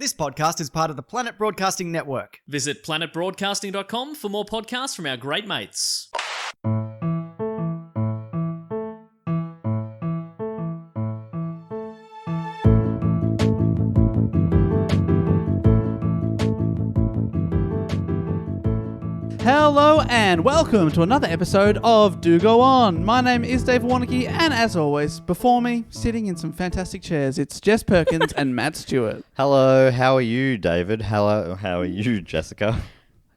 This podcast is part of the Planet Broadcasting Network. Visit planetbroadcasting.com for more podcasts from our great mates. Hello and welcome to another episode of Do Go On. My name is Dave Warnicky, and as always, before me, sitting in some fantastic chairs, it's Jess Perkins and Matt Stewart. Hello, how are you, David? Hello, how are you, Jessica?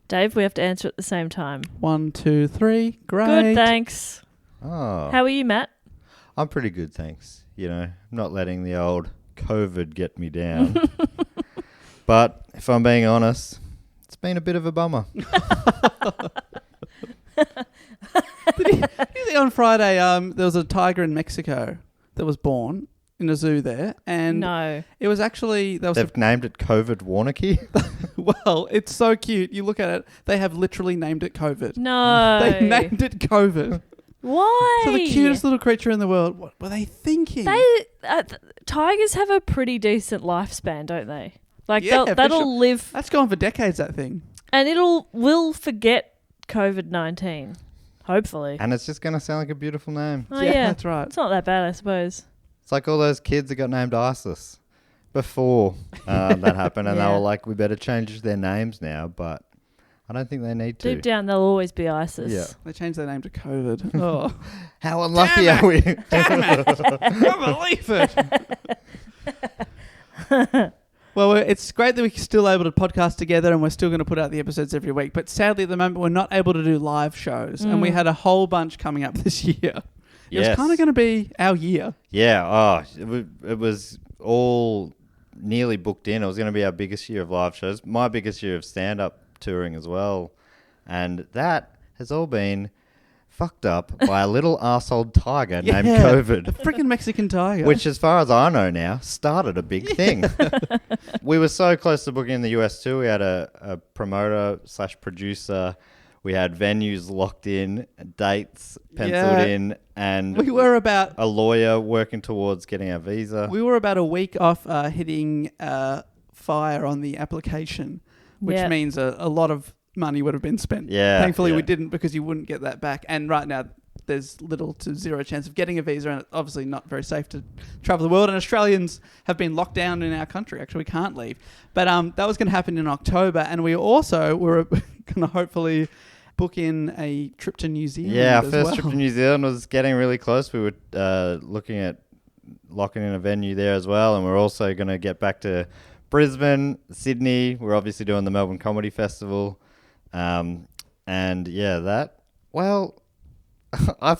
Dave, we have to answer at the same time. 1, 2, 3. Great. Good, thanks. Oh, How are you, Matt? I'm pretty good, thanks. You know, not letting the old COVID get me down. But if I'm being honest, it's been a bit of a bummer. Did you see on Friday, there was a tiger in Mexico that was born in a zoo there, and No. it was actually... They've named it COVID Warnicky. Well, it's so cute. You look at it, they have literally named it COVID. No. They named it COVID. Why? So the cutest little creature in the world. What were they thinking? Tigers have a pretty decent lifespan, don't they? Like, Yeah, for that'll sure. live... That's gone for decades, that thing. And will forget COVID-19. Hopefully. And it's just going to sound like a beautiful name. Oh, yeah. That's right. It's not that bad, I suppose. It's like all those kids that got named ISIS before that happened. And Yeah. they were like, we better change their names now. But I don't think they need to. Deep down, they'll always be ISIS. Yeah. They changed their name to COVID. Oh. How unlucky are we? Damn it. I can't believe it. Well, it's great that we're still able to podcast together, and we're still going to put out the episodes every week. But sadly, at the moment, we're not able to do live shows. And we had a whole bunch coming up this year. It was kind of going to be our year. Yeah. It was all nearly booked in. It was going to be our biggest year of live shows. My biggest year of stand-up touring as well. And that has all been fucked up by a little arsehole tiger named COVID. A freaking Mexican tiger. Which, as far as I know now, started a big thing. We were so close to booking in the US too. We had a promoter / producer. We had venues locked in, dates penciled in, and we were about a lawyer working towards getting our visa. We were about a week off hitting fire on the application, which means a lot of money would have been spent. Yeah. Thankfully, we didn't, because you wouldn't get that back. And right now, there's little to zero chance of getting a visa, and it's obviously not very safe to travel the world. And Australians have been locked down in our country. Actually, we can't leave. But that was going to happen in October, and we also were going to hopefully book in a trip to New Zealand. Yeah, our as first well. trip to New Zealand was getting really close. We were looking at locking in a venue there as well, and we're also going to get back to Brisbane, Sydney. We're obviously doing the Melbourne Comedy Festival. And yeah, I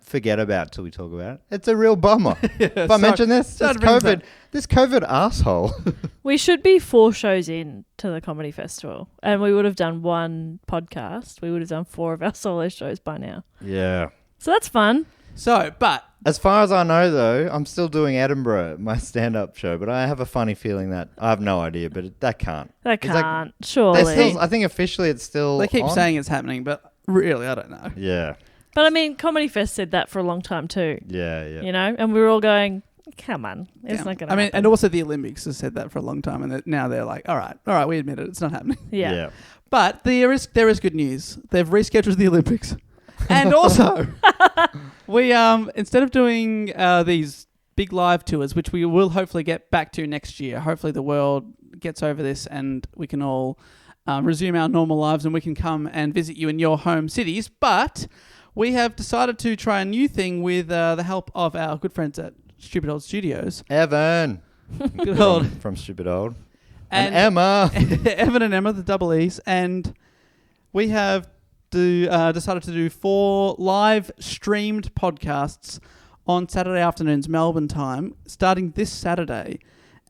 forget about it till we talk about it. It's a real bummer. If I mention this COVID arsehole. We should be 4 shows in to the comedy festival, and we would have done 1 podcast. We would have done 4 of our solo shows by now. Yeah. So that's fun. So, but As far as I know, though, I'm still doing Edinburgh, my stand-up show, but I have a funny feeling that I have no idea, but that can't. That It's like- can't, surely. I think officially it's still they keep on. saying it's happening, but really, I don't know. Yeah. But I mean, Comedy Fest said that for a long time too. Yeah. You know, and we were all going, "Come on, it's not going to." I mean, happen. and also the Olympics has said that for a long time, and now they're like, all right, we admit it, it's not happening. yeah. But there is good news. They've rescheduled the Olympics, and also we instead of doing these big live tours, which we will hopefully get back to next year. Hopefully, the world gets over this, and we can all resume our normal lives, and we can come and visit you in your home cities. But we have decided to try a new thing with the help of our good friends at Stupid Old Studios. Evan. Good old. From Stupid Old. And Emma. Evan and Emma, the double E's. And we have decided to do 4 live streamed podcasts on Saturday afternoons, Melbourne time, starting this Saturday.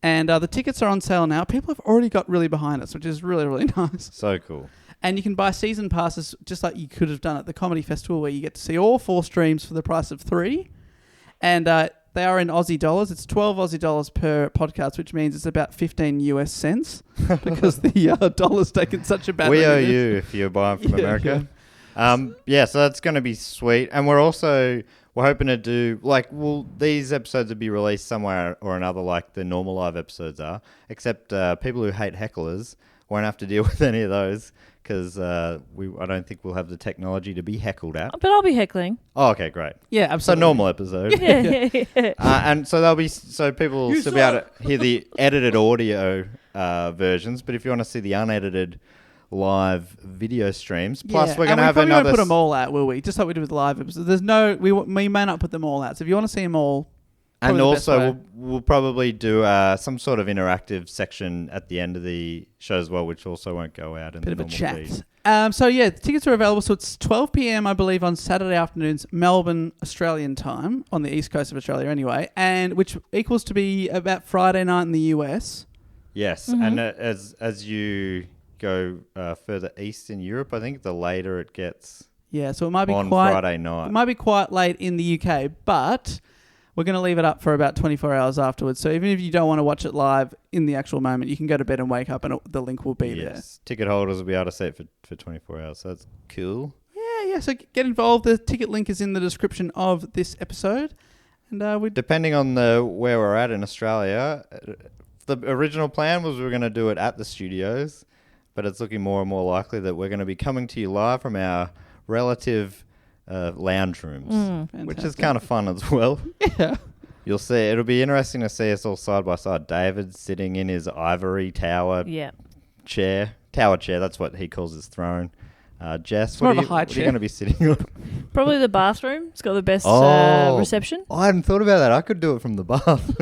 And the tickets are on sale now. People have already got really behind us, which is really, really nice. So cool. And you can buy season passes just like you could have done at the Comedy Festival, where you get to see all 4 streams for the price of 3. And they are in Aussie dollars. It's 12 Aussie dollars per podcast, which means it's about 15 US cents because the dollar's taken such a bad We hit. owe you if you're buying from America. So that's going to be sweet. And we're we're hoping to do these episodes will be released somewhere or another, like the normal live episodes are. Except people who hate hecklers won't have to deal with any of those because I don't think we'll have the technology to be heckled at. But I'll be heckling. Oh, okay, great. Yeah, So absolutely. normal episode. And so people will still be able to hear the edited audio versions. But if you want to see the unedited live video streams, plus we're going to have probably another. Won't put them all out, will we? Just like we did with live episodes. We may not put them all out. So if you want to see them all, And probably the best also, way. we'll probably do some sort of interactive section at the end of the show as well, which also won't go out in bit the of a normal chat. feed. So yeah, tickets are available. So it's 12 p.m. I believe on Saturday afternoons, Melbourne Australian time on the east coast of Australia anyway, and which equals to be about Friday night in the US. Yes, and as you go further east in Europe, I think the later it gets Yeah, so it might be on quite Friday night. It might be quite late in the UK, but we're going to leave it up for about 24 hours afterwards. So even if you don't want to watch it live in the actual moment, you can go to bed and wake up and the link will be there. Ticket holders will be able to see it for 24 hours, so that's cool. Yeah, so get involved. The ticket link is in the description of this episode. And Depending on where we're at in Australia, the original plan was we were going to do it at the studios, but it's looking more and more likely that we're going to be coming to you live from our relative lounge rooms, which is kind of fun as well. Yeah. You'll see. It'll be interesting to see us all side by side. David sitting in his ivory tower chair. Tower chair, that's what he calls his throne. Jess, more what of a high are you chair. going to be sitting on? Probably the bathroom. It's got the best Oh. reception. I hadn't thought about that. I could do it from the bath.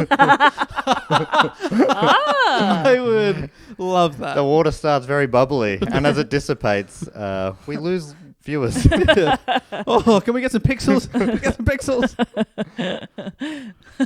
I would love that. The water starts very bubbly, and as it dissipates, we lose viewers. Oh, can we get some pixels? Can we get some pixels?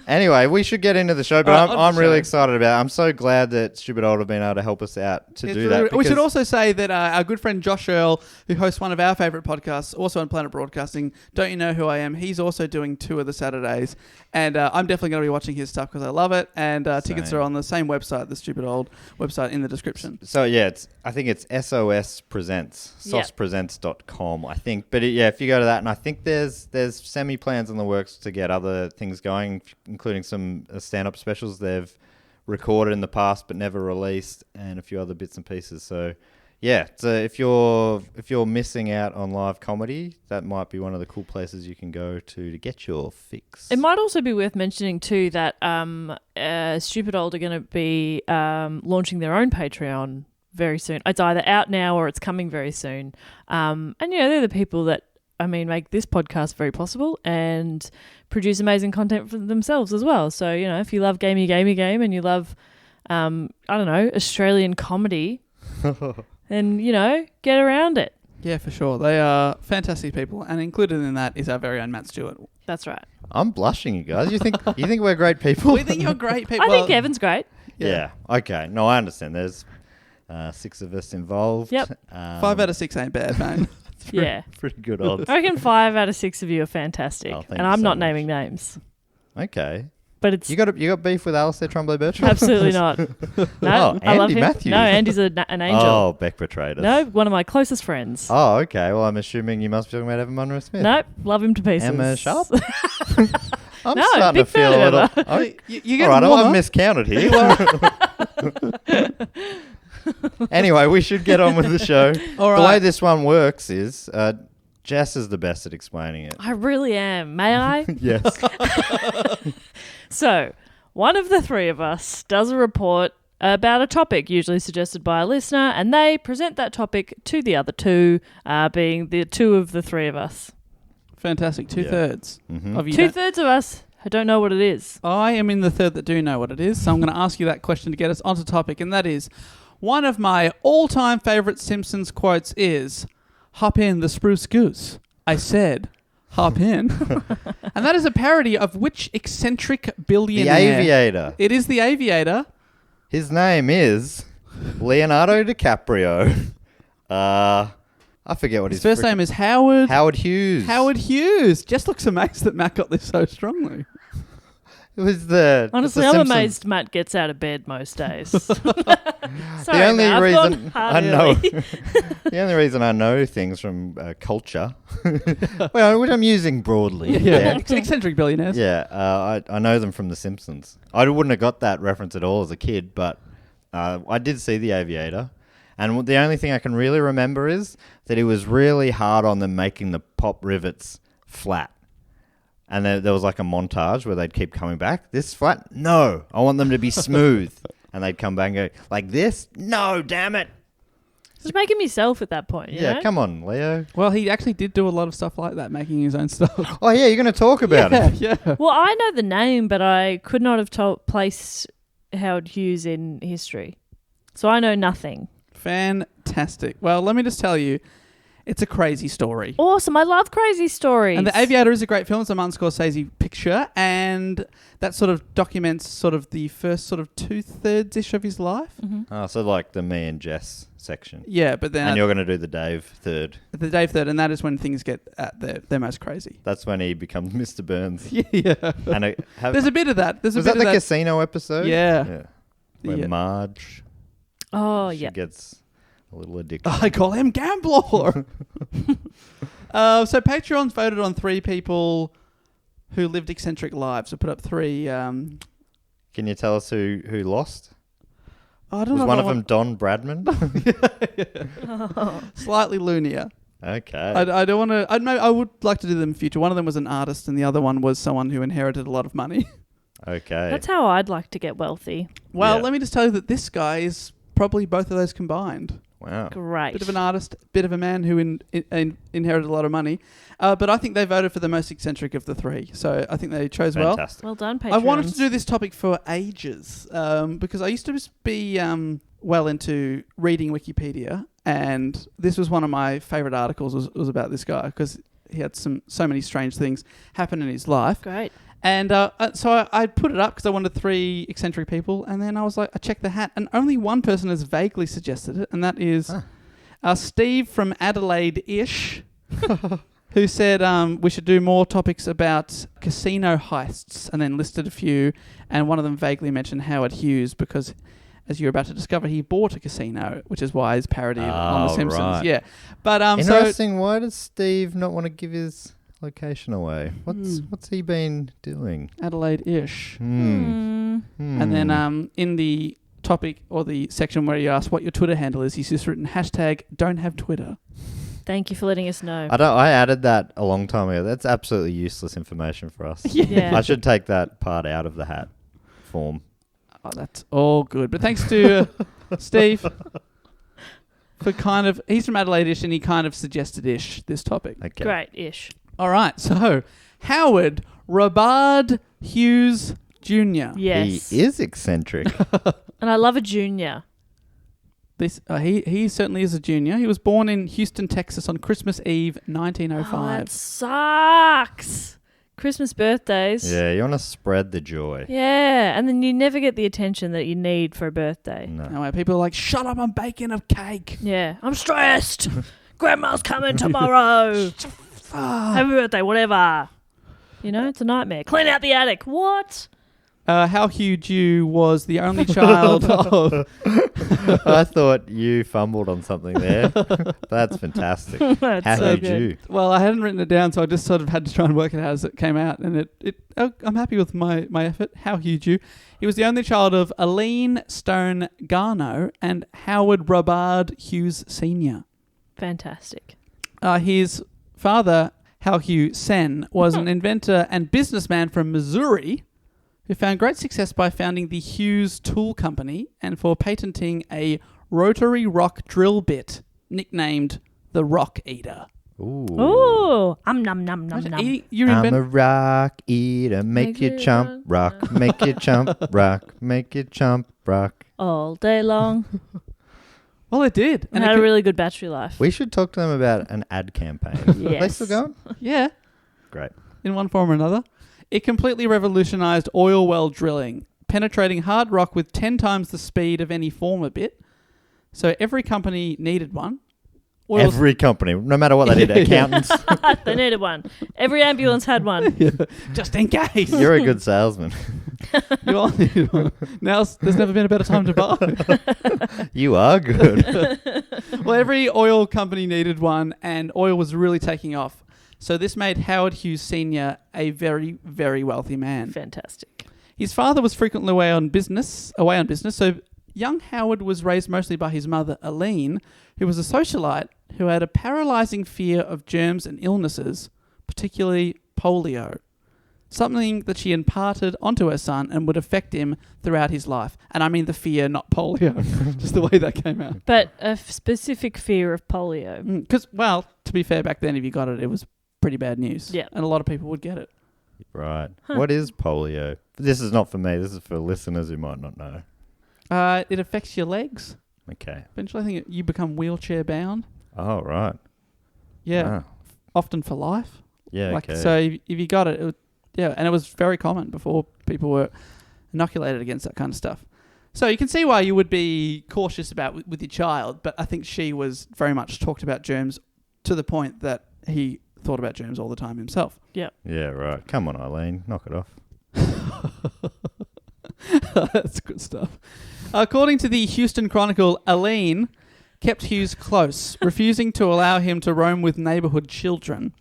Anyway, we should get into the show, but Right, on I'm the really show. excited about it. I'm so glad that Stupid Old have been able to help us out to do that. We should because- also say that our good friend Josh Earl, who hosts one of our favourite podcasts, also on Planet Broadcasting, Don't You Know Who I Am? He's also doing 2 of the Saturdays. And I'm definitely going to be watching his stuff because I love it. And tickets are on the same website, the Stupid Old website in the description. So yeah, I think it's SOS Presents, saucepresents.com, I think. But if you go to that, and I think there's semi-plans in the works to get other things going, including some stand-up specials they've recorded in the past but never released, and a few other bits and pieces. So yeah, so if you're missing out on live comedy, that might be one of the cool places you can go to get your fix. It might also be worth mentioning too that Stupid Old are going to be launching their own Patreon very soon. It's either out now or it's coming very soon. And they're the people that make this podcast very possible and produce amazing content for themselves as well. So if you love gamey and you love Australian comedy, then get around it. Yeah, for sure. They are fantastic people. And included in that is our very own Matt Stewart. That's right. I'm blushing, you guys. You think we're great people? We think you're great people. I think Evan's great. Yeah. Okay. No, I understand. There's 6 of us involved. Yep. 5 out of 6 ain't bad, man. Yeah. Pretty good odds. I reckon 5 out of 6 of you are fantastic. Oh, thank and you I'm so not much. naming names. Okay. But it's You got beef with Alistair Tremblay-Bertram? absolutely not. No, I love Andy him. Matthews. No, Andy's an angel. Oh, Beck betrayed us. No, one of my closest friends. Oh, okay. Well, I'm assuming you must be talking about Evan Munro-Smith. Nope, love him to pieces. Emma Sharp? I'm No, starting to big fan feel a of little... Emma. Oh, You get all right, warmer. I've miscounted here. Anyway, we should get on with the show. All The way right. this one works is Jess is the best at explaining it. I really am. May I? Yes. So, one of the 3 of us does a report about a topic usually suggested by a listener, and they present that topic to the other 2, being the 2 of the 3 of us. Fantastic. 2/3 of you. 2/3 of us who don't know what it is. I am in the third that do know what it is, so I'm going to ask you that question to get us onto topic, and that is, one of my all-time favourite Simpsons quotes is, "Hop in the Spruce Goose." I said, hop in. And that is a parody of which eccentric The billionaire? Aviator. It is the Aviator. His name is Leonardo DiCaprio. I forget what His first name is Howard Hughes. Howard Hughes. Just looks amazed that Matt got this so strongly. It was the Honestly, it's I'm the Simpsons. amazed Matt gets out of bed most days. Sorry, The only Matt, I've reason gone hard I know, early. the only reason I know things from culture, well, which I'm using broadly. Yeah. Eccentric billionaires. Yeah, I know them from The Simpsons. I wouldn't have got that reference at all as a kid, but I did see The Aviator. And the only thing I can really remember is that he was really hard on them making the pop rivets flat. And there was like a montage where they'd keep coming back. This flat? No. I want them to be smooth. And they'd come back and go, like this? No, damn it. Just make him yourself at that point. You know? Come on, Leo. Well, he actually did do a lot of stuff like that, making his own stuff. Oh, yeah, you're going to talk about it. Yeah. Well, I know the name, but I could not have placed Howard Hughes in history. So I know nothing. Fantastic. Well, let me just tell you, it's a crazy story. Awesome. I love crazy stories. And The Aviator is a great film. It's a Martin Scorsese picture, and that sort of documents sort of the first sort of 2/3-ish of his life. Mm-hmm. Oh, so like the me and Jess section. Yeah, but then And you're going to do the Dave third. the Dave third, and that is when things get at their most crazy. That's when he becomes Mr. Burns. Yeah. And There's a bit of that. was that the casino episode? Yeah. Where Yeah. Marge, Oh, she yeah. gets a little addicted. I call him Gambler. So Patreon's voted on 3 people who lived eccentric lives. So put up 3. Can you tell us who lost? I don't Was know. one of them Don Bradman? Slightly loonier. Okay. I don't want to. I would like to do them in the future. One of them was an artist, and the other one was someone who inherited a lot of money. Okay. That's how I'd like to get wealthy. Well, Yeah. let me just tell you that this guy is probably both of those combined. Wow. Great. Bit of an artist, bit of a man who inherited a lot of money. But I think they voted for the most eccentric of the 3. So I think they chose well. Fantastic. Well done, Patreons. I wanted to do this topic for ages because I used to just be well into reading Wikipedia, and this was one of my favourite articles was about this guy because he had so many strange things happen in his life. Great. And so I put it up because I wanted 3 eccentric people, and then I was like, I checked the hat, and only one person has vaguely suggested it, and that is Steve from Adelaide-ish, who said we should do more topics about casino heists, and then listed a few, and one of them vaguely mentioned Howard Hughes because, as you're about to discover, he bought a casino, which is why he's parodied on The Simpsons. Right. Yeah, but Interesting. Why does Steve not want to give his location away? What's he been doing? Adelaide-ish. Hmm. And then in the topic or the section where you ask what your Twitter handle is, he's just written #don't have Twitter. Thank you for letting us know. I added that a long time ago. That's absolutely useless information for us. Yeah. I should take that part out of the hat form. Oh, that's all good. But thanks to Steve for he's from Adelaide-ish and he kind of suggested-ish this topic. Okay. Great-ish. All right, so Howard Robard Hughes Jr. Yes. He is eccentric. And I love a junior. He certainly is a junior. He was born in Houston, Texas on Christmas Eve, Oh, 1905. that sucks. Christmas birthdays. Yeah, you want to spread the joy. Yeah, and then you never get the attention that you need for a birthday. No. Now, people are like, shut up, I'm baking a cake. Yeah, I'm stressed. Grandma's coming tomorrow. Happy birthday, whatever. You know, it's a nightmare. Clean out the attic. What? How Hugh Jew was the only child of... I thought you fumbled on something there. That's fantastic. That's How so did good. you? Well, I hadn't written it down, so I just sort of had to try and work it out as it came out. And I'm happy with my effort. How Hugh Jew. He was the only child of Aline Stone Garno and Howard Robard Hughes Sr. Fantastic. His father, Hal Hugh Sen, was an inventor and businessman from Missouri who found great success by founding the Hughes Tool Company and for patenting a rotary rock drill bit nicknamed the Rock Eater. Ooh. Ooh. Nom nom nom nom. I'm a rock eater, make you chomp, rock, make you chomp, rock, make you chomp, rock. All day long. Well, it did. And it had a could- really good battery life. We should talk to them about an ad campaign. Are they Yes. still going? Yeah, Great. in one form or another. It completely revolutionized oil well drilling, penetrating hard rock with 10 times the speed of any former bit. So every company needed one. oil was- Every company, no matter what they did, accountants. They needed one. Every ambulance had one. just in case. You're a good salesman. You all need one. Now there's never been a better time to buy. You are good. Well, every oil company needed one, and oil was really taking off. So this made Howard Hughes Sr. a very, very wealthy man. Fantastic. His father was frequently away on business, so young Howard was raised mostly by his mother, Aline, who was a socialite who had a paralyzing fear of germs and illnesses, particularly polio, something that she imparted onto her son and would affect him throughout his life. And I mean the fear, not polio, just the way that came out. But a specific fear of polio. Because, well, to be fair, back then, if you got it, it was pretty bad news. Yeah. And a lot of people would get it. Right. What is polio? This is not for me. This is for listeners who might not know. It affects your legs. Okay. Eventually, I think you become wheelchair bound. Oh, right. Yeah. Wow. Often for life. Yeah, Like, okay. so if you got it, and it was very common before people were inoculated against that kind of stuff. So you can see why you would be cautious about with your child, but I think she was very much talked about germs to the point that he thought about germs all the time himself. Yep. Yeah, right. Come on, Eileen. Knock it off. That's good stuff. According to the Houston Chronicle, Aline kept Hughes close, refusing to allow him to roam with neighborhood children.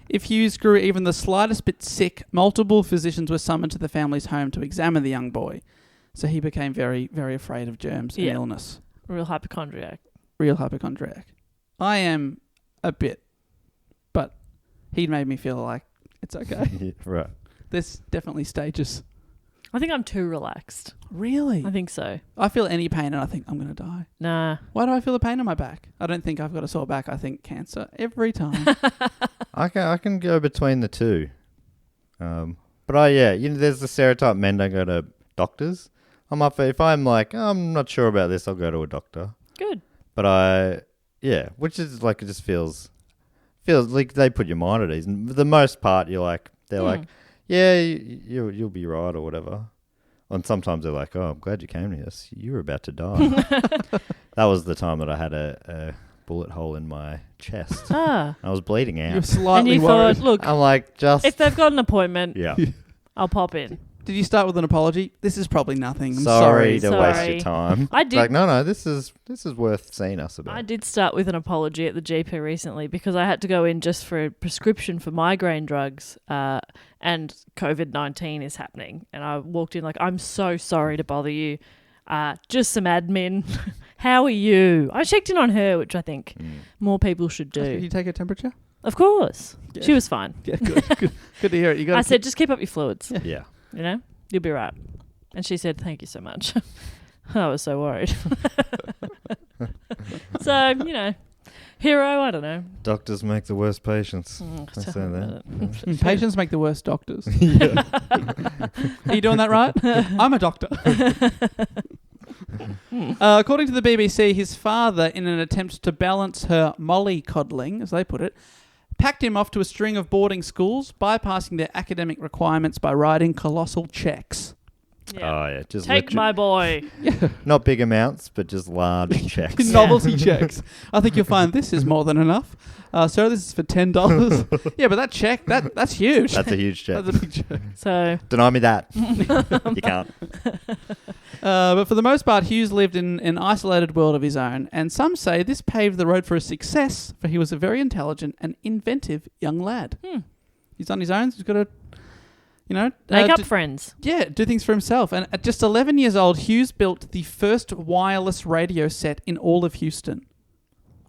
If Hughes grew even the slightest bit sick, multiple physicians were summoned to the family's home to examine the young boy. So he became very, very afraid of germs and illness. Real hypochondriac. Real hypochondriac. I am a bit, but he made me feel like it's okay. Yeah, right. There's definitely stages. I think I'm too relaxed. Really? I think so. I feel any pain and I think I'm going to die. Nah. Why do I feel the pain in my back? I don't think I've got a sore back. I think cancer every time. I can go between the two. But there's the stereotype men don't go to doctors. I'm up for, if I'm like, I'm not sure about this, I'll go to a doctor. Good. But which is like, it just feels like they put your mind at ease. And for the most part, they're like, yeah, you'll be right or whatever. And sometimes they're like, oh, I'm glad you came to us. You were about to die. That was the time that I had a bullet hole in my chest. Ah. I was bleeding out. You're slightly And you worried. thought, look, I'm like, if they've got an appointment, yeah. I'll pop in. Did you start with an apology? This is probably nothing. I'm Sorry sorry. to waste Sorry. your time. I did. Like, no, this is worth seeing us about. I did start with an apology at the GP recently because I had to go in just for a prescription for migraine drugs, and COVID-19 is happening. And I walked in like, I'm so sorry to bother you. Just some admin. How are you? I checked in on her, which I think more people should do. Did you take her temperature? Of course. Yeah. She was fine. Yeah, good. Good to hear it. You got. I said, just keep up your fluids. Yeah. You know, you'll be right. And she said, thank you so much. I was so worried. So, hero, I don't know. Doctors make the worst patients. I Tell say me that. about it. Patients make the worst doctors. Are you doing that right? I'm a doctor. According to the BBC, his father, in an attempt to balance her mollycoddling, as they put it, packed him off to a string of boarding schools, bypassing their academic requirements by writing colossal checks. Yeah. Oh, yeah. Just Take my boy. not big amounts, but just large checks. Novelty checks. I think you'll find this is more than enough. Sir, this is for $10. Yeah, but that check, that's huge. That's a huge check. That's a big check. So, Deny me that. You can't. But for the most part, Hughes lived in an isolated world of his own, and some say this paved the road for his success, for he was a very intelligent and inventive young lad. He's on his own, so he's got to, make up friends. Yeah, do things for himself. And at just 11 years old, Hughes built the first wireless radio set in all of Houston.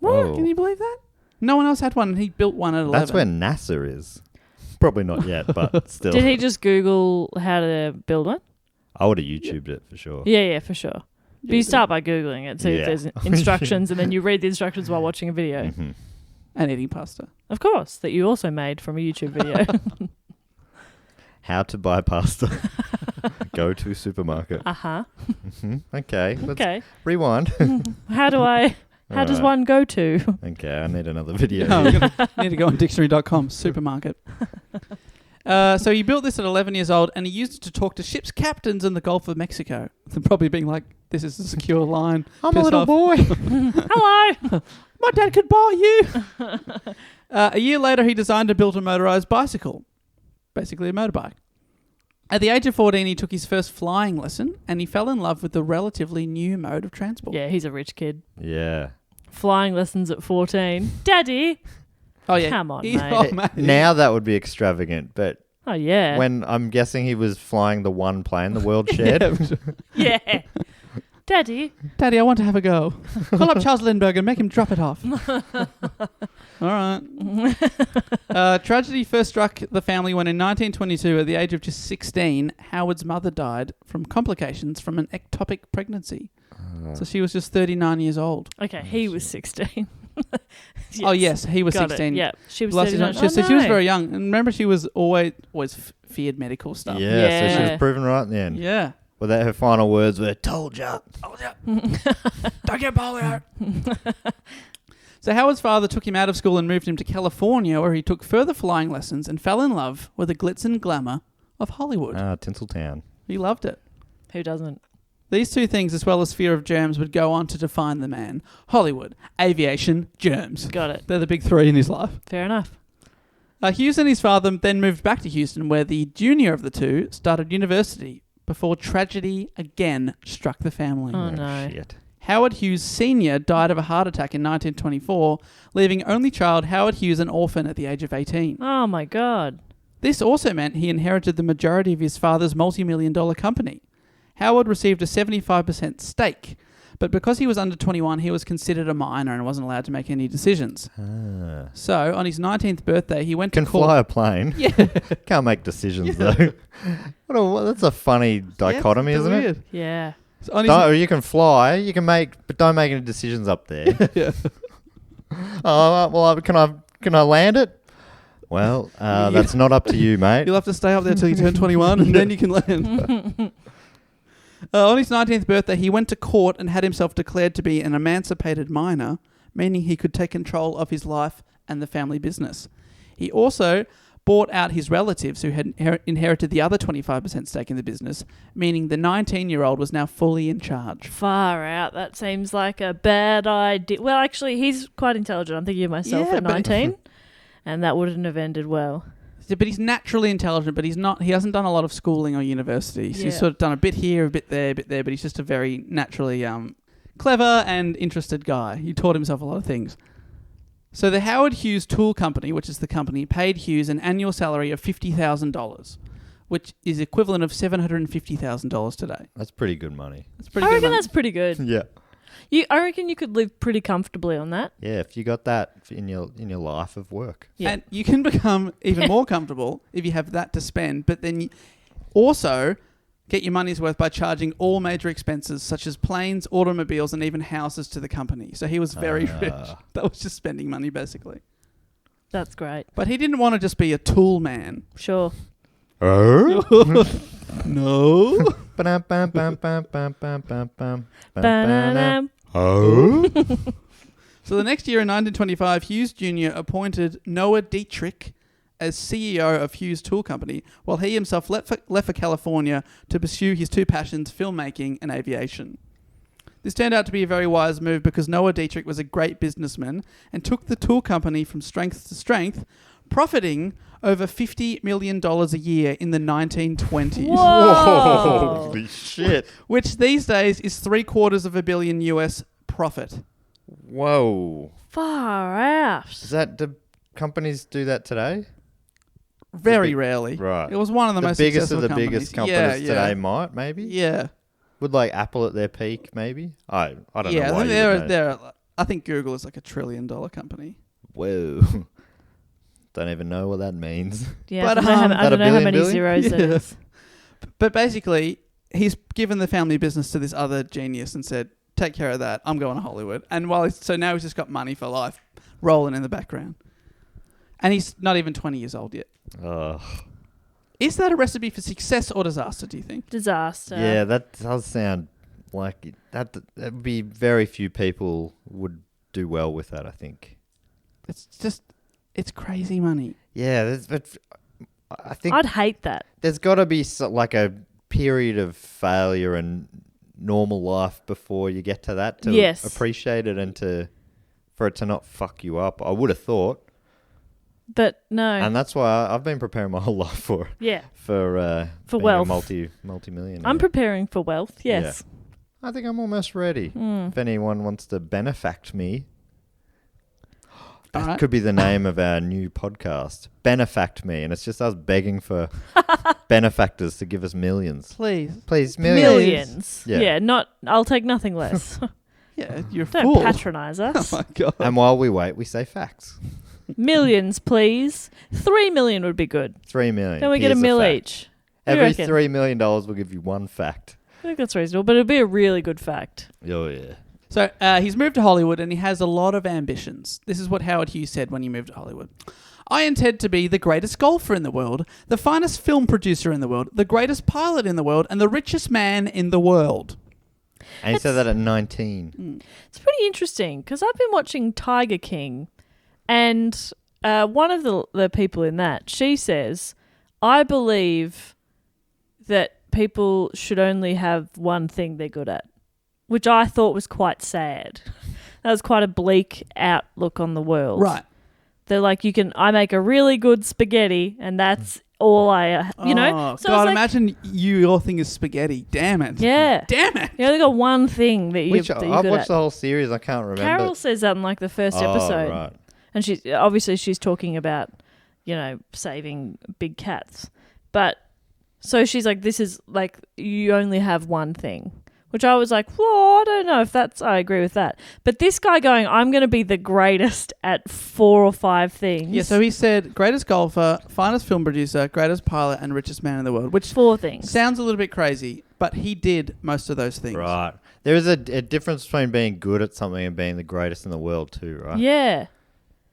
Whoa. Can you believe that? No one else had one, and he built one at 11. That's where NASA is. Probably not yet, but still. Did he just Google how to build one? I would have YouTubed it for sure. Yeah, for sure. But you start by Googling it, see if there's instructions, and then you read the instructions while watching a video. Mm-hmm. And eating pasta. Of course, that you also made from a YouTube video. How to buy pasta. Go to supermarket. Uh-huh. Okay. Let's Okay. rewind. How does one go to? Okay, I need another video. No, I'm gonna need to go on dictionary.com, supermarket. So he built this at 11 years old, and he used it to talk to ship's captains in the Gulf of Mexico. Probably being like, this is a secure line. I'm a little boy. Hello. My dad could buy you. A year later, he designed and built a motorized bicycle, basically a motorbike. At the age of 14, he took his first flying lesson, and he fell in love with the relatively new mode of transport. Yeah, he's a rich kid. Yeah. Flying lessons at 14. Daddy. Oh yeah, Come on, He's- mate. oh, mate. Now that would be extravagant, but Oh, yeah. when I'm guessing he was flying the one plane the world shared. Yeah. Daddy. Daddy, I want to have a go. Call up Charles Lindbergh and make him drop it off. All right. Tragedy first struck the family when in 1922, at the age of just 16, Howard's mother died from complications from an ectopic pregnancy. So she was just 39 years old. Okay, he was 16. Yes. Oh, yes, he was Got 16. It. Yeah, she was Last 39. year, so Oh, she was no. very young. And remember, she was always feared medical stuff. Yeah, so she Yeah. was proven right in the end. Yeah. Well, that her final words were, told ya. Don't get polio. So Howard's father took him out of school and moved him to California, where he took further flying lessons and fell in love with the glitz and glamour of Hollywood. Tinseltown. He loved it. Who doesn't? These two things, as well as fear of germs, would go on to define the man. Hollywood, aviation, germs. Got it. They're the big three in his life. Fair enough. Hughes and his father then moved back to Houston, where the junior of the two started university before tragedy again struck the family. Oh, no. Shit. Howard Hughes Sr. died of a heart attack in 1924, leaving only child Howard Hughes an orphan at the age of 18. Oh, my God. This also meant he inherited the majority of his father's multi-million-dollar company. Howard received a 75% stake, but because he was under 21, he was considered a minor and wasn't allowed to make any decisions. So, on his 19th birthday, he went Can to court. fly a plane. Yeah. Can't make decisions, though. That's a funny dichotomy, Yeah, isn't it? weird. Yeah. So on his- Or you can fly, but don't make any decisions up there. Yeah. Can I land it? Well, that's not up to you, mate. You'll have to stay up there till you turn 21 and then you can land. On his 19th birthday, he went to court and had himself declared to be an emancipated minor, meaning he could take control of his life and the family business. He also bought out his relatives who had inherited the other 25% stake in the business, meaning the 19-year-old was now fully in charge. Far out. That seems like a bad idea. Well, actually, he's quite intelligent. I'm thinking of myself Yeah, at but- 19, and that wouldn't have ended well. But he's naturally intelligent, but he hasn't done a lot of schooling or university. So Yeah. he's sort of done a bit here, a bit there, but he's just a very naturally clever and interested guy. He taught himself a lot of things. So the Howard Hughes Tool Company, which is the company, paid Hughes an annual salary of $50,000, which is equivalent of $750,000 today. That's pretty good money. That's pretty I good reckon money. that's pretty good. Yeah. I reckon you could live pretty comfortably on that. Yeah, if you got that in your life of work. Yeah. And you can become even more comfortable if you have that to spend, but then you also get your money's worth by charging all major expenses such as planes, automobiles, and even houses to the company. So he was very rich. That was just spending money, basically. That's great. But he didn't want to just be a tool man. Sure. Oh? No. Ba-dum. Oh? So the next year in 1925, Hughes Jr. appointed Noah Dietrich as CEO of Hughes Tool Company, while he himself left for California to pursue his two passions, filmmaking and aviation. This turned out to be a very wise move because Noah Dietrich was a great businessman and took the tool company from strength to strength, profiting over $50 million a year in the 1920s. Whoa. Holy shit. Which these days is $750 million US profit. Whoa. Far out. Do companies do that today? Very big- rarely. right. It was one of the most biggest successful of the companies. biggest companies Yeah, today might, maybe? Yeah. Would like Apple at their peak, maybe? I don't Yeah, know why I you think would know. I think Google is like $1 trillion company. Whoa. Don't even know what that means. Yeah, But, I don't know how, I That don't a know how billion many billion? zeros that Yeah. is. But basically, he's given the family business to this other genius and said, take care of that. I'm going to Hollywood. And so now he's just got money for life rolling in the background. And he's not even 20 years old yet. Ugh. Is that a recipe for success or disaster, do you think? Disaster. Yeah, that does sound like that would be very few people would do well with that, I think. It's crazy money. Yeah, I think I'd hate that. there's got to be like a period of failure and normal life before you get to that to Yes. appreciate it and for it to not fuck you up. I would have thought. But no. And that's why I've been preparing my whole life for being wealth. a multi-millionaire. I'm preparing for wealth, yes. Yeah. I think I'm almost ready. If anyone wants to benefact me, that could be the name of our new podcast. Benefact me. And it's just us begging for benefactors to give us millions. Please. Please, Millions. Yeah. I'll take nothing less. Yeah, you're a Don't fool. patronise us. Oh my God. And while we wait, we say facts. Millions, please. 3 million would be good. 3 million. Then we get a Here's mil fact. each. What do you Every reckon? $3 million will give you one fact. I think that's reasonable, but it'd be a really good fact. Oh, yeah. So he's moved to Hollywood and he has a lot of ambitions. This is what Howard Hughes said when he moved to Hollywood. I intend to be the greatest golfer in the world, the finest film producer in the world, the greatest pilot in the world, and the richest man in the world. And he said that at 19. It's pretty interesting because I've been watching Tiger King, and one of the people in that, she says, I believe that people should only have one thing they're good at, which I thought was quite sad. That was quite a bleak outlook on the world. Right. They're like, I make a really good spaghetti, and that's all I, know. Oh, So God, it's like, imagine your thing is spaghetti. Damn it. yeah. Damn it. You only got one thing that you're Which good I've watched at. the whole series. I can't remember. Carol says that in like the first episode. Right. And she's talking about, saving big cats. But so she's like, this is like, you only have one thing, which I was like, well, I don't know if I agree with that. But this guy going, I'm going to be the greatest at 4 or 5 things. Yeah, so he said greatest golfer, finest film producer, greatest pilot, and richest man in the world, which 4 things. sounds a little bit crazy, but he did most of those things. Right. There is a difference between being good at something and being the greatest in the world too, right? Yeah.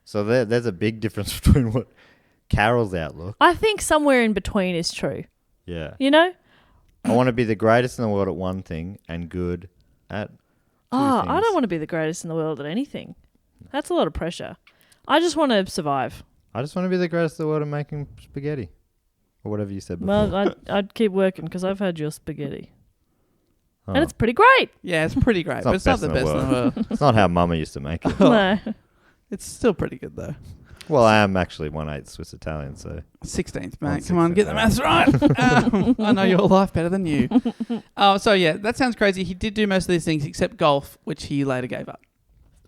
So there's a big difference between what Carol's outlook. I think somewhere in between is true. Yeah. I I want to be the greatest in the world at one thing and good at two I things. don't want to be the greatest in the world at anything. That's a lot of pressure. I just want to survive. I just want to be the greatest in the world at making spaghetti. Or whatever you said before. Well, I'd keep working because I've had your spaghetti. Oh. And it's pretty great. Yeah, it's pretty great, It's but not it's not the best best in the in the world. It's not how Mama used to make it. No. It's still pretty good, though. Well, I am actually 1/8 Swiss Italian, so 16th, mate. 1/16, Come on, get the maths right. I know your life better than you. So, yeah, that sounds crazy. He did do most of these things except golf, which he later gave up.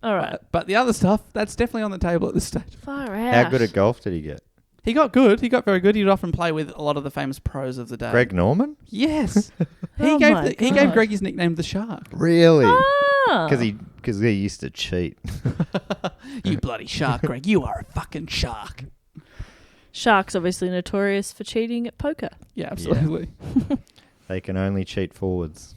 All right. But the other stuff, that's definitely on the table at this stage. Far out. how good at golf did he get? He got good. He got very good. He'd often play with a lot of the famous pros of the day. Greg Norman? Yes. Oh he my gave God. Greg his nickname, the Shark. Really? Ah. Because he used to cheat. You bloody shark, Greg. You are a fucking shark. Sharks obviously notorious for cheating at poker. Yeah, absolutely. They can only cheat forwards.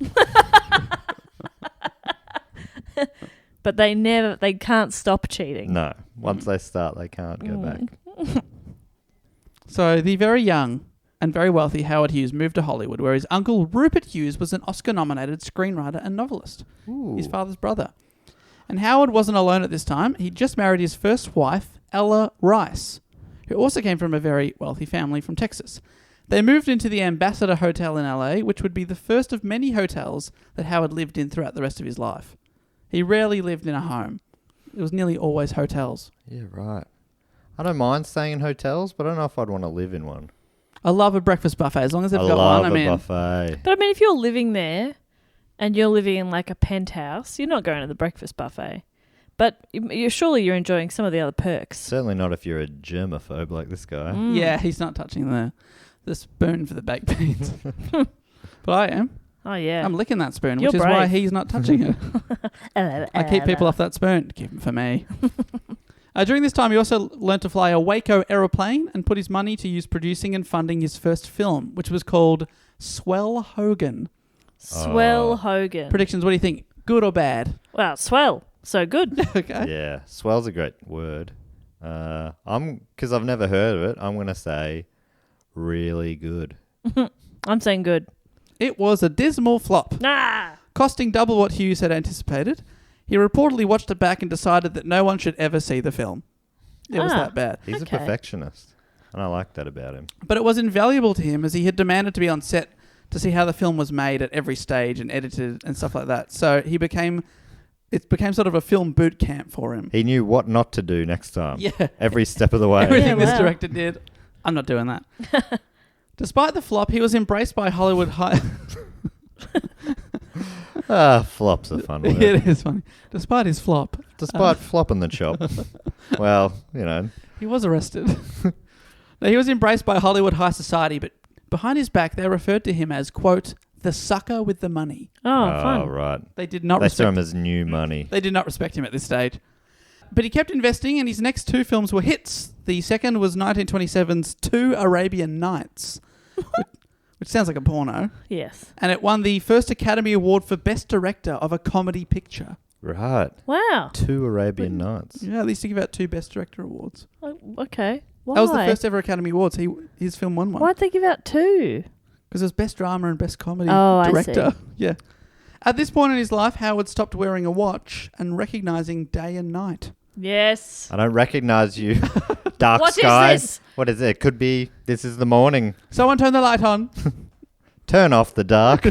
But they can't stop cheating. No. Once they start, they can't go back. So the very young and very wealthy Howard Hughes moved to Hollywood, where his uncle Rupert Hughes was an Oscar-nominated screenwriter and novelist, his father's brother. And Howard wasn't alone at this time. He'd just married his first wife, Ella Rice, who also came from a very wealthy family from Texas. They moved into the Ambassador Hotel in LA, which would be the first of many hotels that Howard lived in throughout the rest of his life. He rarely lived in a home. It was nearly always hotels. Yeah, right. I don't mind staying in hotels, but I don't know if I'd want to live in one. I love a breakfast buffet. As long as they've I got love one, I'm a in. buffet. But I mean, if you're living there and you're living in like a penthouse, you're not going to the breakfast buffet. But surely you're enjoying some of the other perks. Certainly not if you're a germaphobe like this guy. Yeah, he's not touching the spoon for the baked beans. But I am. Oh, yeah. I'm licking that spoon, You're which is why brave. he's not touching it. I keep people off that spoon. Keep them for me. During this time, he also learned to fly a Waco aeroplane and put his money to use producing and funding his first film, which was called Swell Hogan. Swell Hogan. Predictions, what do you think? Good or bad? Wow, swell. So good. Okay. Yeah, swell's a great word. Because I've never heard of it, I'm going to say really good. I'm saying good. It was a dismal flop, Ah! costing double what Hughes had anticipated. He reportedly watched it back and decided that no one should ever see the film. It was that bad. He's Okay. a perfectionist, and I like that about him. But it was invaluable to him as he had demanded to be on set to see how the film was made at every stage and edited and stuff like that. So he became it became sort of a film boot camp for him. He knew what not to do next time. Yeah. Every step of the way. Everything Yeah, this wow. director did. I'm not doing that. Despite the flop, he was embraced by Hollywood high... Flops are fun. Word. It is funny. Despite his flop, Despite flopping the chop. Well, he was arrested. Now, he was embraced by Hollywood high society, but behind his back, they referred to him as, quote, the sucker with the money. Oh, fun. Right. They did not They saw respect him as new money. They did not respect him at this stage. But he kept investing, and his next two films were hits. The second was 1927's Two Arabian Nights, which sounds like a porno. Yes. And it won the first Academy Award for Best Director of a Comedy Picture. Right. Wow. Two Arabian Nights. Yeah, they used to give out 2 Best Director awards. Oh, okay. Why? That was the first ever Academy Awards. His film won one. Why'd they give out 2? Because it was Best Drama and Best Comedy Oh, I Director. see. Yeah. At this point in his life, Howard stopped wearing a watch and recognizing day and night. Yes. I don't recognize you. Dark What is skies. this? What is it? Could be this is the morning. Someone turn the light on. Turn off the dark.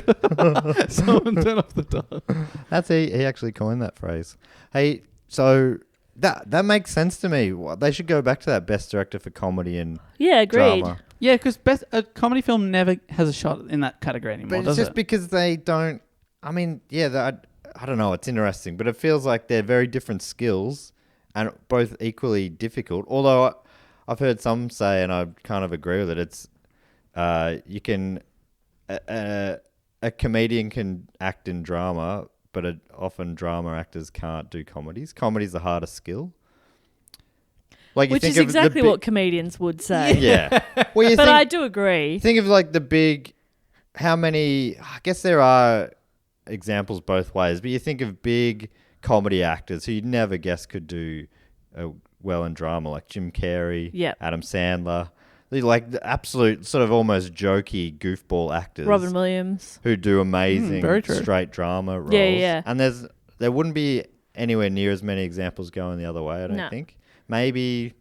Someone turn off the dark. That's he actually coined that phrase. Hey, so that makes sense to me. They should go back to that best director for comedy and Yeah, agreed. drama. Yeah, because a comedy film never has a shot in that category anymore, But it's does just it? because they don't. I mean, yeah, I don't know. It's interesting, but it feels like they're very different skills and both equally difficult. Although I've heard some say, and I kind of agree with it. It's you can a comedian can act in drama, but often drama actors can't do comedies. Comedy's the hardest skill. Like you Which think is of exactly what comedians would say. Yeah. Well, you But think, I do agree. think of like the big. How many? I guess there are examples both ways, but you think of big comedy actors who you'd never guess could do well in drama, like Jim Carrey, Yep. Adam Sandler. They're like the absolute sort of almost jokey goofball actors. Robin Williams. Who do amazing very true. straight drama roles. Yeah. And there wouldn't be anywhere near as many examples going the other way, I don't No. think. Maybe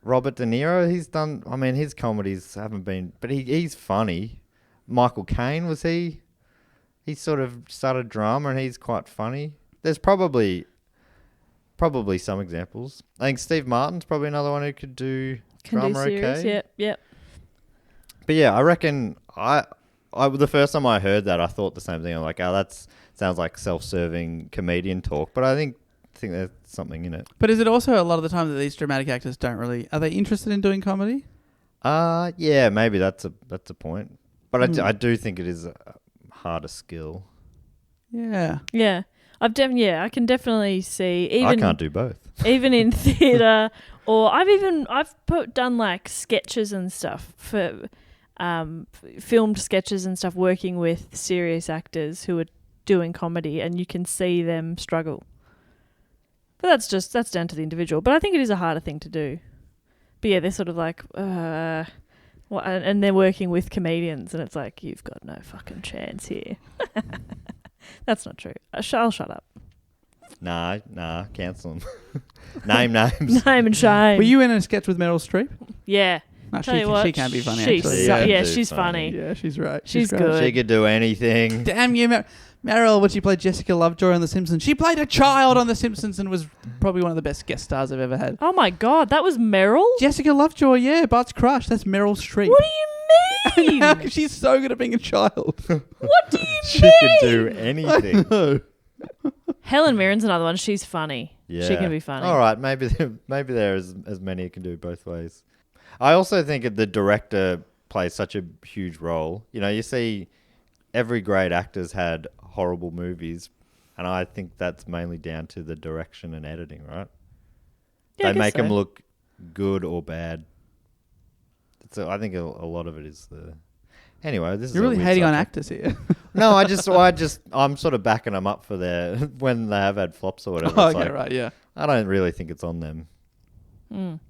Robert De Niro, he's done, I mean, his comedies haven't been, but he's funny. Michael Caine, was he? He sort of started drama and he's quite funny. There's probably some examples. I think Steve Martin's probably another one who could do drama okay. Yep. But yeah, I reckon I the first time I heard that, I thought the same thing. I'm like, oh, that sounds like self-serving comedian talk. But I think there's something in it. But is it also a lot of the time that these dramatic actors are they interested in doing comedy? Yeah, maybe that's a point. But I do think it is a harder skill. Yeah. Yeah. I can definitely see even I can't do both. even in theatre, or I've done like sketches and stuff for filmed sketches and stuff, working with serious actors who are doing comedy, and you can see them struggle. But that's down to the individual. But I think it is a harder thing to do. But yeah, they're sort of like, and they're working with comedians, and it's like, you've got no fucking chance here. That's not true. I'll shut up. Nah, cancel them. Name names. Name and shame. Were you in a sketch with Meryl Streep? Yeah. No, Tell you what, she can be funny, she's actually. so- Yeah, yeah, she's she's funny. funny. Yeah, she's right. She's great. good. She could do anything. Damn you, Meryl, when she played Jessica Lovejoy on The Simpsons. She played a child on The Simpsons and was probably one of the best guest stars I've ever had. Oh my God, that was Meryl? Jessica Lovejoy, yeah, Bart's crush. That's Meryl Streep. What do you mean? She's so good at being a child. What do you She mean? could do anything. No. Helen Mirren's another one. She's funny. Yeah. She can be funny. All right, maybe there is as many who can do both ways. I also think that the director plays such a huge role. You know, you see every great actor's had horrible movies, and I think that's mainly down to the direction and editing, right? Yeah, I They guess make them so. look good or bad. So I think a lot of it is the... Anyway, this is You're a really weird hating on subject. actors here. No, I'm sort of backing them up for their when they have had flops or whatever. Oh, It's okay, like, right, yeah. I don't really think it's on them. Mm.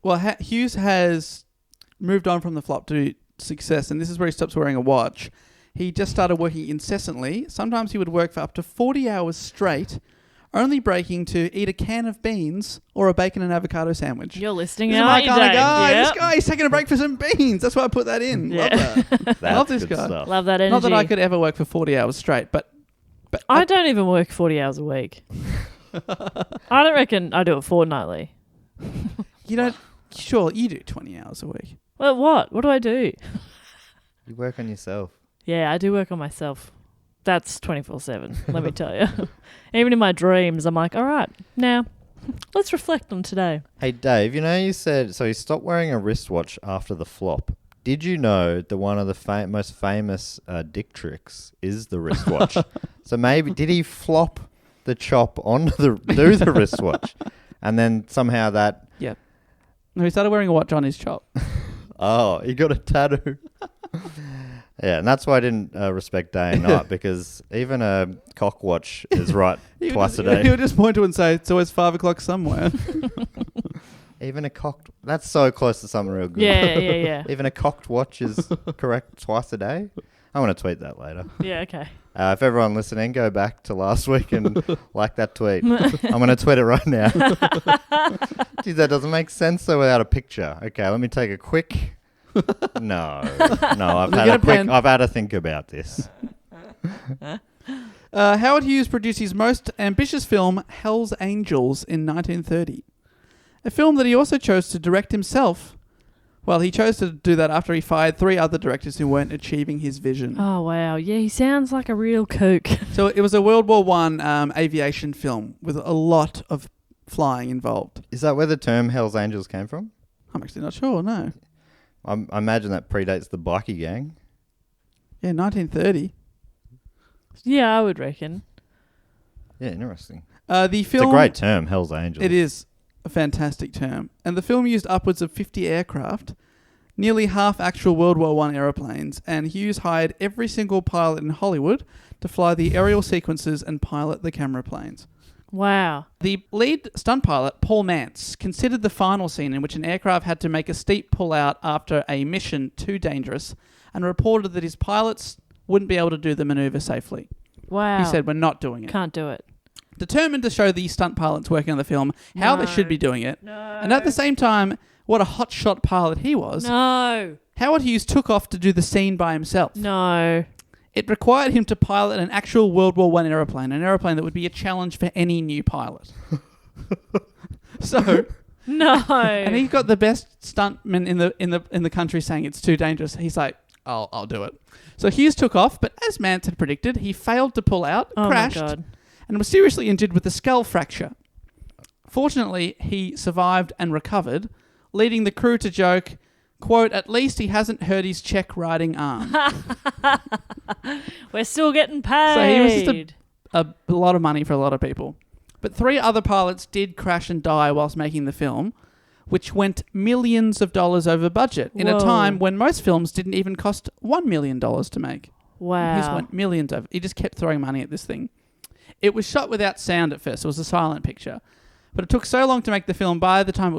Well, Hughes has moved on from the flop to success, and this is where he stops wearing a watch. He just started working incessantly. Sometimes he would work for up to 40 hours straight, only breaking to eat a can of beans or a bacon and avocado sandwich. You're listening This is now, my aren't you, kind of Dave? guy. Yep. This guy, he's taking a break for some beans. That's why I put that in. Yeah. Love that. That's Love this good guy. stuff. Love that energy. Not that I could ever work for 40 hours straight, but But I don't even work 40 hours a week. I don't reckon I do it fortnightly. you don't. Sure, you do 20 hours a week. Well, what? What do I do? You work on yourself. Yeah, I do work on myself. That's 24/7, let me tell you. Even in my dreams, I'm like, all right, now let's reflect on today. Hey, Dave, you said, so he stopped wearing a wristwatch after the flop. Did you know that one of the most famous dick tricks is the wristwatch? So maybe, did he flop the chop onto the wristwatch? And then somehow that... Yeah. No, he started wearing a watch on his chop. Oh, he got a tattoo. Yeah, and that's why I didn't respect day and night, because even a cock watch is right twice a day. He would just point to it and say, it's always 5 o'clock somewhere. Even a cocked... That's so close to something real good. Yeah. Even a cocked watch is correct twice a day. I want to tweet that later. Yeah, okay. If everyone listening, go back to last week and like that tweet. I'm going to tweet it right now. Geez, that doesn't make sense though without a picture. Okay, let me take a quick... No, I've had to think about this. Howard Hughes produced his most ambitious film, Hell's Angels, in 1930. A film that he also chose to direct himself. Well, he chose to do that after he fired 3 other directors who weren't achieving his vision. Oh, wow. Yeah, he sounds like a real kook. So it was a World War I aviation film with a lot of flying involved. Is that where the term Hell's Angels came from? I'm actually not sure, no. I imagine that predates the bikie gang. Yeah, 1930. Yeah, I would reckon. Yeah, interesting. The film, it's a great term, Hell's Angels. It is a fantastic term. And the film used upwards of 50 aircraft, nearly half actual World War I aeroplanes, and Hughes hired every single pilot in Hollywood to fly the aerial sequences and pilot the camera planes. Wow. The lead stunt pilot, Paul Nance, considered the final scene in which an aircraft had to make a steep pull-out after a mission too dangerous and reported that his pilots wouldn't be able to do the maneuver safely. Wow. He said, we're not doing it. Can't do it. Determined to show the stunt pilots working on the film how they should be doing it. No. And at the same time, what a hotshot pilot he was. No. Howard Hughes took off to do the scene by himself. No. It required him to pilot an actual World War I aeroplane, an aeroplane that would be a challenge for any new pilot. So... No. And he got the best stuntman in the country saying it's too dangerous. He's like, I'll do it. So Hughes took off, but as Mance had predicted, he failed to pull out, crashed, my God. and was seriously injured with a skull fracture. Fortunately, he survived and recovered, leading the crew to joke, quote, at least he hasn't hurt his check riding arm. We're still getting paid. So he was just a lot of money for a lot of people. But 3 other pilots did crash and die whilst making the film, which went millions of dollars over budget in a time when most films didn't even cost $1 million to make. Wow. His went millions over. He just kept throwing money at this thing. It was shot without sound at first. It was a silent picture. But it took so long to make the film, by the time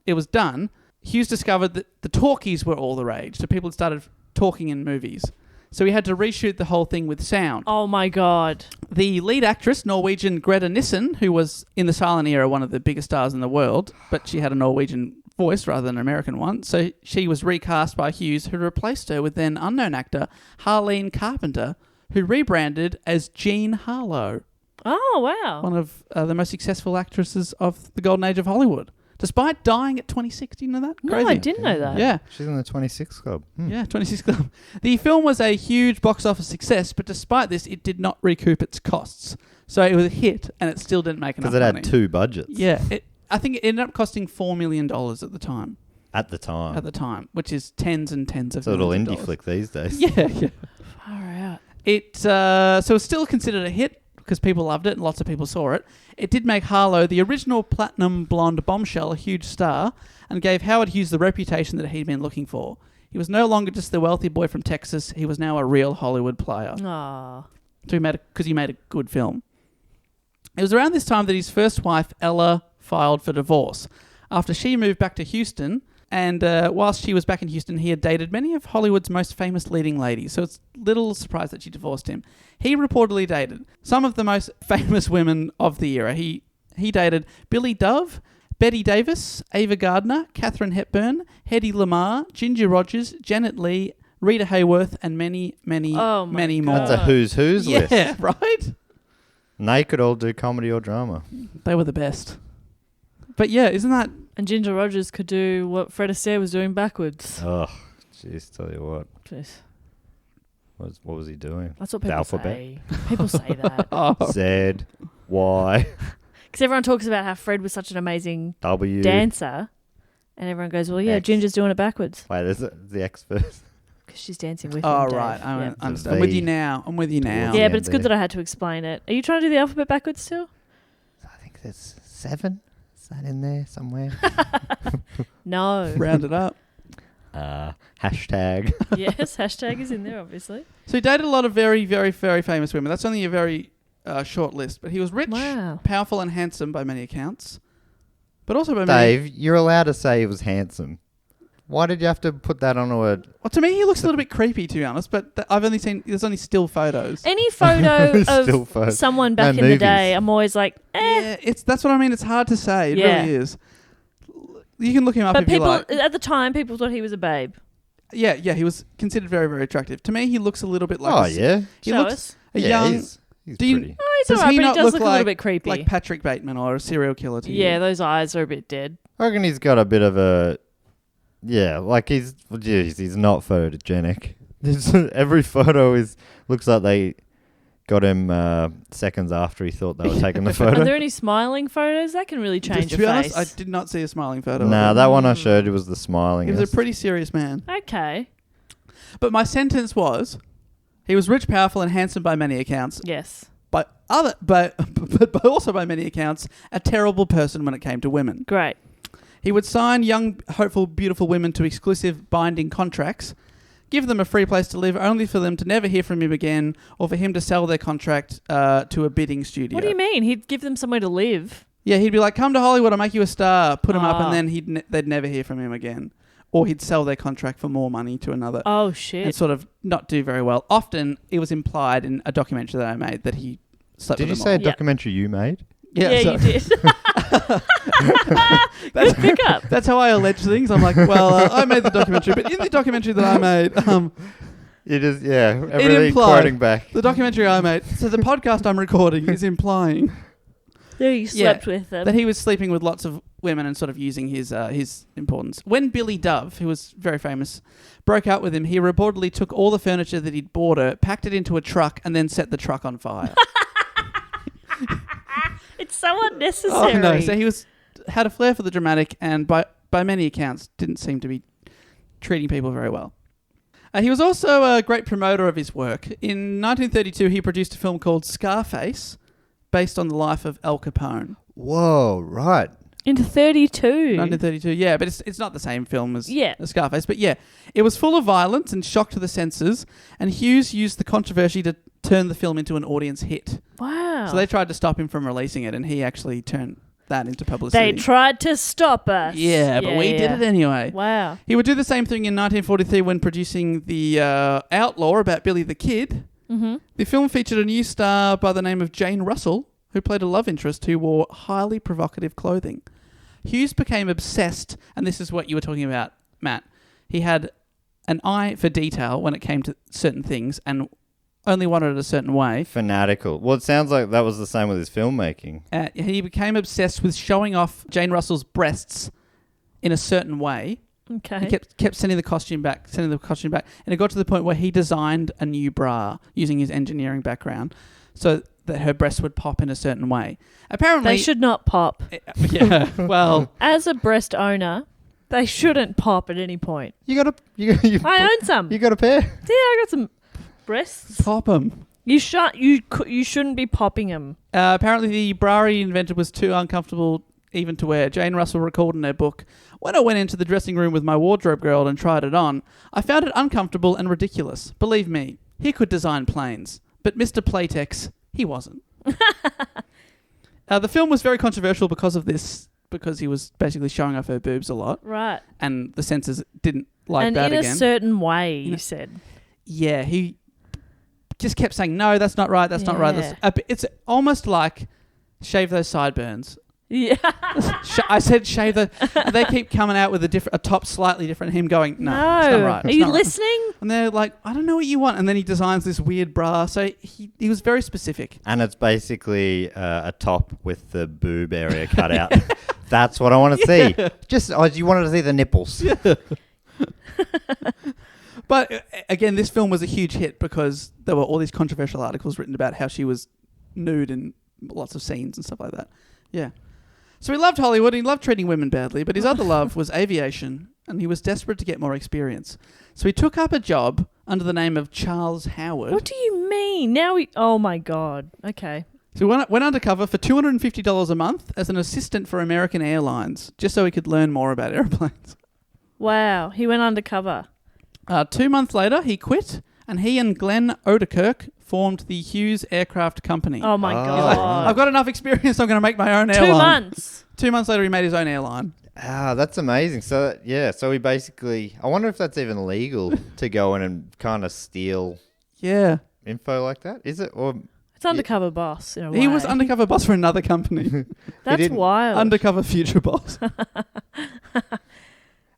it was done, Hughes discovered that the talkies were all the rage. So people had started talking in movies. So he had to reshoot the whole thing with sound. Oh, my God. The lead actress, Norwegian Greta Nissen, who was in the silent era one of the biggest stars in the world, but she had a Norwegian voice rather than an American one. So she was recast by Hughes, who replaced her with then unknown actor Harleen Carpenter, who rebranded as Jean Harlow. Oh, wow. One of the most successful actresses of the golden age of Hollywood. Despite dying at 26. Do you know that? No, Crazy. I didn't know that. Yeah. She's in the 26 Club. Yeah, 26 Club. The film was a huge box office success, but despite this, it did not recoup its costs. So it was a hit, and it still didn't make enough money. Because it had 2 budgets. Yeah. I think it ended up costing $4 million at the time. At the time. Which is tens and tens of It's a little millions of indie dollars. flick these days. Yeah. Far out. So it's still considered a hit because people loved it and lots of people saw it. It did make Harlow, the original platinum blonde bombshell, a huge star and gave Howard Hughes the reputation that he'd been looking for. He was no longer just the wealthy boy from Texas. He was now a real Hollywood player. Aww. So he made a good film. It was around this time that his first wife, Ella, filed for divorce. After she moved back to Houston, and whilst she was back in Houston, he had dated many of Hollywood's most famous leading ladies, so it's little surprise that she divorced him. He reportedly dated some of the most famous women of the era. He dated Billy Dove, Betty Davis, Ava Gardner, Katharine Hepburn, Hedy Lamarr, Ginger Rogers, Janet Leigh, Rita Hayworth, and many, many, Oh my many more. God. That's a who's list. Yeah, right? And they could all do comedy or drama. They were the best. But yeah, isn't that... And Ginger Rogers could do what Fred Astaire was doing backwards. Oh, jeez, tell you what. Jeez. What was he doing? That's what The people alphabet? say. People say that. Oh, Z, Y, Because everyone talks about how Fred was such an amazing W. dancer. And everyone goes, well, yeah, X. Ginger's doing it backwards. Wait, there's the X first. Because she's dancing with oh him, Dave. right. I Yeah. understand. I'm with you now. I'm with you now. Yeah, Yeah, but it's good there. that I had to explain it. Are you trying to do the alphabet backwards too? I think there's 7. Is that in there somewhere? No. Round it up. Hashtag. Yes, hashtag is in there, obviously. So he dated a lot of very, very, very famous women. That's only a very short list. But he was rich, Wow. powerful, and handsome by many accounts. But also by many... Dave, you're allowed to say he was handsome. Why did you have to put that on a word? Well, to me, he looks a little bit creepy, to be honest. But I've only seen... There's only still photos. Any photo Still of photos. someone back No in the movies. day, I'm always like, Yeah, that's what I mean. It's hard to say. It Yeah. really is. You can look him up But if you people, like. at the time, people thought he was a babe. Yeah, he was considered very, very attractive. To me, he looks a little bit like... Oh, a, yeah. He Show looks us. a Yeah, young... he's Do you- pretty. Oh, he's Does alright, he but he not does look look a little like- bit creepy. Like Patrick Bateman or a serial killer to you. Yeah, those eyes are a bit dead. I reckon he's got a bit of a... Yeah, like he's not photogenic. Every photo looks like they got him seconds after he thought they were taking the Are photo. there any smiling photos? That can really change To your be face. honest, I did not see a smiling photo. of Nah, him. that one I showed you was the smiling. He was a pretty serious man. Okay. But my sentence was, he was rich, powerful, and handsome by many accounts. Yes. But also by many accounts, a terrible person when it came to women. Great. He would sign young, hopeful, beautiful women to exclusive binding contracts, give them a free place to live, only for them to never hear from him again, or for him to sell their contract to a bidding studio. What do you mean? He'd give them somewhere to live. Yeah, he'd be like, "Come to Hollywood, I'll make you a star." Put him up, Ah. and then they'd never hear from him again, or he'd sell their contract for more money to another. Oh, And shit. sort of not do very well. Often it was implied in a documentary that I made that he slept Did with you them say a all. Yeah. documentary you made? Yeah, so you did. that's, Good pickup. that's how I allege things. I'm like, well, I made the documentary, but in the documentary that I made, It is, yeah. Everything implied. quoting back. the documentary I made, so the podcast I'm recording is implying There you slept with them. that he was sleeping with lots of women and sort of using his importance. When Billy Dove, who was very famous, broke up with him, he reportedly took all the furniture that he'd bought her, packed it into a truck, and then set the truck on fire. It's so unnecessary. Oh no! So he had a flair for the dramatic, and by many accounts, didn't seem to be treating people very well. He was also a great promoter of his work. In 1932, he produced a film called Scarface, based on the life of Al Capone. Whoa, right. Into 32. 1932, yeah, but it's not the same film as Yeah. Scarface. But yeah, it was full of violence and shock to the senses, and Hughes used the controversy to turn the film into an audience hit. Wow. So they tried to stop him from releasing it, and he actually turned that into publicity. They tried to stop us. Yeah, but we did it anyway. Wow. He would do the same thing in 1943 when producing The Outlaw about Billy the Kid. Mm-hmm. The film featured a new star by the name of Jane Russell, who played a love interest who wore highly provocative clothing. Hughes became obsessed, and this is what you were talking about, Matt. He had an eye for detail when it came to certain things and only wanted it a certain way. Fanatical. Well, it sounds like that was the same with his filmmaking. He became obsessed with showing off Jane Russell's breasts in a certain way. Okay. He kept sending the costume back, and it got to the point where he designed a new bra using his engineering background so that her breasts would pop in a certain way. Apparently... They should not pop. Yeah, well... As a breast owner, they shouldn't pop at any point. You got I own some. You got a pair. Yeah, I got some breasts. Pop them. You shouldn't be popping them. Apparently the bra he invented was too uncomfortable even to wear. Jane Russell recalled in her book, "When I went into the dressing room with my wardrobe girl and tried it on, I found it uncomfortable and ridiculous. Believe me, he could design planes, but Mr. Playtex, he wasn't." The film was very controversial because of this, because he was basically showing off her boobs a lot, Right. and the censors didn't like and that in again. a certain way, you said. Yeah, he just kept saying, "No, that's not right, that's not right." Yeah. It's almost like shave those sideburns. Yeah. I said shave the. And they keep coming out with a top slightly different. Him going, no, it's not right. Are It's you not right." listening? And they're like, I don't know what you want. And then he designs this weird bra. So he was very specific. And it's basically a top with the boob area cut out. That's what I want to see. Just you wanted to see the nipples. But again, this film was a huge hit because there were all these controversial articles written about how she was nude in lots of scenes and stuff like that. Yeah. So he loved Hollywood. He loved treating women badly. But his other love was aviation. And he was desperate to get more experience. So he took up a job under the name of Charles Howard. What do you mean? Now oh my God. Okay. So he went undercover for $250 a month as an assistant for American Airlines, just so he could learn more about airplanes. Wow. He went undercover. 2 months later, he quit, and he and Glenn Odekirk formed the Hughes Aircraft Company. Oh my God. I've got enough experience, I'm going to make my own airline. 2 months. 2 months later, he made his own airline. Ah, that's amazing. So he basically, I wonder if that's even legal to go in and kind of steal info like that. Is it? Or It's undercover boss in a way. he was undercover boss for another company. That's wild. Undercover future boss.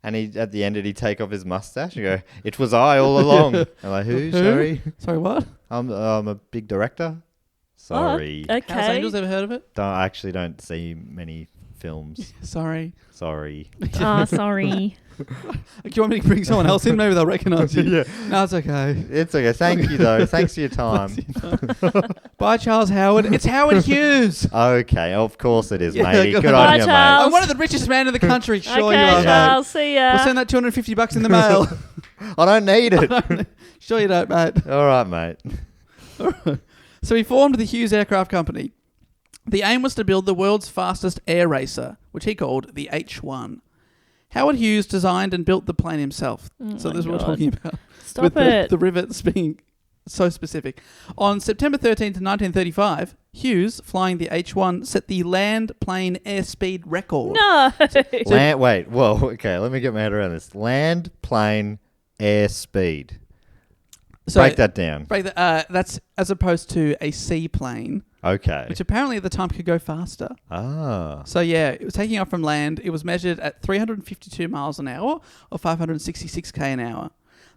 And at the end, did he take off his mustache and go, "It was I all along"? I'm like, who? Sorry, Sorry, what? I'm a big director. Sorry. Oh, okay. House Angels, ever heard of it? I actually don't see many films. Sorry. Sorry. Oh, sorry. Do you want me to bring someone else in? Maybe they'll recognise you. Yeah. No, it's okay. It's okay. Thank you, though. Thanks for your time. Bye, Charles Howard. It's Howard Hughes. Okay, of course it is, Yeah, matey. good Good on on you, you, Charles. I'm one of the richest men in the country. Sure Okay, you are, mate. Charles. See ya. We'll send that $250 in the mail. I don't need it. Sure you don't, mate. All right, mate. So he formed the Hughes Aircraft Company. The aim was to build the world's fastest air racer, which he called the H-1. Howard Hughes designed and built the plane himself. So this is what we're talking about. Stop with it. the rivets being so specific. On September 13th, 1935, Hughes, flying the H-1, set the land plane airspeed record. No. Wait, whoa, okay, let me get my head around this. Land, plane, air speed. So Break that down. That's as opposed to a seaplane, Okay. which apparently at the time could go faster. Ah. So yeah, it was taking off from land. It was measured at 352 miles an hour or 566 k an hour.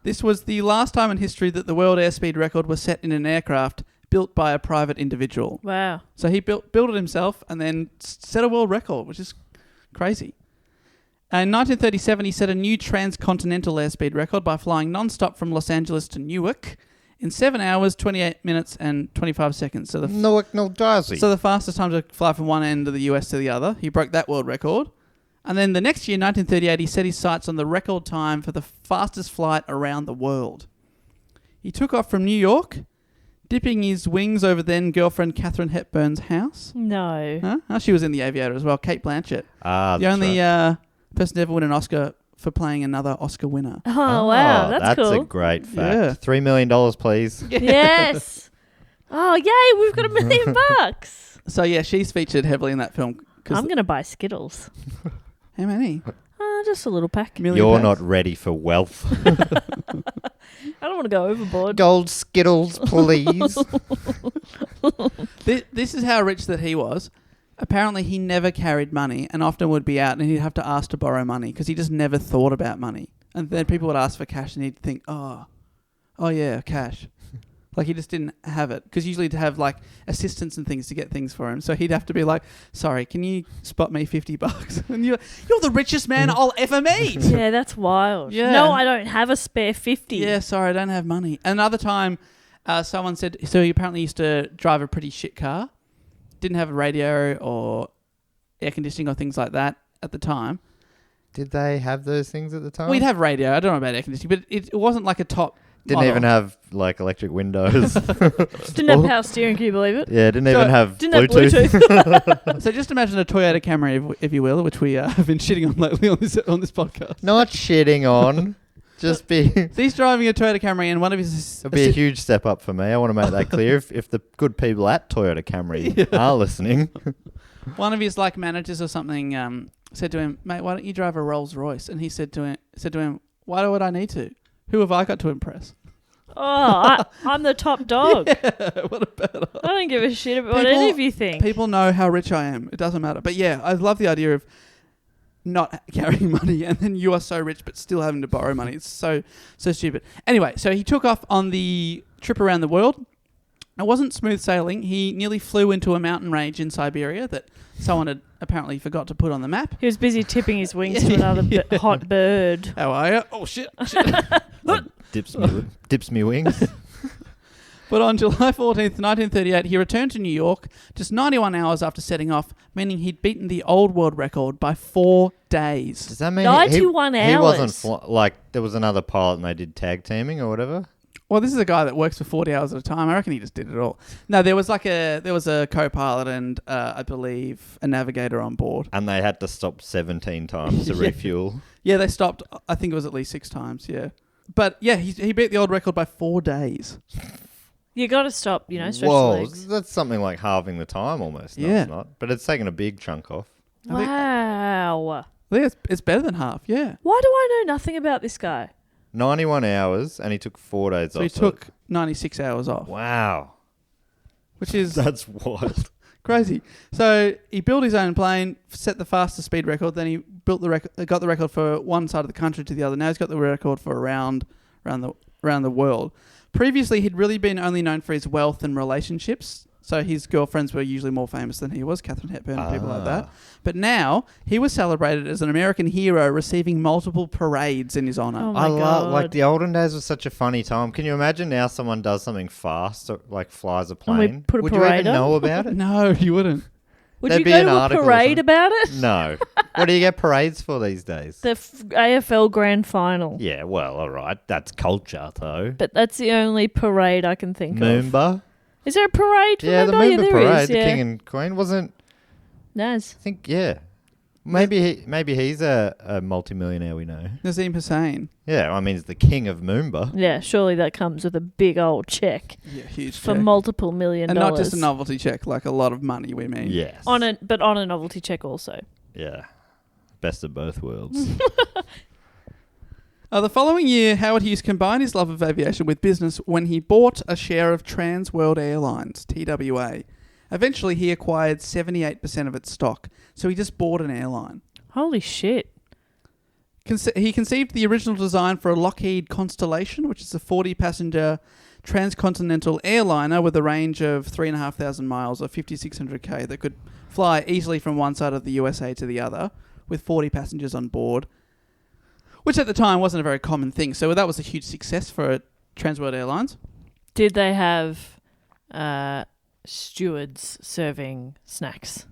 This was the last time in history that the world airspeed record was set in an aircraft built by a private individual. Wow. So he built it himself and then set a world record, which is crazy. In 1937, he set a new transcontinental airspeed record by flying non-stop from Los Angeles to Newark in 7 hours, 28 minutes, and 25 seconds. So Newark, New Jersey. the fastest time to fly from one end of the US to the other. He broke that world record. And then the next year, 1938, he set his sights on the record time for the fastest flight around the world. He took off from New York, dipping his wings over then-girlfriend Katharine Hepburn's house. No. Huh? She was in The Aviator as well, Kate Blanchett. Ah, The that's only right. person to ever win an Oscar for playing another Oscar winner. Oh, wow. That's a cool. great fact. Yeah. $3 million, please. Yes. Oh, yay. We've got $1 million. So yeah, she's featured heavily in that film. I'm going to buy Skittles. How many? Just a little pack. Million You're packs? not ready for wealth. I don't want to go overboard. Gold Skittles, please. This is how rich that he was. Apparently, he never carried money and often would be out and he'd have to ask to borrow money because he just never thought about money. And then people would ask for cash and he'd think, oh yeah, cash. Like he just didn't have it because usually to have like assistants and things to get things for him. So he'd have to be like, sorry, can you spot me $50? And you're the richest man I'll ever meet. Yeah, that's wild. Yeah. No, I don't have a spare 50. Yeah, sorry, I don't have money. Another time, someone said, so he apparently used to drive a pretty shit car. Didn't have a radio or air conditioning or things like that at the time. Did they have those things at the time? We'd have radio. I don't know about air conditioning, but it wasn't like a top Didn't model. even have like electric windows. Didn't have power steering, can you believe it? Yeah, didn't even have Didn't Bluetooth. have Bluetooth. So just imagine a Toyota Camry, if you will, which we have been shitting on lately on this podcast. Not shitting on. Just be. So he's driving a Toyota Camry and one of his... It'll be a huge step up for me. I want to make that clear. If the good people at Toyota Camry are listening. One of his like managers or something said to him, mate, why don't you drive a Rolls Royce? And he said to him, why would I need to? Who have I got to impress? I'm the top dog. What about I don't give a shit about what any of you think. People know how rich I am. It doesn't matter. But yeah, I love the idea of not carrying money and then you are so rich but still having to borrow money. It's so stupid. Anyway, so he took off on the trip around the world. It wasn't smooth sailing. He nearly flew into a mountain range in Siberia that someone had apparently forgot to put on the map. He was busy tipping his wings to another hot bird. How are you? Oh, shit. Dips me wings. But on July 14th, 1938, he returned to New York just 91 hours after setting off, meaning he'd beaten the old world record by 4 days. Does that mean 91 he hours? wasn't there was another pilot and they did tag teaming or whatever? Well, this is a guy that works for 40 hours at a time. I reckon he just did it all. No, there was a co-pilot and I believe a navigator on board. And they had to stop 17 times to refuel. Yeah, they stopped. I think it was at least 6 times. Yeah, but yeah, he beat the old record by 4 days. You got to stop, stretch Whoa, the legs. that's something like halving the time almost. No, Yeah. it's not. But it's taken a big chunk off. Wow. I think it's better than half. Yeah. Why do I know nothing about this guy? 91 hours and he took 4 days So off. he took 96 hours off, Wow. which is That's wild. crazy. So he built his own plane, set the fastest speed record. Then he built got the record for one side of the country to the other. Now he's got the record for around the world. Previously, he'd really been only known for his wealth and relationships. So his girlfriends were usually more famous than he was, Katharine Hepburn and people like that. But now he was celebrated as an American hero, receiving multiple parades in his honor. Oh my God. Like the olden days was such a funny time. Can you imagine now someone does something fast, or like flies a plane? we put a Would parade you even on? know about it? No, you wouldn't. Would There'd you be go an to a article or parade something. about it? No. What do you get parades for these days? The AFL Grand Final. Yeah, well, all right. That's culture, though. But that's the only parade I can think of. Moomba? Is there a parade for Yeah, the Moomba? Moomba There parade, is, the yeah. king and queen, wasn't... Naz. I think, yeah. Maybe he's a multimillionaire we know. Nazim Hussain. Yeah, I mean, he's the king of Moomba. Yeah, surely that comes with a big old check Yeah, huge for check. multiple $1 million. And not just a novelty check, like a lot of money, we mean. Yes. But on a novelty check also. Yeah. Best of both worlds. The following year, Howard Hughes combined his love of aviation with business when he bought a share of Trans World Airlines, TWA. Eventually, he acquired 78% of its stock, so he just bought an airline. Holy shit. He conceived the original design for a Lockheed Constellation, which is a 40-passenger transcontinental airliner with a range of 3,500 miles or 5,600 that could fly easily from one side of the USA to the other with 40 passengers on board, which at the time wasn't a very common thing. So that was a huge success for Transworld Airlines. Did they have stewards serving snacks?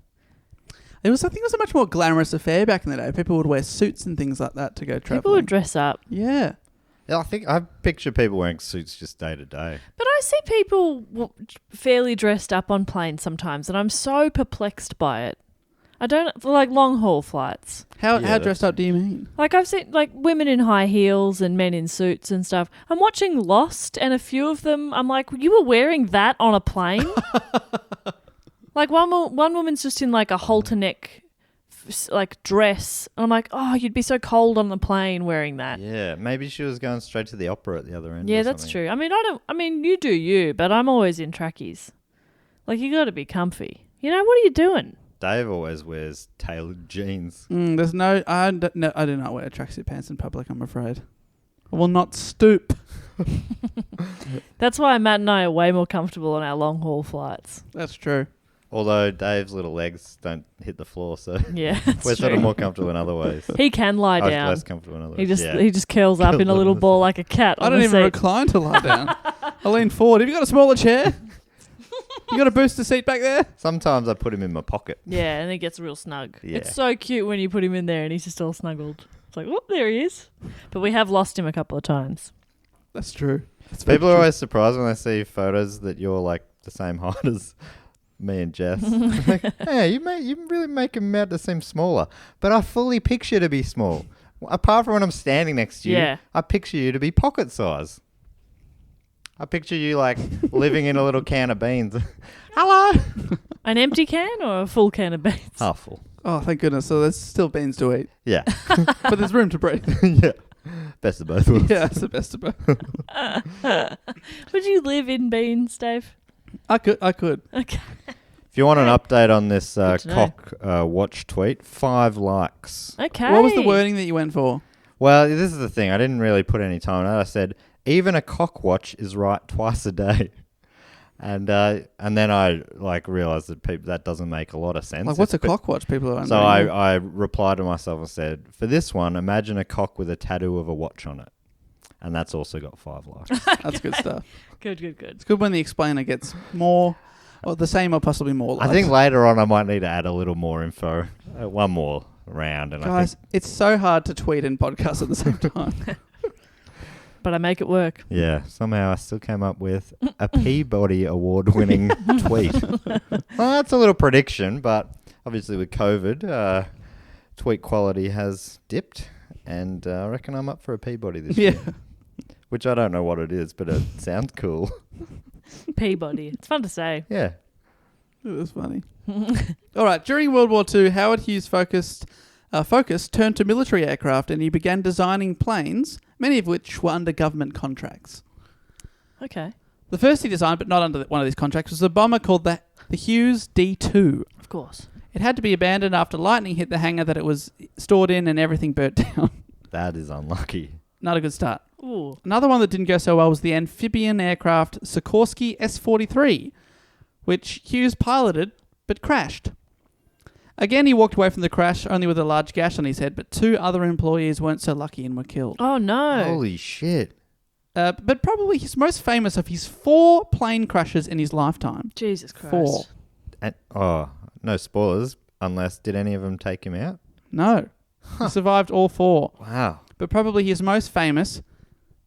I think it was a much more glamorous affair back in the day. People would wear suits and things like that to go traveling. People would dress up. Yeah. Yeah, I picture people wearing suits just day to day. But I see people fairly dressed up on planes sometimes, and I'm so perplexed by it. I don't like long haul flights. How Yeah, dressed up do you mean? Like I've seen like women in high heels and men in suits and stuff. I'm watching Lost, and a few of them, I'm like, you were wearing that on a plane? Like one woman's just in like a halter neck like dress. And I'm like, oh, you'd be so cold on the plane wearing that. Yeah, maybe she was going straight to the opera at the other end. Yeah, or that's something. true. I mean, you do you, but I'm always in trackies. Like, you got to be comfy. What are you doing? Dave always wears tailored jeans. There's no... I do not wear tracksuit pants in public, I'm afraid. I will not stoop. That's why Matt and I are way more comfortable on our long haul flights. That's true. Although Dave's little legs don't hit the floor, so Yeah, that's we're sort true. of more comfortable in other ways. He can lie I'm down. less comfortable in other He ways. just curls up in a little ball like a cat I on don't the even seat. recline to lie down. I lean forward. Have you got a smaller chair? You got a booster seat back there? Sometimes I put him in my pocket. Yeah, and he gets real snug. Yeah. It's so cute when you put him in there and he's just all snuggled. It's like, oh, there he is. But we have lost him a couple of times. That's true. That's very People are true. always surprised when they see photos that you're like the same height as me and Jess. Like, hey, you really make him out to seem smaller. But I fully picture to be small. Apart from when I'm standing next to you, Yeah. I picture you to be pocket size. I picture you like living in a little can of beans. Hello. An empty can or a full can of beans? Half full. Oh, thank goodness. So there's still beans to eat. Yeah. But there's room to breathe. Yeah. Best of both worlds. Yeah, that's the best of both. Would you live in beans, Dave? I could. Okay. If you want an update on this Good to know. cock watch tweet, 5 likes. Okay. What was the wording that you went for? Well, this is the thing. I didn't really put any time on it. I said, even a cock watch is right twice a day. And then I realised that doesn't make a lot of sense. Like, what's a cock watch? People are wondering. So I replied to myself and said, for this one, imagine a cock with a tattoo of a watch on it. And that's also got 5 likes. That's good stuff. Good. It's good when the explainer gets more, or the same, or possibly more likes. I think later on I might need to add a little more info. One more round. And Guys, it's so hard to tweet and podcast at the same time. But I make it work. Yeah, somehow I still came up with a Peabody Award-winning tweet. Well, that's a little prediction, but obviously with COVID, tweet quality has dipped, and I reckon I'm up for a Peabody this year. Which I don't know what it is, but it sounds cool. Peabody. It's fun to say. Yeah. It was funny. All right. During World War II, Howard Hughes' focus turned to military aircraft, and he began designing planes, many of which were under government contracts. Okay. The first he designed, but not under one of these contracts, was a bomber called the Hughes D-2. Of course. It had to be abandoned after lightning hit the hangar that it was stored in and everything burnt down. That is unlucky. Not a good start. Ooh. Another one that didn't go so well was the amphibian aircraft Sikorsky S-43, which Hughes piloted but crashed. Again, he walked away from the crash only with a large gash on his head, but 2 other employees weren't so lucky and were killed. Oh, no. Holy shit. But probably he's most famous of his 4 plane crashes in his lifetime. Jesus Christ. 4. And, no spoilers, unless did any of them take him out? No. He survived all 4. Wow. But probably his most famous,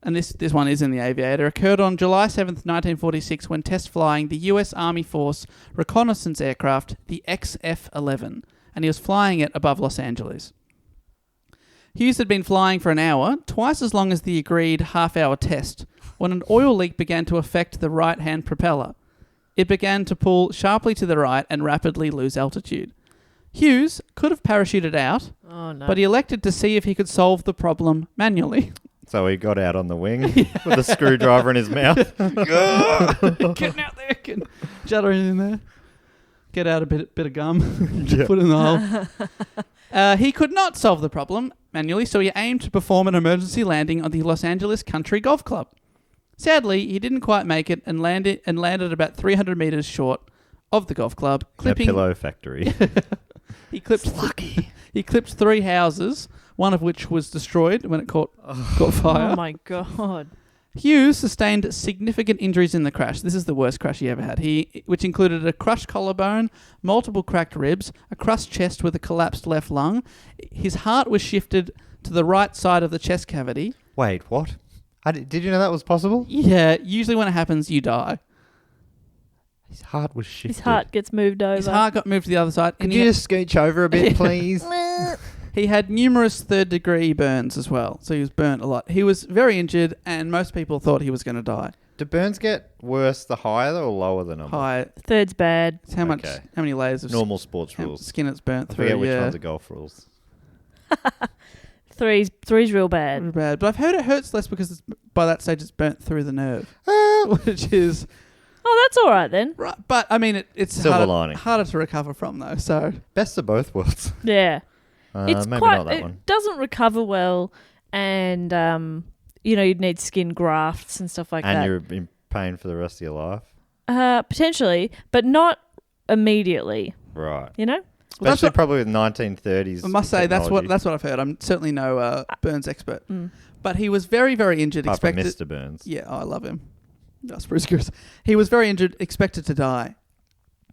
and this one is in the Aviator, occurred on July 7th, 1946, when test flying the U.S. Army Force reconnaissance aircraft, the XF-11, and he was flying it above Los Angeles. Hughes had been flying for an hour, twice as long as the agreed half-hour test, when an oil leak began to affect the right-hand propeller. It began to pull sharply to the right and rapidly lose altitude. Hughes could have parachuted out, but he elected to see if he could solve the problem manually. So he got out on the wing with a screwdriver in his mouth. Getting out there, getting juddering in there. Get out a bit of gum, put it in the hole. He could not solve the problem manually, so he aimed to perform an emergency landing on the Los Angeles Country Golf Club. Sadly, he didn't quite make it and landed about 300 meters short of the golf club, clipping A pillow factory. He clipped 3 houses, one of which was destroyed when it caught fire. Oh, my God. Hughes sustained significant injuries in the crash. This is the worst crash he ever had. Which included a crushed collarbone, multiple cracked ribs, a crushed chest with a collapsed left lung. His heart was shifted to the right side of the chest cavity. Wait, what? Did you know that was possible? Yeah, usually when it happens, you die. His heart was shifted. His heart gets moved over. His heart got moved to the other side. Could you just scooch over a bit, please? He had numerous third-degree burns as well, so he was burnt a lot. He was very injured, and most people thought he was going to die. Do burns get worse the higher or lower the number? High. Third's bad. It's how many layers of Normal sports rules. skin it's burnt I through. forget which ones are golf rules. Three's real bad. Really bad. But I've heard it hurts less because by that stage it's burnt through the nerve, which is Oh, that's all right then. right. But I mean, it's Silver lining. harder to recover from though. So Best of both worlds. Yeah. It's maybe quite. not that It one. doesn't recover well, and you'd need skin grafts and stuff like And that. you're in pain for the rest of your life. Potentially, but not immediately. Right. You know. Well, Especially probably with 1930s. I must say technology. that's what I've heard. I'm certainly no burns expert, but he was very, very injured. Apart from Expected. Mr. Burns. Yeah, I love him. Oh, Spruce Goose. He was very injured, expected to die.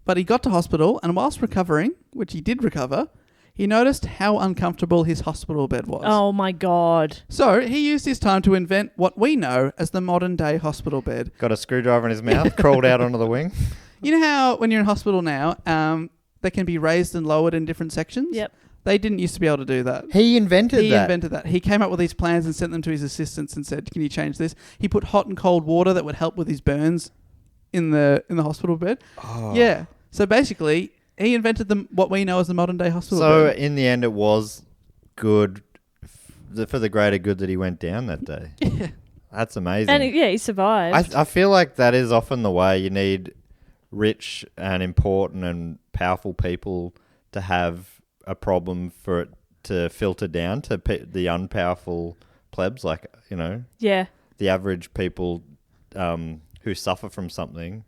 But he got to hospital, and whilst recovering, which he did recover, he noticed how uncomfortable his hospital bed was. Oh my God. So he used his time to invent what we know as the modern-day hospital bed. Got a screwdriver in his mouth, crawled out onto the wing. You know how when you're in hospital now, they can be raised and lowered in different sections? Yep. They didn't used to be able to do that. He invented He that. invented that. He came up with these plans and sent them to his assistants and said, "Can you change this?" He put hot and cold water that would help with his burns in the hospital bed. Oh. Yeah. So basically, he invented what we know as the modern day hospital So bed. in the end, it was good for the greater good that he went down that day. Yeah. That's amazing. And he survived. I feel like that is often the way. You need rich and important and powerful people to have a problem for it to filter down to the unpowerful plebs, like, yeah. the average people who suffer from something.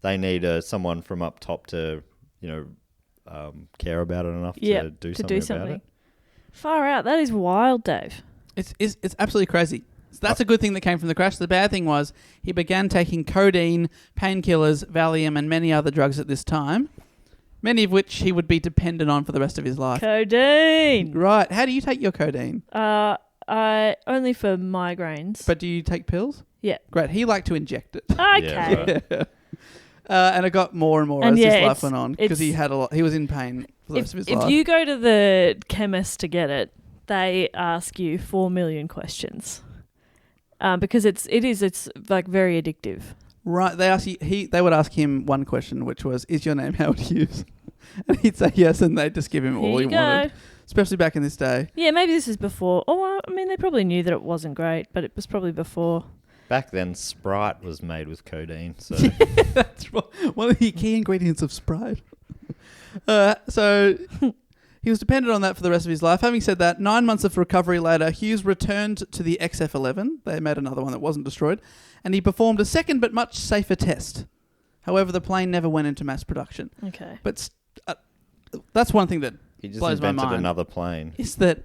They need someone from up top to, care about it enough to do something about it. Far out. That is wild, Dave. It's absolutely crazy. So that's a good thing that came from the crash. The bad thing was he began taking codeine, painkillers, Valium, and many other drugs at this time, many of which he would be dependent on for the rest of his life. Codeine. Right. How do you take your codeine? Only for migraines. But do you take pills? Yeah. Great. He liked to inject it. Okay. Yeah, right. And it got more and more And as yeah, his life went on because he had a lot. He was in pain for the rest of his life. If you go to the chemist to get it, they ask you 4 million questions. Because it's like very addictive. Right, they would ask him one question, which was, "Is your name Howard Hughes?" And he'd say yes, and they'd just give him all he wanted. Especially back in this day. Yeah, maybe this is before. Oh, I mean, they probably knew that it wasn't great, but it was probably before. Back then, Sprite was made with codeine. So That's one of the key ingredients of Sprite. So he was dependent on that for the rest of his life. Having said that, 9 months of recovery later, Hughes returned to the XF-11. They made another one that wasn't destroyed. And he performed a second but much safer test. However, the plane never went into mass production. Okay. But that's one thing that he just blows my invented mind. another plane. Is that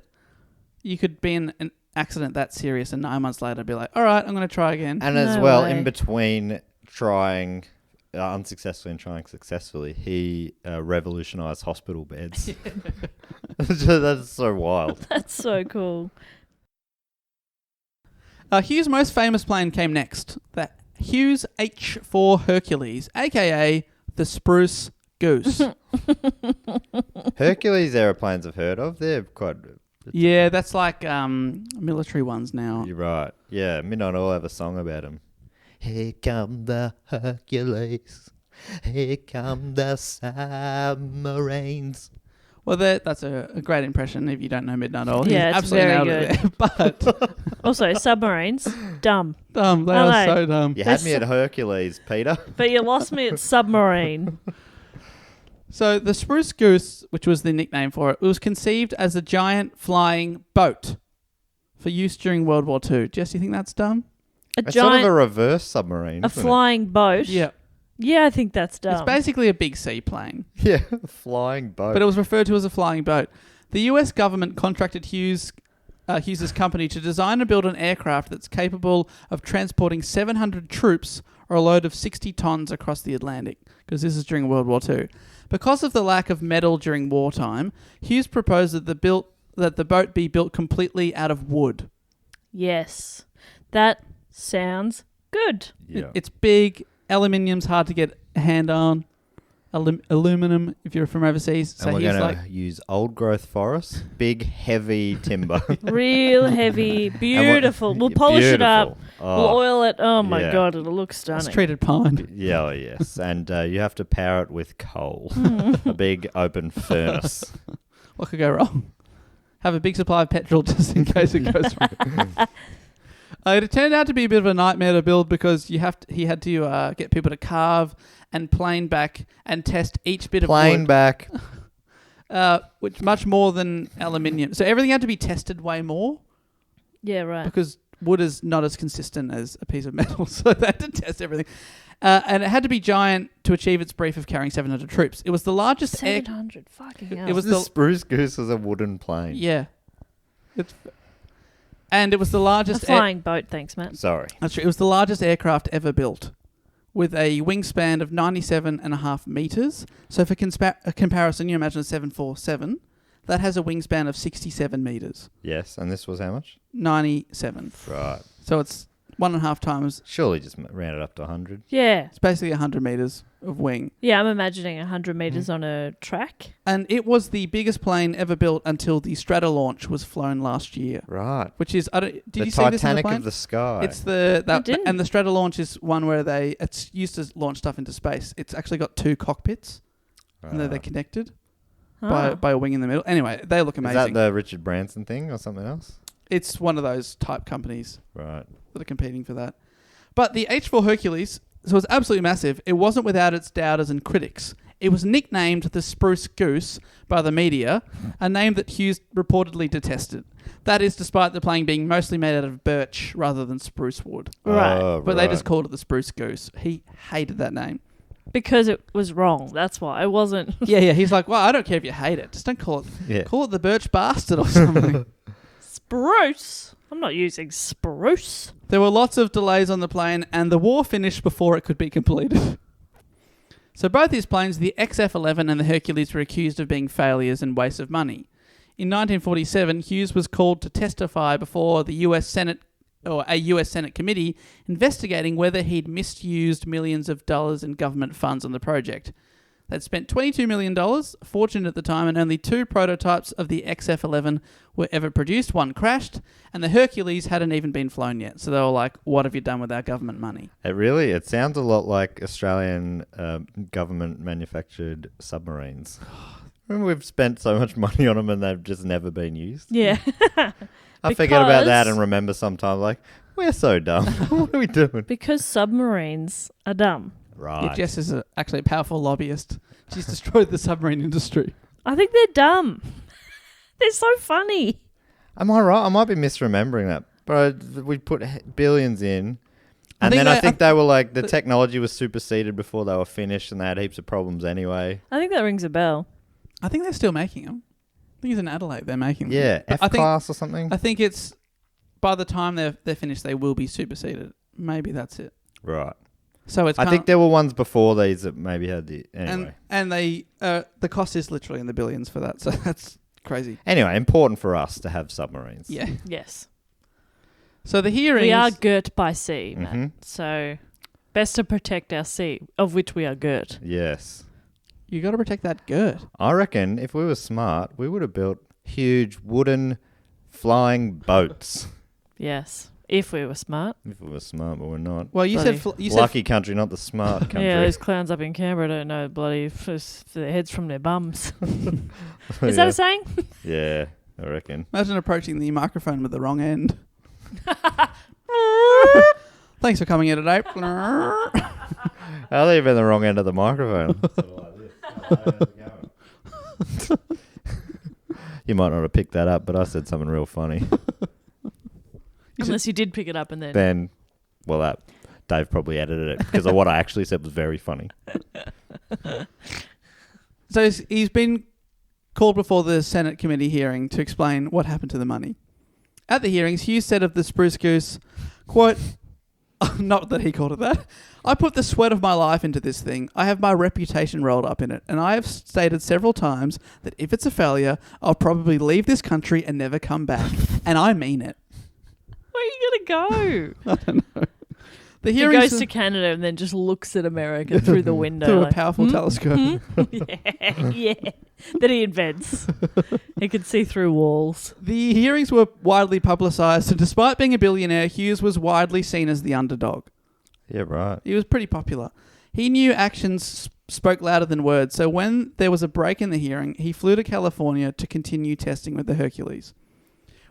you could be in an accident that serious and 9 months later be like, all right, I'm going to try again. And as well, in between trying unsuccessfully and trying successfully, he revolutionized hospital beds. That's so wild. That's so cool. Hughes' most famous plane came next. The Hughes H-4 Hercules, a.k.a. the Spruce Goose. Hercules airplanes I've heard of. They're quite... Yeah, that's like military ones now. You're right. Yeah, Midnight Oil have a song about him. Here come the Hercules. Here come the submarines. Well, that's a great impression if you don't know Midnight Oil. Yeah, He's it's absolutely very nailed it good. there. But Also, submarines, dumb. dumb. They I are know. so dumb. You had me at Hercules, Peter. But you lost me at submarine. So the Spruce Goose, which was the nickname for it, was conceived as a giant flying boat for use during World War II. Jess, do you think that's dumb? It's sort of a reverse submarine. A isn't flying boat. Yeah. Yeah, I think that's dumb. It's basically a big seaplane. it? Yeah, a flying boat. But it was referred to as a flying boat. The US government contracted Hughes's company to design and build an aircraft that's capable of transporting 700 troops or a load of 60 tons across the Atlantic, because this is during World War II. Because of the lack of metal during wartime, Hughes proposed that the boat be built completely out of wood. Yes. That sounds good. Yeah. It's big. Aluminium's hard to get a hand on. Aluminum, if you're from overseas. So and we're he's going like, to use old growth forests, big, heavy timber. Real heavy. Beautiful. We'll polish it up. Oh, We'll oil it. Oh, my yeah. God. It'll look stunning. it's treated pine. yeah, oh, yes. And you have to power it with coal. A big open furnace. What could go wrong? Have a big supply of petrol just in case it goes wrong. It turned out to be a bit of a nightmare to build because he had to get people to carve and plane back and test each bit of Plane wood. back. Which much more than aluminium. So everything had to be tested way more Yeah, right. because wood is not as consistent as a piece of metal. So they had to test everything. And it had to be giant to achieve its brief of carrying 700 troops. It was the largest 700. Fucking hell. It was The Spruce Goose was a wooden plane. Yeah. And it was the a largest... flying boat, thanks, Matt. Sorry. That's true. It was the largest aircraft ever built, with a wingspan of 97.5 meters. So for a comparison, you imagine a 747. That has a wingspan of 67 meters. Yes, and this was how much? 97. Right. So it's 1.5 times. Surely just round it up to 100. Yeah. It's basically 100 meters of wing. Yeah, I'm imagining 100 meters on a track. And it was the biggest plane ever built until the Strata launch was flown last year. Right. Which is, did The you see this in the Titanic plane? of the sky. It's I didn't. and the Strata launch is one where it's used to launch stuff into space. It's actually got 2 cockpits, and they're Right. connected Ah. by a wing in the middle. Anyway, they look Is amazing. that the Richard Branson thing or something else? it's one of those type companies Right. that are competing for that. But the H-4 Hercules, so it's absolutely massive. It wasn't without its doubters and critics. It was nicknamed the Spruce Goose by the media, a name that Hughes reportedly detested. That is, despite the plane being mostly made out of birch rather than spruce wood. Right. Oh, But they just called it the Spruce Goose. He hated that name. Because it was wrong. That's why. It wasn't. Yeah. He's like, well, I don't care if you hate it. Just don't call it. Yeah. Call it the Birch Bastard or something. Spruce. I'm not using spruce. There were lots of delays on the plane, and the war finished before it could be completed. So both these planes, the XF-11 and the Hercules, were accused of being failures and waste of money. In 1947, Hughes was called to testify before the U.S. Senate, or a U.S. Senate committee, investigating whether he'd misused millions of dollars in government funds on the project. They'd spent $22 million, a fortune at the time, and only 2 prototypes of the XF-11 were ever produced. One crashed, and the Hercules hadn't even been flown yet. So they were like, what have you done with our government money? It sounds a lot like Australian government manufactured submarines. Remember, we've spent so much money on them and they've just never been used. Yeah. I forget about that Because- and remember sometimes like, we're so dumb. What are we doing? Because submarines are dumb. Right. Yeah, Jess is actually a powerful lobbyist. She's destroyed the submarine industry. I think they're dumb. They're so funny. Am I right? I might be misremembering that. But we put billions in. And then I think they were like, the technology was superseded before they were finished and they had heaps of problems anyway. I think that rings a bell. I think they're still making them. I think it's in Adelaide they're making them. Yeah, But I think- F-class or something? I think it's, by the time they're finished, they will be superseded. Maybe that's it. Right. So it's I think there were ones before these that maybe had the... Anyway. and they the cost is literally in the billions for that. So that's crazy. Anyway, important for us to have submarines. Yeah. Yes. So the hearings... We are girt by sea, Matt. Mhm. So best to protect our sea, of which we are girt. Yes. You got to protect that gird. I reckon if we were smart, we would have built huge wooden flying boats. Yes. If we were smart. If we were smart, but we're not. Well, you Bloody said Lucky country, not the smart country. Yeah, those clowns up in Canberra don't know bloody for their heads from their bums. Yeah. Is that a saying? Yeah, I reckon. Imagine approaching the microphone with the wrong end. Thanks for coming here today. I leave in the wrong end of the microphone. You might not have picked that up, but I said something real funny. Unless you did pick it up and then... Then, well, that Dave probably edited it because of what I actually said was very funny. So he's been called before the Senate committee hearing to explain what happened to the money. At the hearings, Hughes said of the Spruce Goose, quote, not that he called it that, I put the sweat of my life into this thing. I have my reputation rolled up in it. And I have stated several times that if it's a failure, I'll probably leave this country and never come back. And I mean it. Where are you going to go? I don't know. The He hearings goes to Canada and then just looks at America through the window. through a like, powerful telescope. yeah. That he invents. He could see through walls. The hearings were widely publicised, and despite being a billionaire, Hughes was widely seen as the underdog. Yeah, right. He was pretty popular. He knew actions spoke louder than words, so when there was a break in the hearing, he flew to California to continue testing with the Hercules.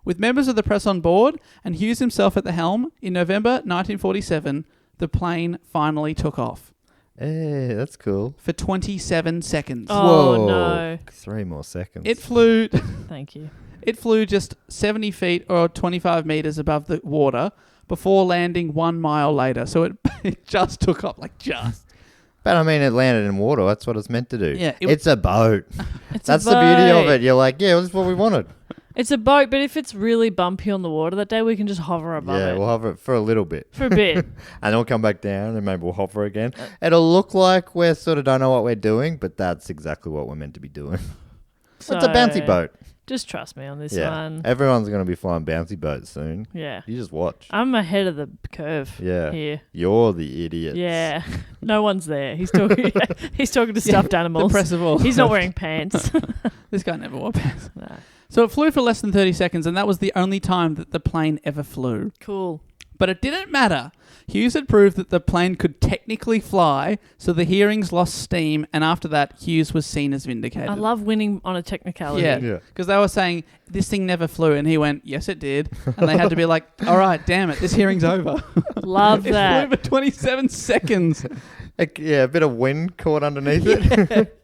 With members of the press on board and Hughes himself at the helm, in November 1947, the plane finally took off Hey, that's cool. for 27 seconds. Oh, Whoa. no. 3 more seconds. It flew... Thank you. It flew just 70 feet or 25 meters above the water before landing 1 mile later. So it just took off, like just. But I mean, it landed in water. That's what it's meant to do. Yeah, it's a boat. It's That's a the beauty of boat. it. You're like, yeah, that's what we wanted. It's a boat, but if it's really bumpy on the water that day, we can just hover above Yeah, it we'll hover it for a little bit. for a bit. And then we'll come back down and maybe we'll hover again. It'll look like we sort of don't know what we're doing, but that's exactly what we're meant to be doing. It's a bouncy So, boat. Just trust me on this Yeah. one. Everyone's going to be flying bouncy boats soon. Yeah. You just watch. I'm ahead of the curve Yeah. here. You're the idiot. Yeah. No one's there. He's talking he's talking to stuffed animals. The press of all. He's not wearing pants. This guy never wore pants. No. So it flew for less than 30 seconds, and that was the only time that the plane ever flew. Cool. But it didn't matter. Hughes had proved that the plane could technically fly, so the hearings lost steam, and after that, Hughes was seen as vindicated. I love winning on a technicality. Yeah, because they were saying, this thing never flew, and he went, yes, it did. And they had to be like, all right, damn it, this hearing's over. Love It that. flew for 27 seconds. A bit of wind caught underneath it.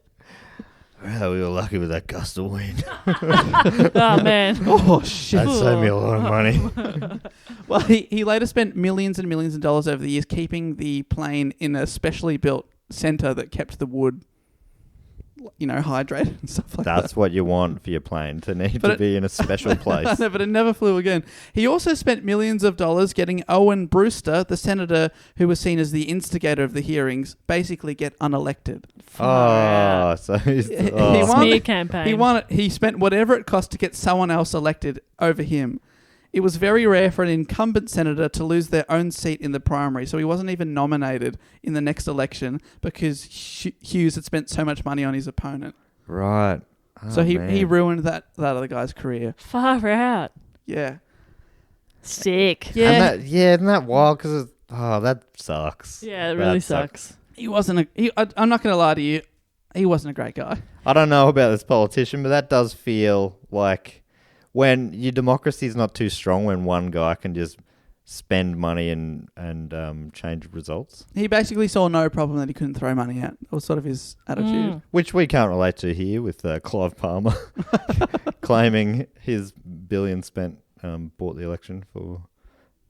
Well, we were lucky with that gust of wind. Oh, man. Oh, shit. That saved me a lot of money. Well, he later spent millions and millions of dollars over the years keeping the plane in a specially built centre that kept the wood, hydrated and stuff like that. That's what you want for your plane, to need But to it- be in a special place. No, but it never flew again. He also spent millions of dollars getting Owen Brewster, the senator who was seen as the instigator of the hearings, basically get unelected. Oh, so he's... He Oh. won- Smear campaign. He won it. He spent whatever it cost to get someone else elected over him. It was very rare for an incumbent senator to lose their own seat in the primary, so he wasn't even nominated in the next election because Hughes had spent so much money on his opponent. Right. So Oh, he man. ruined that other guy's career. Far out. Yeah. Sick. Yeah. And isn't that wild? Because that sucks. Yeah, it really That sucks. He wasn't I'm not going to lie to you. He wasn't a great guy. I don't know about this politician, but that does feel like when your democracy is not too strong, when one guy can just spend money and change results, He basically saw no problem that he couldn't throw money out. That was sort of his attitude. which we can't relate to here with Clive Palmer claiming his billion spent bought the election for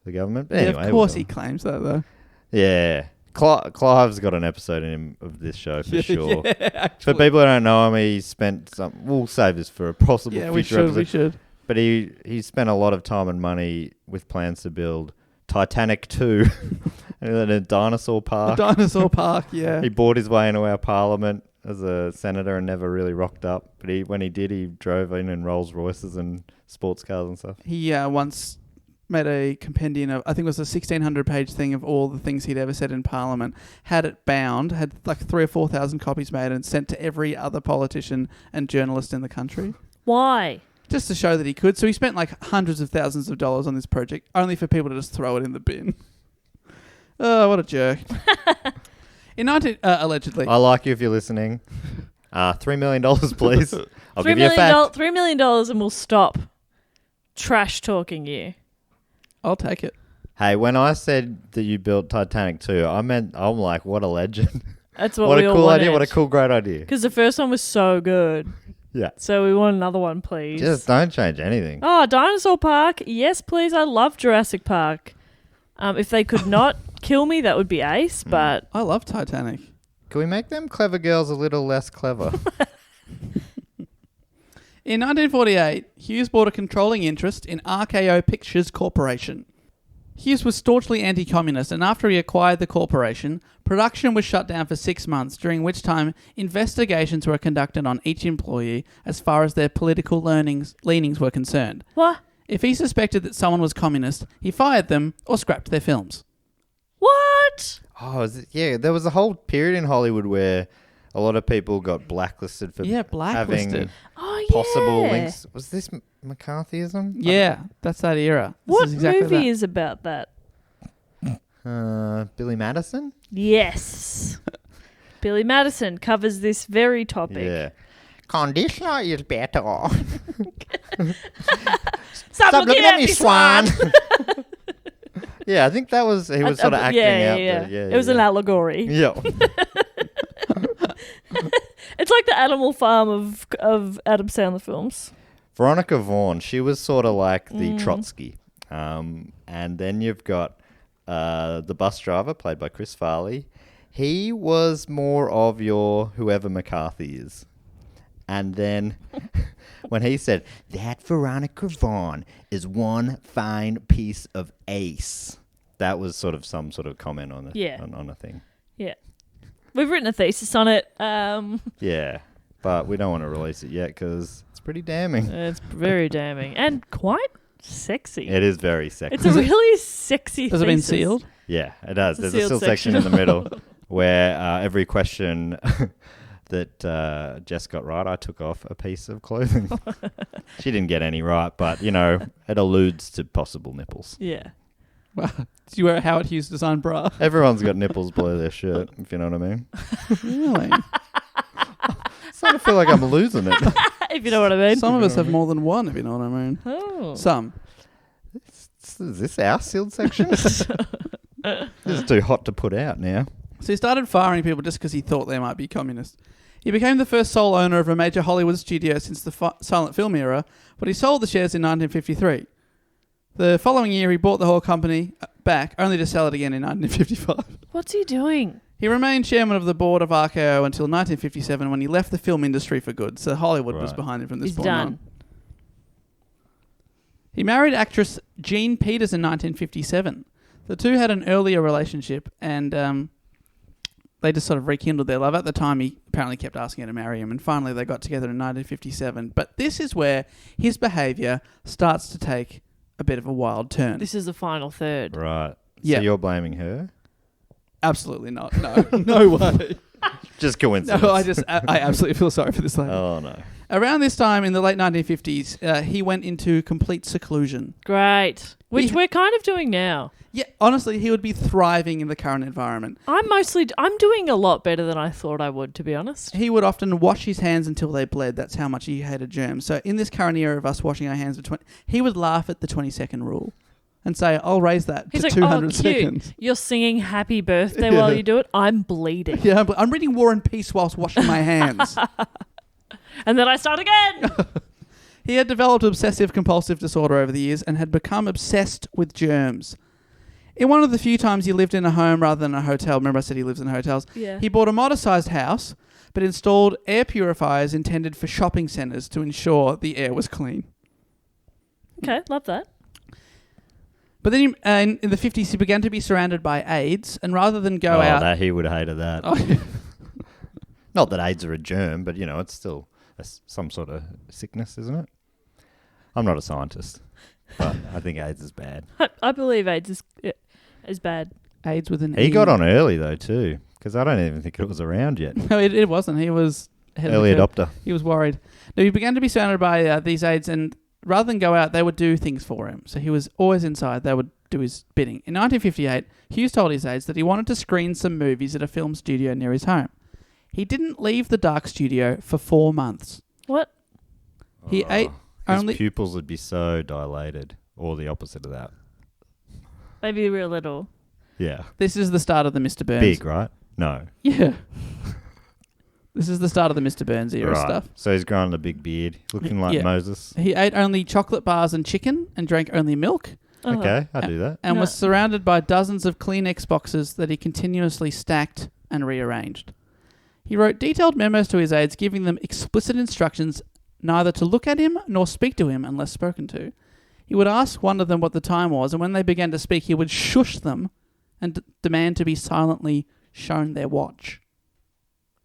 the government. But anyway, of course he claims that, though. Yeah. Clive's got an episode in him of this show for sure. Yeah, For actually. people who don't know him, he spent some... We'll save this for a possible Yeah, we future should. episode. We should. But he spent a lot of time and money with plans to build Titanic 2 and then a dinosaur The park. dinosaur park, yeah. He bought his way into our parliament as a senator and never really rocked up. But when he did, he drove in Rolls Royces and sports cars and stuff. He once made a compendium of, I think it was a 1,600-page thing of all the things he'd ever said in Parliament, had it bound, had like 3,000 or 4,000 copies made and sent to every other politician and journalist in the country. Why? Just to show that he could. So he spent like hundreds of thousands of dollars on this project, only for people to just throw it in the bin. Oh, what a jerk. Allegedly. I like you if you're listening. $3 million, please. I'll $3 give you a million fact. $3 million and we'll stop trash talking you. I'll take it. Hey, when I said that you built Titanic 2, I'm like, what a legend. That's what What we a all cool wanted. idea. What a cool, great idea. Because the first one was so good. Yeah. So we want another one, please. Just don't change anything. Oh, Dinosaur Park. Yes, please. I love Jurassic Park. If they could not kill me, that would be ace, but I love Titanic. Can we make them clever girls a little less clever? In 1948, Hughes bought a controlling interest in RKO Pictures Corporation. Hughes was staunchly anti-communist, and after he acquired the corporation, production was shut down for 6 months, during which time investigations were conducted on each employee as far as their political leanings were concerned. what? If he suspected that someone was communist, he fired them or scrapped their films. What? Yeah, there was a whole period in Hollywood where a lot of people got blacklisted for Blacklisted. having Oh, yeah. possible links. Was this McCarthyism? Yeah, that's that era. This What is exactly movie that. is about that? Billy Madison? Yes. Billy Madison covers this very topic. Yeah. Conditioner is better. Stop looking at me, Swan. Yeah, I think that was... He was sort of acting out there. Yeah, It was an allegory. Yeah. It's like the Animal Farm of Adam Sandler films. Veronica Vaughn, she was sort of like the Trotsky. And then you've got the bus driver, played by Chris Farley. He was more of your whoever McCarthy is. And then when he said, that Veronica Vaughn is one fine piece of ace, that was sort of some sort of comment on on a thing. Yeah. We've written a thesis on it. Yeah, but we don't want to release it yet because it's pretty damning. It's very damning and quite sexy. It is very sexy. It's a really sexy Has it been thesis. sealed? Yeah, it does. It's a There's a sealed still section in the section. middle where every question that Jess got right, I took off a piece of clothing. She didn't get any right, but, it alludes to possible nipples. Yeah. Wow. Did you wear a Howard Hughes design bra? Everyone's got nipples below their shirt, if you know what I mean. Really? Starting to feel like I'm losing it. If you know what I mean. Some of us have more than one, if you know what I mean. Oh. Some. Is this our sealed section? This is too hot to put out now. So he started firing people just because he thought they might be communists. He became the first sole owner of a major Hollywood studio since the silent film era, but he sold the shares in 1953. The following year, he bought the whole company back, only to sell it again in 1955. What's he doing? He remained chairman of the board of RKO until 1957 when he left the film industry for good. So Hollywood was behind him from this He's point done. on. He married actress Jean Peters in 1957. The two had an earlier relationship and they just sort of rekindled their love. At the time, he apparently kept asking her to marry him, and finally they got together in 1957. But this is where his behaviour starts to take a bit of a wild turn. This is the final third. Right. Yeah. So you're blaming her? Absolutely not. No, no way. Just coincidence. No, I absolutely feel sorry for this lady. Oh, no. Around this time in the late 1950s, he went into complete seclusion. Great. Which we're kind of doing now. Yeah, honestly, he would be thriving in the current environment. I'm doing a lot better than I thought I would, to be honest. He would often wash his hands until they bled. That's how much he hated germs. So in this current era of us washing our hands, he would laugh at the 20-second rule and say, I'll raise that He's to like, 200 oh, cute. seconds. You're singing happy birthday while you do it. I'm bleeding. Yeah, but I'm reading War and Peace whilst washing my hands. And then I start again. He had developed obsessive-compulsive disorder over the years and had become obsessed with germs. In one of the few times he lived in a home rather than a hotel, remember I said he lives in hotels, Yeah. he bought a modest-sized house but installed air purifiers intended for shopping centres to ensure the air was clean. Okay, love that. But then in the 50s he began to be surrounded by AIDS, and rather than go out... That he would have hated that. Oh, yeah. Not that AIDS are a germ, but, it's still some sort of sickness, isn't it? I'm not a scientist, but I think AIDS is bad. I believe AIDS is bad. AIDS with an He E. got on early, though, too, because I don't even think it was around yet. No, it wasn't. He was... ahead of Early the curve. adopter. He was worried. No, he began to be surrounded by these AIDS, and rather than go out, they would do things for him. So he was always inside. They would do his bidding. In 1958, Hughes told his aides that he wanted to screen some movies at a film studio near his home. He didn't leave the dark studio for 4 months. What? He ate His only... pupils would be so dilated, or the opposite of that. Maybe real little. Yeah. This is the start of the Mr. Burns. Big, right? No. Yeah. This is the start of the Mr. Burns era Right. stuff. So he's growing a big beard, looking like Yeah. Moses. He ate only chocolate bars and chicken and drank only milk. Oh. Okay, I'll do that. And No. was surrounded by dozens of Kleenex boxes that he continuously stacked and rearranged. He wrote detailed memos to his aides giving them explicit instructions neither to look at him nor speak to him unless spoken to. He would ask one of them what the time was, and when they began to speak, he would shush them and demand to be silently shown their watch.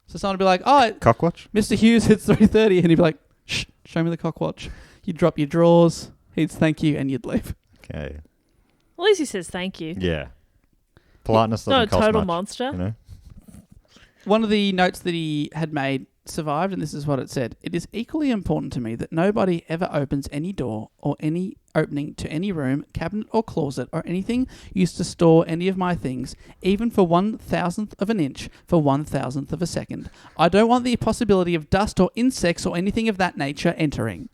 So someone would be like, oh, Cockwatch? Mr. Hughes, it's 3:30, and he'd be like, shh, show me the cock watch. You'd drop your drawers, he'd thank you, and you'd leave. Okay. At least he says thank you. Yeah. Politeness Not a doesn't cost total much, monster. you know? One of the notes that he had made survived, and this is what it said. It is equally important to me that nobody ever opens any door or any opening to any room, cabinet or closet or anything used to store any of my things, even for 1,000th of an inch for 1,000th of a second. I don't want the possibility of dust or insects or anything of that nature entering.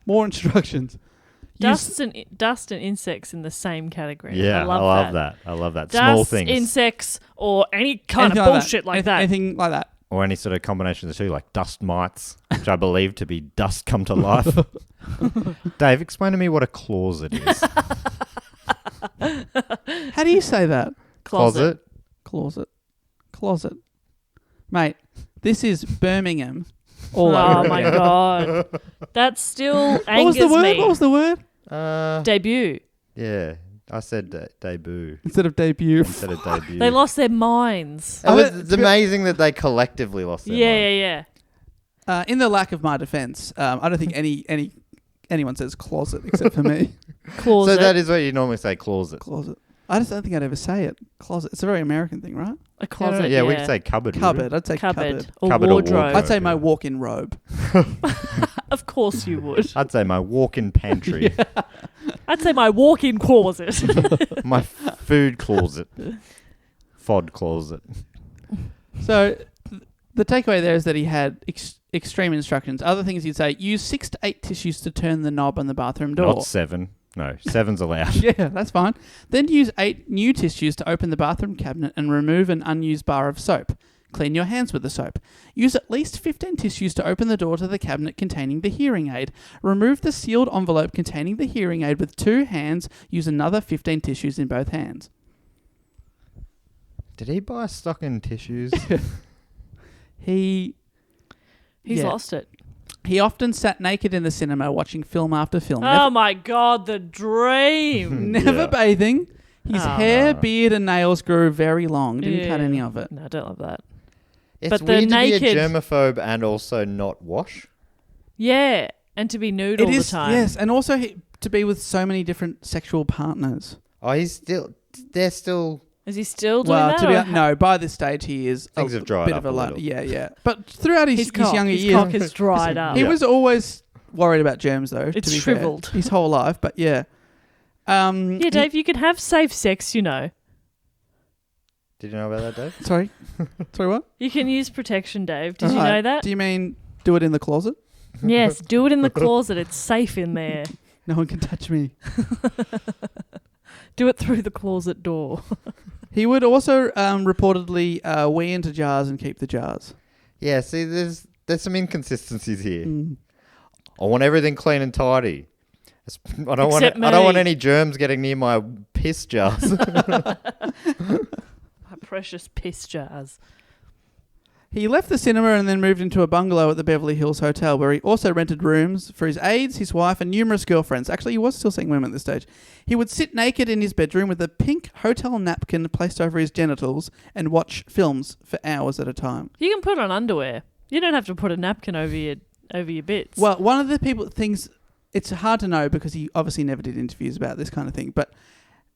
More instructions. Dust and insects in the same category. Yeah, I love that. I love that. Dust, Small things. insects, or any kind Anything of like bullshit like that. Anything like that. Or any sort of combination of the two, like dust mites, which I believe to be dust come to life. Dave, explain to me what a closet is. How do you say that? Closet. Closet. Mate, this is Birmingham all Oh over my again. god. That still What was angers the word? me. What was the word? Debut. Yeah, I said debut Instead of debut. instead of debut. They lost their minds. It's amazing that they collectively lost their mind. Yeah. In the lack of my defence, I don't think anyone says closet except for me. Closet. So that is what you normally say, closet. Closet. I just don't think I'd ever say it. Closet. It's a very American thing, right? a closet. Yeah, we'd say cupboard. Cupboard. I'd say cupboard. cupboard. Or Cupboard or wardrobe. wardrobe. I'd say my Yeah. walk-in robe. Of course you would. I'd say my walk-in pantry. I'd say my walk-in closet. My food closet. Fod closet. So the takeaway there is that he had extreme instructions. Other things he'd say, use 6 to 8 tissues to turn the knob on the bathroom door. Not 7. No, 7's allowed. Yeah, that's fine. Then use 8 new tissues to open the bathroom cabinet and remove an unused bar of soap. Clean your hands with the soap. Use at least 15 tissues to open the door to the cabinet containing the hearing aid. Remove the sealed envelope containing the hearing aid with 2 hands. Use another 15 tissues in both hands. Did he buy stock in tissues? He's Yeah. lost it. He often sat naked in the cinema watching film after film. Oh my God, the dream. Never Yeah. bathing. His Oh. hair, beard and nails grew very long. Didn't cut Yeah. any of it. No, I don't love that. It's But the weird to naked- be a germaphobe and also not wash. Yeah, and to be nude all the time. Yes, and also to be with so many different sexual partners. Oh, they're still... Is he still doing that? To be or no, by this stage he is Things have dried bit up of a a lot. little. Yeah. But throughout his cock, younger his years, cock has dried up. he Yeah. was always worried about germs, though. It's to be fair, shriveled. his whole life. But yeah, Yeah, Dave, you can have safe sex, you know. Did you know about that, Dave? Sorry, what? You can use protection, Dave. Did you Alright. know that? Do you mean do it in the closet? Yes, do it in the closet. It's safe in there. No one can touch me. Do it through the closet door. He would also reportedly wee into jars and keep the jars. Yeah, see, there's some inconsistencies here. Mm. I want everything clean and tidy. I don't Except want me. any germs getting near my piss jars. My precious piss jars. He left the cinema and then moved into a bungalow at the Beverly Hills Hotel, where he also rented rooms for his aides, his wife, and numerous girlfriends. Actually, he was still seeing women at this stage. He would sit naked in his bedroom with a pink hotel napkin placed over his genitals and watch films for hours at a time. You can put on underwear. You don't have to put a napkin over your bits. Well, one of the things, it's hard to know because he obviously never did interviews about this kind of thing, but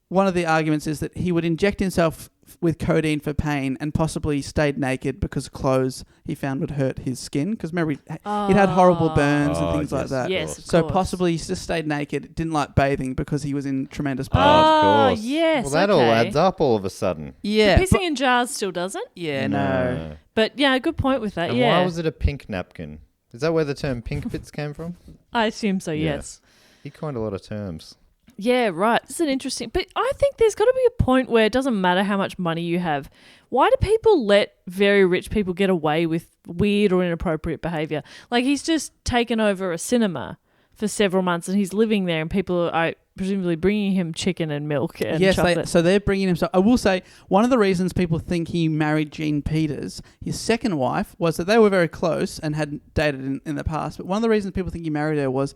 one of the arguments is that he would inject himself with codeine for pain and possibly stayed naked because clothes he found would hurt his skin. Because remember, he'd had horrible burns and things like that. Yes, of So course. possibly he just stayed naked, didn't like bathing because he was in tremendous pain. Of course. yes. Well, that all okay. adds up all of a sudden. Yeah. Pissing in jars still doesn't. Yeah, no. But yeah, good point with that. And yeah. why was it a pink napkin? Is that where the term pink bits came from? I assume so, Yeah. yes. He coined a lot of terms. Yeah, right. This is an interesting... But I think there's got to be a point where it doesn't matter how much money you have. Why do people let very rich people get away with weird or inappropriate behaviour? Like, he's just taken over a cinema for several months and he's living there and people are presumably bringing him chicken and milk and chocolate. So they're bringing him. So I will say one of the reasons people think he married Jean Peters, his second wife, was that they were very close and had dated in the past. But one of the reasons people think he married her was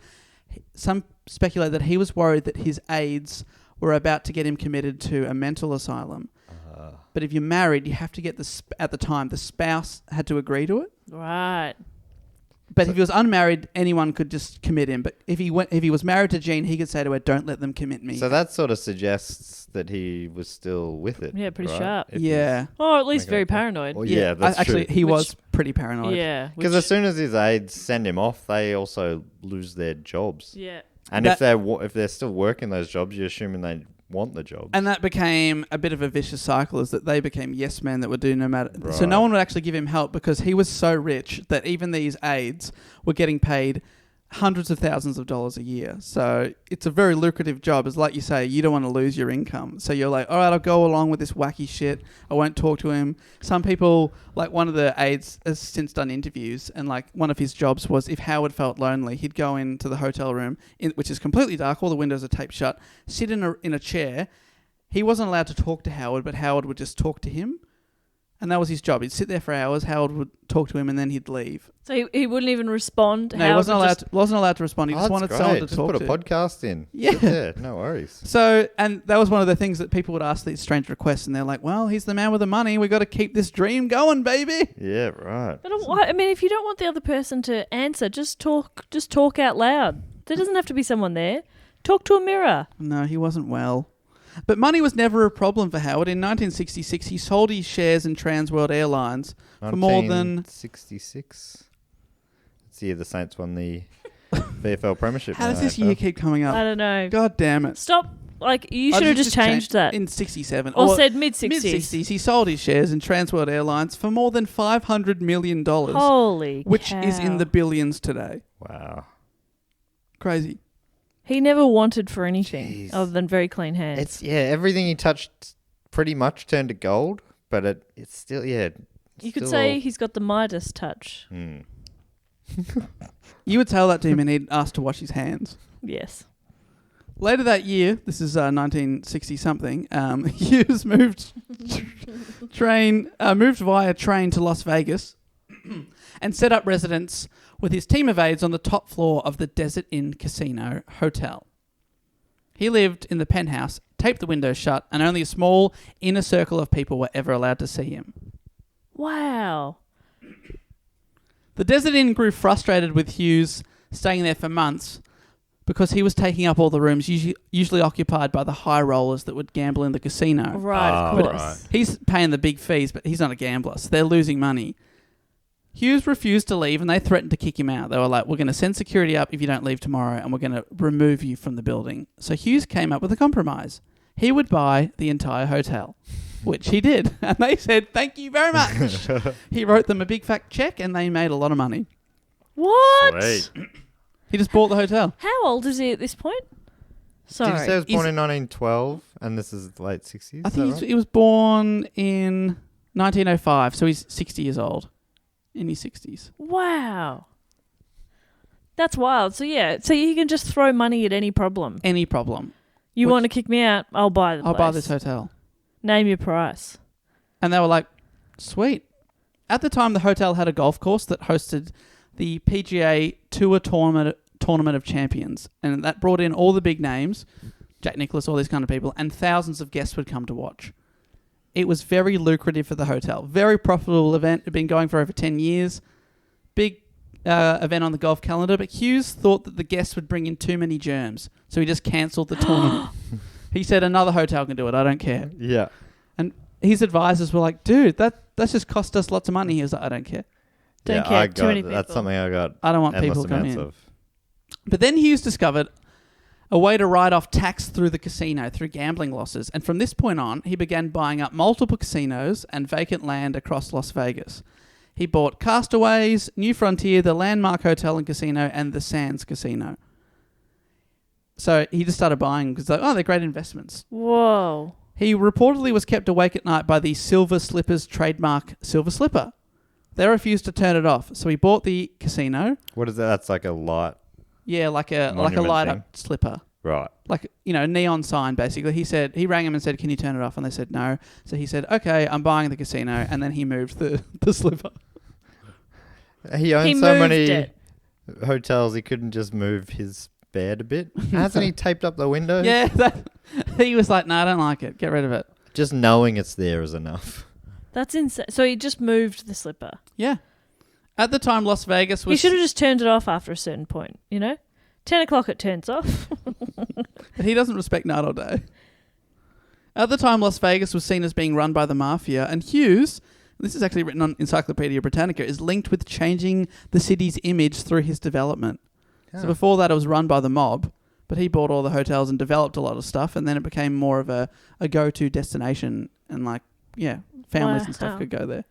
some speculate that he was worried that his aides were about to get him committed to a mental asylum. But if you're married, you have to get at the time the spouse had to agree to it. Right. But if he was unmarried, anyone could just commit him. But if he was married to Jean, he could say to her, "Don't let them commit me." So that sort of suggests that he was still with it. Yeah, pretty right? sharp. If yeah. Or at least Okay. very paranoid. Well, yeah, that's actually, true. he Which- was pretty paranoid. Yeah. Because which- as soon as his aides send him off, they also lose their jobs. Yeah. And if they're still working those jobs, you're assuming they want the jobs. And that became a bit of a vicious cycle, is that they became yes men that would do no matter. So Right. no one would actually give him help because he was so rich that even these aides were getting paid hundreds of thousands of dollars a year. So it's a very lucrative job. It's like you say, you don't want to lose your income. So you're like, all right, I'll go along with this wacky shit. I won't talk to him. Some people, like one of the aides has since done interviews, and like one of his jobs was if Howard felt lonely, he'd go into the hotel room, which is completely dark, all the windows are taped shut, sit in a chair. He wasn't allowed to talk to Howard, but Howard would just talk to him. And that was his job. He'd sit there for hours. Howard would talk to him, and then he'd leave. So he wouldn't even respond? No, he wasn't allowed to respond. He Oh, just that's wanted great. someone to Just talk put to. a podcast in. Yeah. Sit there. No worries. So, and that was one of the things that people would ask these strange requests, and they're like, "Well, he's the man with the money. We got to keep this dream going, baby." Yeah, right. But I mean, if you don't want the other person to answer, just talk out loud. There doesn't have to be someone there. Talk to a mirror. No, he wasn't well. But money was never a problem for Howard. In 1966, he sold his shares in Trans World Airlines for more than 1966. It's the year the Saints won the VFL Premiership. How now, does this AFL. year keep coming I up? don't know. God damn it. Stop. Like, you I should have just changed that. In 67. Or said mid-60s. Mid-60s. He sold his shares in Transworld Airlines for more than $500 million. Holy which cow. is in the billions today. Wow. Crazy. He never wanted for anything Jeez. other than very clean hands. It's everything he touched pretty much turned to gold, but it's still you could still say he's got the Midas touch. You would tell that to him and he'd ask to wash his hands. Yes. Later that year, this is 1960-something, Hughes moved via train to Las Vegas and set up residence with his team of aides on the top floor of the Desert Inn Casino Hotel. He lived in the penthouse, taped the windows shut, and only a small inner circle of people were ever allowed to see him. Wow. The Desert Inn grew frustrated with Hughes staying there for months because he was taking up all the rooms usually occupied by the high rollers that would gamble in the casino. Right, of course. Right. He's paying the big fees, but he's not a gambler, so they're losing money. Hughes refused to leave, and they threatened to kick him out. They were like, we're going to send security up if you don't leave tomorrow, and we're going to remove you from the building. So Hughes came up with a compromise. He would buy the entire hotel, which he did. And they said, thank you very much. He wrote them a big fat check, and they made a lot of money. What? Sweet. He just bought the hotel. How old is he at this point? Sorry. Did you say he was born in 1912 and this is the late 60s? I think he was born in 1905, so he's 60 years old. In his 60s. Wow. That's wild. So, yeah. So, you can just throw money at any problem. Any problem. You want to kick me out? I'll buy the place. I'll buy this hotel. Name your price. And they were like, sweet. At the time, the hotel had a golf course that hosted the PGA Tour Tournament of Champions. And that brought in all the big names, Jack Nicklaus, all these kind of people, and thousands of guests would come to watch. It was very lucrative for the hotel. Very profitable event. It had been going for over 10 years. Big event on the golf calendar. But Hughes thought that the guests would bring in too many germs. So he just cancelled the tournament. He said, another hotel can do it. I don't care. Yeah. And his advisors were like, dude, that's just cost us lots of money. He was like, I don't care. Don't care. Too many people. That's something I got. I don't want endless people coming amounts in. of. But then Hughes discovered a way to write off tax through the casino, through gambling losses. And from this point on, he began buying up multiple casinos and vacant land across Las Vegas. He bought Castaways, New Frontier, the Landmark Hotel and Casino, and the Sands Casino. So he just started buying because they're great investments. Whoa. He reportedly was kept awake at night by the Silver Slippers trademark Silver Slipper. They refused to turn it off. So he bought the casino. What is that? That's like a light. Yeah, like a Monument light thing. up slipper. Right. Like, neon sign, basically. He rang him and said, can you turn it off? And they said no. So he said, okay, I'm buying the casino. And then he moved the slipper. He owns He so moved many it. hotels, he couldn't just move his bed a bit. Hasn't he taped up the windows? Yeah, he was like, no, I don't like it. Get rid of it. Just knowing it's there is enough. That's insane. So he just moved the slipper. Yeah. At the time, Las Vegas was... He should have just turned it off after a certain point, 10 o'clock it turns off. But he doesn't respect night or day. At the time, Las Vegas was seen as being run by the mafia, and Hughes, this is actually written on Encyclopedia Britannica, is linked with changing the city's image through his development. Yeah. So before that, it was run by the mob, but he bought all the hotels and developed a lot of stuff, and then it became more of a go-to destination, and families and stuff Wow. could go there.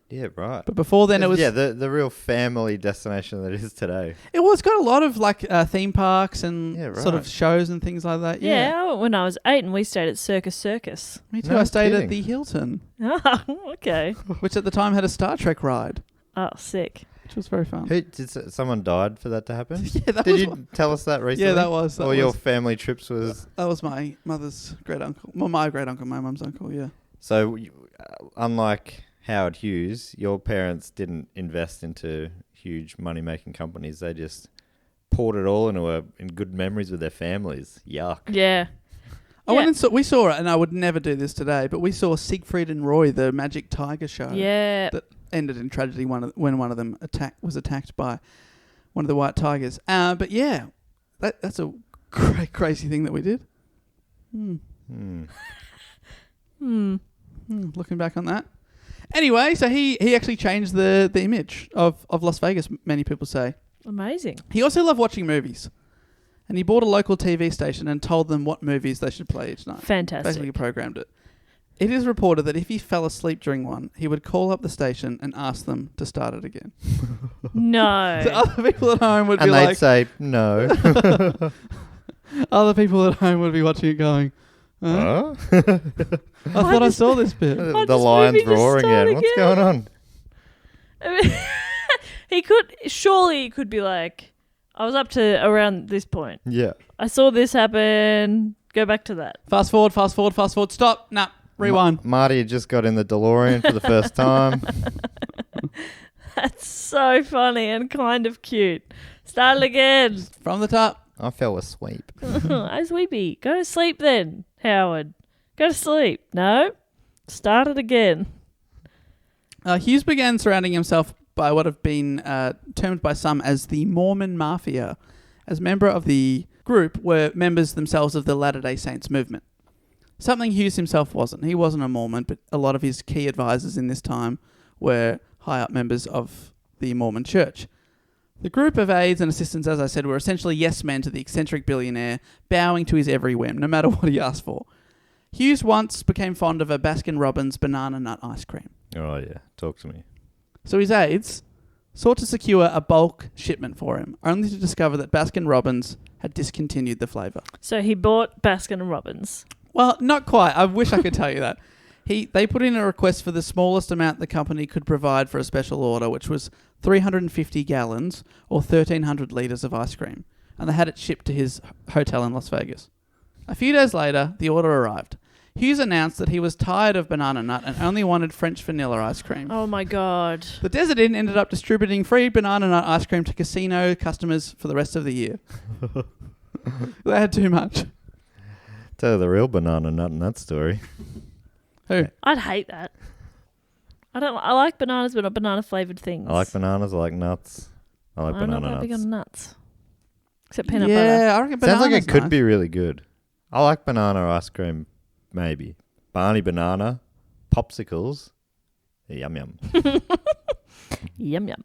Yeah, right. But before then, it was... Yeah, the real family destination that it is today. It was got a lot of theme parks and Yeah, sort of right. shows and things like that. Yeah, I went when I was 8 and we stayed at Circus. Me too. No I stayed kidding. at the Hilton, Oh, okay. which at the time had a Star Trek ride, Oh, sick. which was very fun. Who did someone died for that to happen? Yeah, that Did was you tell us that recently? Yeah, that was. All your family trips was... That was my mother's great uncle. Well, my great uncle, my mum's uncle. Yeah. So, unlike Howard Hughes, your parents didn't invest into huge money-making companies. They just poured it all in good memories with their families. Yuck. Yeah. I went and we saw it, and I would never do this today, but we saw Siegfried and Roy, the Magic Tiger show. Yeah. That ended in tragedy when one of them was attacked by one of the white tigers. But yeah, that's a crazy thing that we did. Looking back on that. Anyway, so he actually changed the image of Las Vegas, many people say. Amazing. He also loved watching movies. And he bought a local TV station and told them what movies they should play each night. Fantastic. Basically programmed it. It is reported that if he fell asleep during one, he would call up the station and ask them to start it again. No. So other people at home would And be they'd like... say, no. Other people at home would be watching it going, huh? Huh? I thought I saw this bit. Why The this lion's movie just roaring start again. What's again? going on? I mean, he could be like, I was up to around this point. Yeah. I saw this happen. Go back to that. Fast forward. Stop. Nah. Rewind. Marty had just got in the DeLorean for the first time. That's so funny and kind of cute. Start it again. From the top. I fell asleep. I sleepy. Go to sleep then, Howard. Go to sleep. No. Start it again. Hughes began surrounding himself by what have been termed by some as the Mormon Mafia. As member of the group were members themselves of the Latter-day Saints movement. Something Hughes himself wasn't. He wasn't a Mormon, but a lot of his key advisors in this time were high-up members of the Mormon Church. The group of aides and assistants, as I said, were essentially yes men to the eccentric billionaire, bowing to his every whim, no matter what he asked for. Hughes once became fond of a Baskin-Robbins banana nut ice cream. Oh, yeah. Talk to me. So his aides sought to secure a bulk shipment for him, only to discover that Baskin-Robbins had discontinued the flavour. So he bought Baskin & Robbins. Well, not quite. I wish I could tell you that. They put in a request for the smallest amount the company could provide for a special order, which was 350 gallons or 1,300 litres of ice cream, and they had it shipped to his hotel in Las Vegas. A few days later, the order arrived. Hughes announced that he was tired of banana nut and only wanted French vanilla ice cream. Oh my God. The Desert Inn ended up distributing free banana nut ice cream to casino customers for the rest of the year. They had too much. Tell you the real banana nut in that story. Who? I'd hate that. I like bananas, but not banana flavored things. I like bananas. I like nuts. I like I'm banana not that big nuts. on nuts. Except peanut butter. Yeah, I reckon Sounds like banana's it could nice. be really good. I like banana ice cream, maybe. Barney banana, popsicles. Yum yum. Yum yum.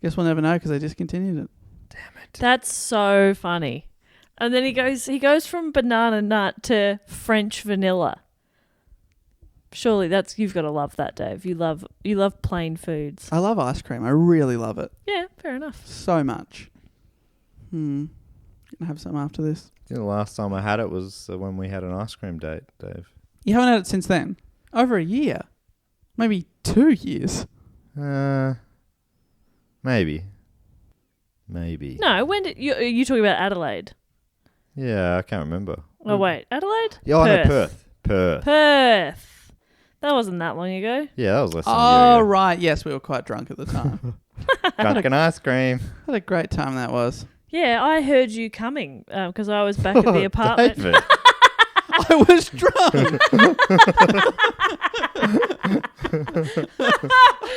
Guess we'll never know because they discontinued it. Damn it. That's so funny. And then he goes from banana nut to French vanilla. Surely you've got to love that, Dave. You love plain foods. I love ice cream. I really love it. Yeah, fair enough. So much. Gonna have some after this. I think the last time I had it was when we had an ice cream date, Dave. You haven't had it since then? Over a year. Maybe 2 years. Maybe. No, when did you? Are you talking about Adelaide? Yeah, I can't remember. Oh wait, Adelaide? Yeah, I know Perth. Perth. That wasn't that long ago. Yeah, that was less than a Oh, year ago. right. Yes, we were quite drunk at the time. Drunken ice cream. What a great time that was. Yeah, I heard you coming because I was back at the apartment. David. I was drunk.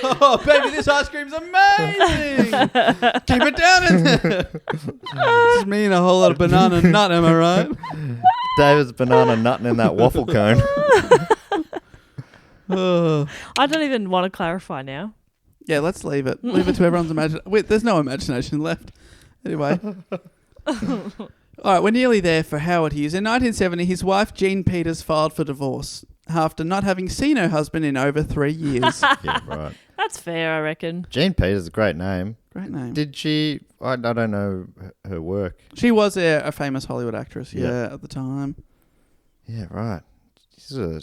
Oh, baby, this ice cream's amazing. Keep it down in there. Just me and a whole lot of banana nut, am I right? David's banana nutting in that waffle cone. Oh. I don't even want to clarify now. Yeah, let's leave it. Leave it to everyone's imagination. Wait, there's no imagination left. Anyway. All right, we're nearly there for Howard Hughes. In 1970, his wife, Jean Peters, filed for divorce after not having seen her husband in over 3 years. Yeah, right. That's fair, I reckon. Jean Peters is a great name. Great name. Did she... I don't know her work. She was a famous Hollywood actress, Yeah. at the time. Yeah, right. This is a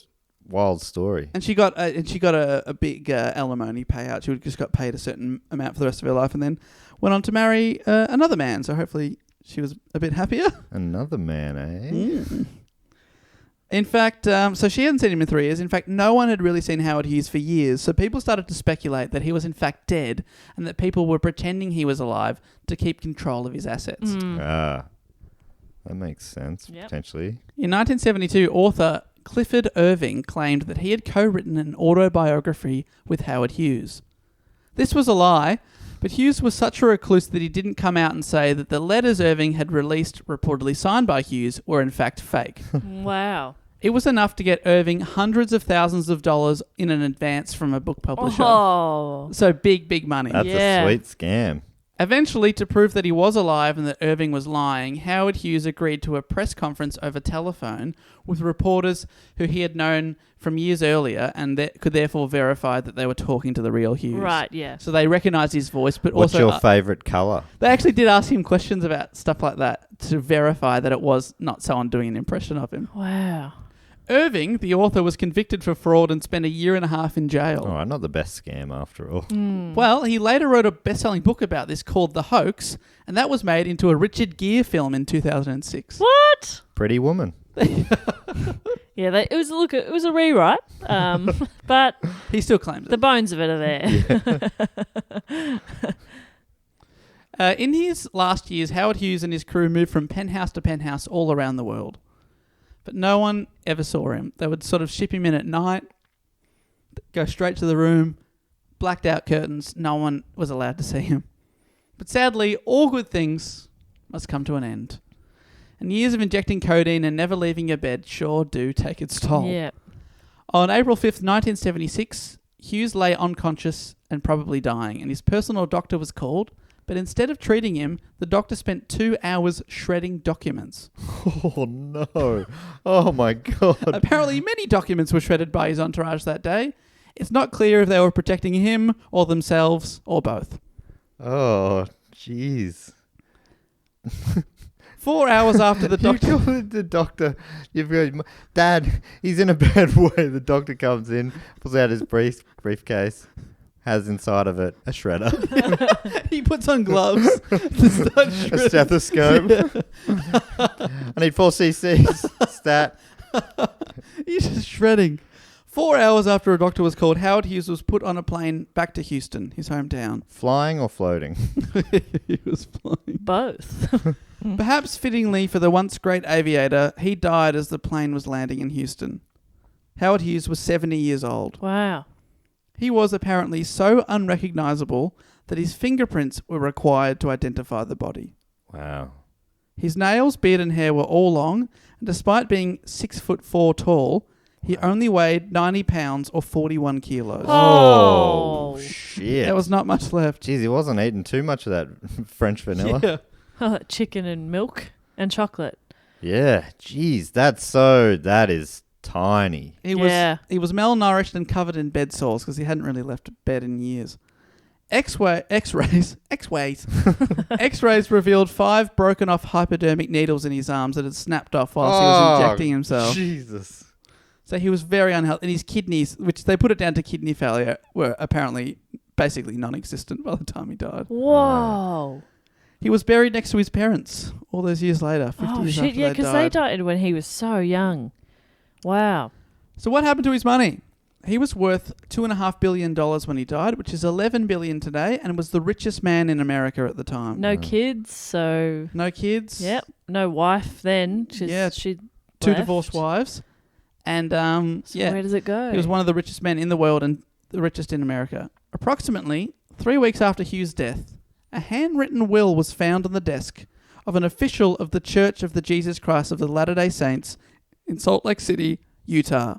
wild story. And she got a big alimony payout. She just got paid a certain amount for the rest of her life and then went on to marry another man. So hopefully she was a bit happier. Another man, eh? Mm. In fact, so she hadn't seen him in 3 years. In fact, no one had really seen Howard Hughes for years. So people started to speculate that he was in fact dead and that people were pretending he was alive to keep control of his assets. Ah. That makes sense, Yep. potentially. In 1972, author Clifford Irving claimed that he had co-written an autobiography with Howard Hughes. This was a lie, but Hughes was such a recluse that he didn't come out and say that the letters Irving had released, reportedly signed by Hughes, were in fact fake. Wow. It was enough to get Irving hundreds of thousands of dollars in an advance from a book publisher. Oh. So big money. That's Yeah. a sweet scam. Eventually, to prove that he was alive and that Irving was lying, Howard Hughes agreed to a press conference over telephone with reporters who he had known from years earlier and that could therefore verify that they were talking to the real Hughes. Right, yeah. So they recognised his voice, but What's also... your favourite colour? They actually did ask him questions about stuff like that to verify that it was not someone doing an impression of him. Wow. Irving, the author, was convicted for fraud and spent 1.5 years in jail. All right, not the best scam after all. Well, he later wrote a best-selling book about this called The Hoax, and that was made into a Richard Gere film in 2006. What? Pretty Woman. Yeah, it was a rewrite, but He still claims the it. bones of it are there. In his last years, Howard Hughes and his crew moved from penthouse to penthouse all around the world. But no one ever saw him. They would sort of ship him in at night, go straight to the room, blacked out curtains. No one was allowed to see him. But sadly, all good things must come to an end. And years of injecting codeine and never leaving your bed sure do take its toll. Yeah. On April 5th, 1976, Hughes lay unconscious and probably dying, and his personal doctor was called. But instead of treating him, the doctor spent 2 hours shredding documents. Oh, no. Oh, my God. Apparently, many documents were shredded by his entourage that day. It's not clear if they were protecting him or themselves or both. Oh, jeez. 4 hours after the doctor... You call the doctor. You've got, Dad, he's in a bad way. The doctor comes in, pulls out his briefcase, has inside of it a shredder. He puts on gloves to start A shredding. stethoscope. I need 4 cc's. Stat. He's just shredding. 4 hours after a doctor was called, Howard Hughes was put on a plane back to Houston, his hometown. Flying or floating? He was flying. Both. Perhaps fittingly for the once great aviator, he died as the plane was landing in Houston. Howard Hughes was 70 years old. Wow. He was apparently so unrecognisable that his fingerprints were required to identify the body. Wow. His nails, beard and hair were all long, and despite being 6'4" tall, he only weighed 90 pounds or 41 kilos. Oh. Shit. There was not much left. Jeez, he wasn't eating too much of that French vanilla. Yeah. Chicken and milk and chocolate. Yeah. Jeez, that is tiny. He was Yeah. malnourished and covered in bed sores because he hadn't really left bed in years. X-rays revealed 5 broken off hypodermic needles in his arms that had snapped off whilst he was injecting himself. Jesus. So he was very unhealthy. And his kidneys, which they put it down to kidney failure, were apparently basically non-existent by the time he died. Whoa. He was buried next to his parents all those years later, 50 Oh, years shit. after Yeah, they because died. they died when he was so young. Wow. So what happened to his money? He was worth $2.5 billion when he died, which is $11 billion today, and was the richest man in America at the time. No kids, so... No kids. Yep. No wife then. Yeah, She 2 left. divorced wives. And, So where does it go? he was one of the richest men in the world and the richest in America. Approximately 3 weeks after Hughes' death, a handwritten will was found on the desk of an official of the Church of the Jesus Christ of the Latter-day Saints in Salt Lake City, Utah.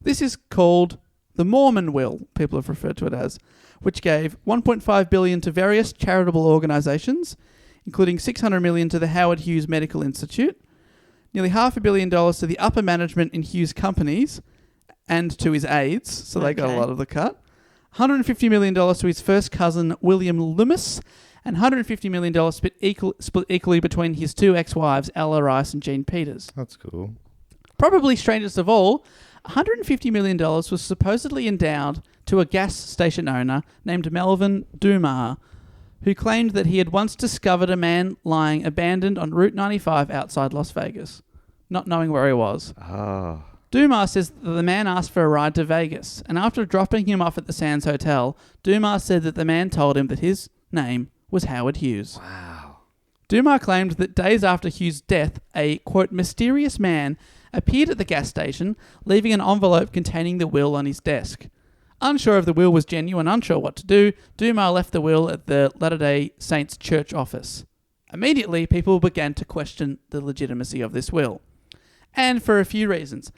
This is called the Mormon Will, people have referred to it as, which gave $1.5 billion to various charitable organizations, including $600 million to the Howard Hughes Medical Institute, nearly $500 million to the upper management in Hughes companies and to his aides, so they got a Okay. lot of the cut, $150 million to his first cousin, William Loomis, and $150 million split equally between his 2 ex-wives, Ella Rice and Jean Peters. That's cool. Probably strangest of all, $150 million was supposedly endowed to a gas station owner named Melvin Dumas, who claimed that he had once discovered a man lying abandoned on Route 95 outside Las Vegas, not knowing where he was. Oh. Dumas says that the man asked for a ride to Vegas, and after dropping him off at the Sands Hotel, Dumas said that the man told him that his name was Howard Hughes. Wow. Dumas claimed that days after Hughes' death, a, quote, mysterious man appeared at the gas station, leaving an envelope containing the will on his desk. Unsure if the will was genuine, unsure what to do, Dumas left the will at the Latter-day Saints church office. Immediately, people began to question the legitimacy of this will. And for a few reasons.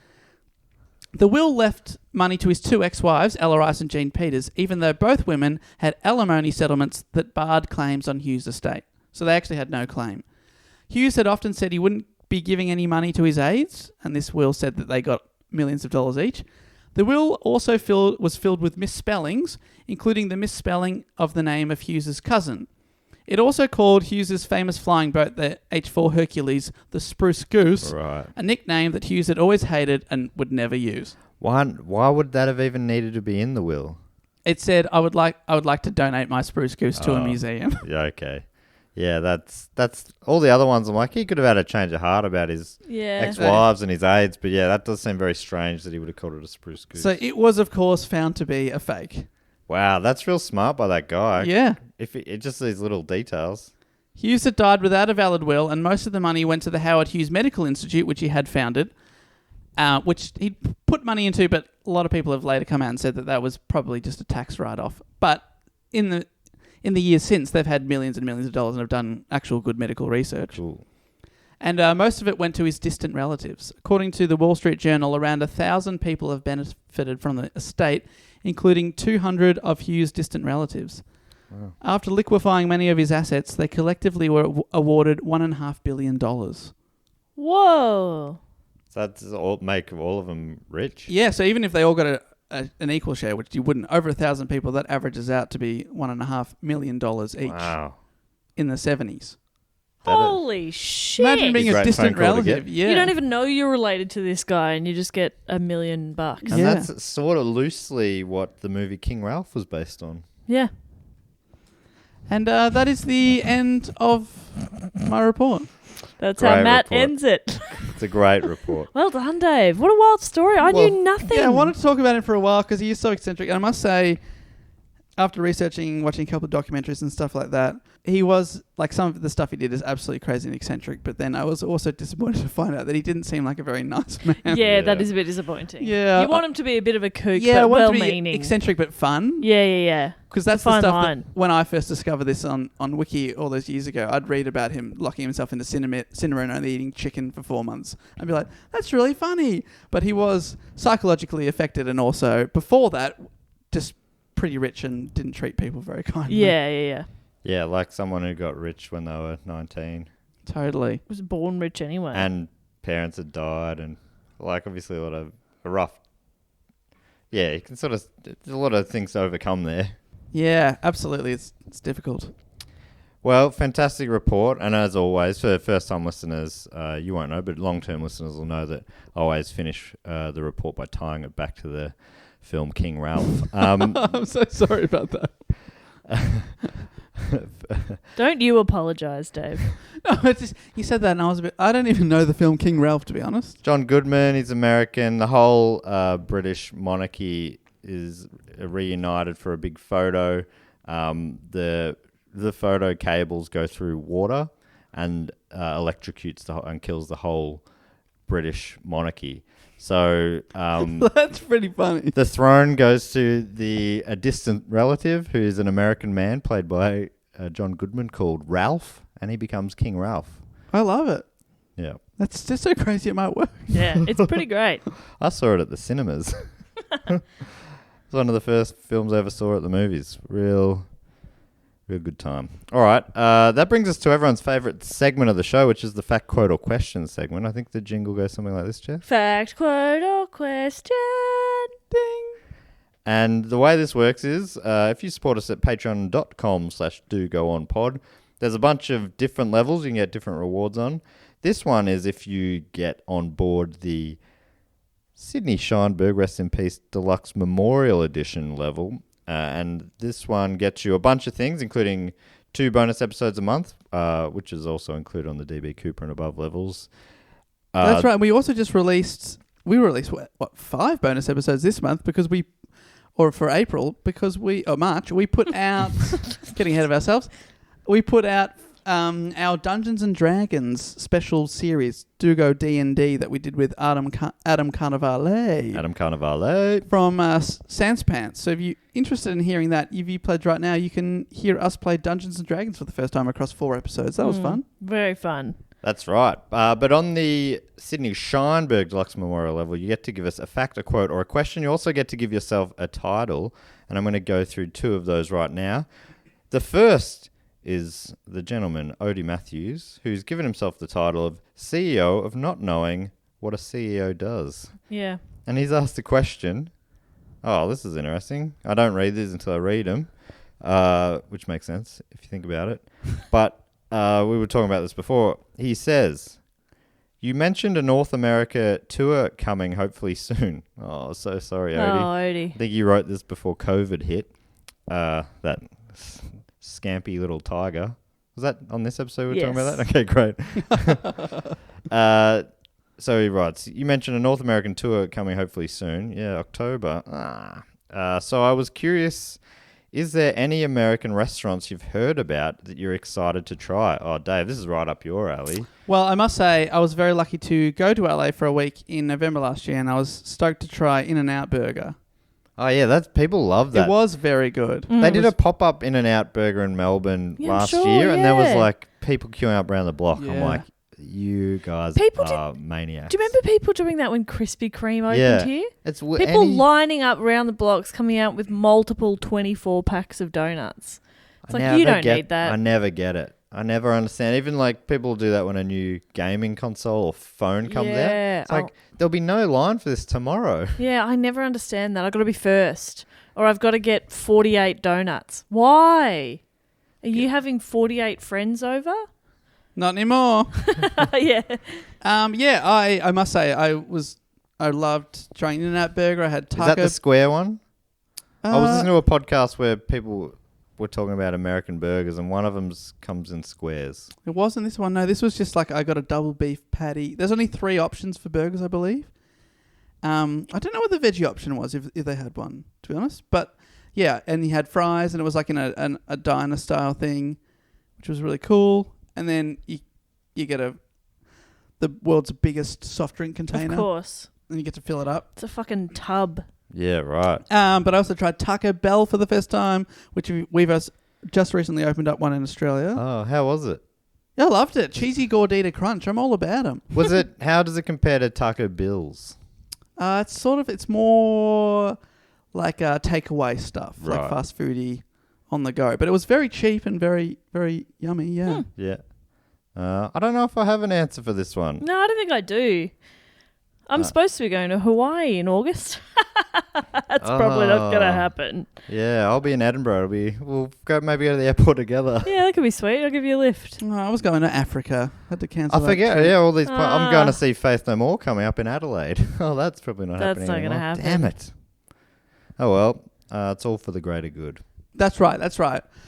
The will left money to his two ex-wives, Ella Rice and Jean Peters, even though both women had alimony settlements that barred claims on Hughes' estate. So they actually had no claim. Hughes had often said he wouldn't be giving any money to his aides, and this will said that they got millions of dollars each. The will also was filled with misspellings, including the misspelling of the name of Hughes' cousin. It also called Hughes' famous flying boat, the H-4 Hercules, the Spruce Goose, Right. a nickname that Hughes had always hated and would never use. Why would that have even needed to be in the will? It said, I would like to donate my Spruce Goose to a museum. Yeah, okay. Yeah, that's all the other ones. I'm like, he could have had a change of heart about his ex-wives and his aides, but yeah, that does seem very strange that he would have called it a Spruce Goose. So it was, of course, found to be a fake. Wow, that's real smart by that guy. Yeah. If it just these little details. Hughes had died without a valid will, and most of the money went to the Howard Hughes Medical Institute, which he had founded, which he'd put money into, but a lot of people have later come out and said that was probably just a tax write-off. But in the years since, they've had millions and millions of dollars and have done actual good medical research. Cool. And most of it went to his distant relatives. According to the Wall Street Journal, around 1,000 people have benefited from the estate, including 200 of Hughes' distant relatives. Wow. After liquefying many of his assets, they collectively were awarded $1.5 billion. Whoa. So that's all make all of them rich. Yeah, so even if they all got an equal share, which you wouldn't, over 1,000 people, that averages out to be $1.5 million each Wow. in the 70s. Holy shit. Imagine being a Great distant phone call to relative. get. Yeah. You don't even know you're related to this guy and you just get $1 million. And Yeah. that's sort of loosely what the movie King Ralph was based on. Yeah. And that is the end of my report. That's Great how Matt report. ends it. It's a great report. Well done, Dave. What a wild story. I knew nothing. Yeah, I wanted to talk about him for a while because he is so eccentric. And I must say, after researching, watching a couple of documentaries and stuff like that, he was, like, some of the stuff he did is absolutely crazy and eccentric. But then I was also disappointed to find out that he didn't seem like a very nice man. Yeah, that is a bit disappointing. Yeah. You want him to be a bit of a kook, Yeah, I but want him to be well-meaning. eccentric but fun. Yeah. Because that's Fine the stuff line. that when I first discovered this on Wiki all those years ago, I'd read about him locking himself in the cinema and only eating chicken for 4 months. I'd be like, that's really funny. But he was psychologically affected and also, before that, just pretty rich and didn't treat people very kindly. Yeah. Yeah, like someone who got rich when they were 19 Totally. Was born rich anyway. and parents had died and, like, obviously a rough... Yeah, you can sort of... There's a lot of things to overcome there. Yeah, absolutely. It's difficult. Well, fantastic report. And as always, for first-time listeners, you won't know, but long-term listeners will know that I always finish the report by tying it back to the film King Ralph. I'm so sorry about that. Don't you apologise, Dave. No, it's just, you said that and I don't even know the film King Ralph, to be honest. John Goodman, he's American. The whole British monarchy is reunited for a big photo. The photo cables go through water and electrocutes and kills the whole British monarchy. So That's pretty funny. the throne goes to a distant relative who is an American man played by John Goodman called Ralph, and he becomes King Ralph. I love it. Yeah. That's just so crazy it might work. Yeah, it's pretty great. I saw it at the cinemas. It's one of the first films I ever saw at the movies. Real good time. All right. That brings us to everyone's favourite segment of the show, which is the fact, quote, or question segment. I think the jingle goes something like this, Jeff. Fact, quote, or question. Ding. And the way this works is, if you support us at patreon.com/dogoonpod, there's a bunch of different levels you can get different rewards on. This one is if you get on board the Sydney Scheinberg, rest in peace, Deluxe Memorial Edition level. And this one gets you a bunch of things, including 2 bonus episodes a month, which is also included on the DB Cooper and above levels. That's right. We also just released 5 bonus episodes this month for April, March, we put out, getting ahead of ourselves, we put out our Dungeons and Dragons special series, Dugo D&D, that we did with Adam Carnevale. Adam Carnevale. From Sanspants. So if you're interested in hearing that, if you pledge right now, you can hear us play Dungeons and Dragons for the first time across 4 episodes. That was fun. Very fun. That's right. But on the Sydney Scheinberg Deluxe Memorial level, you get to give us a fact, a quote, or a question. You also get to give yourself a title, and I'm going to go through 2 of those right now. The first is the gentleman, Odie Matthews, who's given himself the title of CEO of not knowing what a CEO does. Yeah. And he's asked a question. Oh, this is interesting. I don't read these until I read them, which makes sense if you think about it. But we were talking about this before. He says, you mentioned a North America tour coming hopefully soon. Oh, so sorry, Odie. Oh, Odie. I think you wrote this before COVID hit. That scampy little tiger. Was that on this episode we were talking about that? Okay, great. So he writes, you mentioned a North American tour coming hopefully soon. Yeah, October. So I was curious, is there any American restaurants you've heard about that you're excited to try? Oh, Dave, this is right up your alley. Well, I must say, I was very lucky to go to LA for a week in November last year, and I was stoked to try In-N-Out Burger. Oh, yeah, that's people love that. It was very good. They did a pop-up In-N-Out Burger in Melbourne last year, and there was like people queuing up around the block. Yeah. I'm like, you guys are maniacs. Do you remember people doing that when Krispy Kreme opened here? It's People lining up around the blocks, coming out with multiple 24 packs of donuts. It's like, you don't need that. I never get it. I never understand. Even like people do that when a new gaming console or phone comes out. It's like, there'll be no line for this tomorrow. Yeah, I never understand that. I've got to be first. Or I've got to get 48 donuts. Why? Are you having 48 friends over? Not anymore. Yeah. I must say, I loved trying In-N-Out Burger. I had taco. Is that the square one? I was listening to a podcast where people were talking about American burgers, and one of them comes in squares. It wasn't this one. No, this was just like I got a double beef patty. There's only 3 options for burgers, I believe. I don't know what the veggie option was, if they had one, to be honest. But yeah, and he had fries, and it was like in a diner style thing, which was really cool. And then you get the world's biggest soft drink container. Of course. And you get to fill it up. It's a fucking tub. Yeah, right. But I also tried Taco Bell for the first time, which we've just recently opened up one in Australia. Oh, how was it? Yeah, I loved it. Cheesy Gordita Crunch. I'm all about them. Was it? How does it compare to Taco Bill's? It's more like takeaway stuff, Right. like fast foody on the go. But it was very cheap and very, very yummy. Yeah. Yeah. I don't know if I have an answer for this one. No, I don't think I do. I'm supposed to be going to Hawaii in August. That's probably not going to happen. Yeah, I'll be in Edinburgh. We'll maybe go to the airport together. Yeah, that could be sweet. I'll give you a lift. Oh, I was going to Africa. Had to cancel. I forget. Yeah, all these. I'm going to see Faith No More coming up in Adelaide. Oh, that's probably not happening. That's not going to happen. Damn it. Oh well, it's all for the greater good. That's right.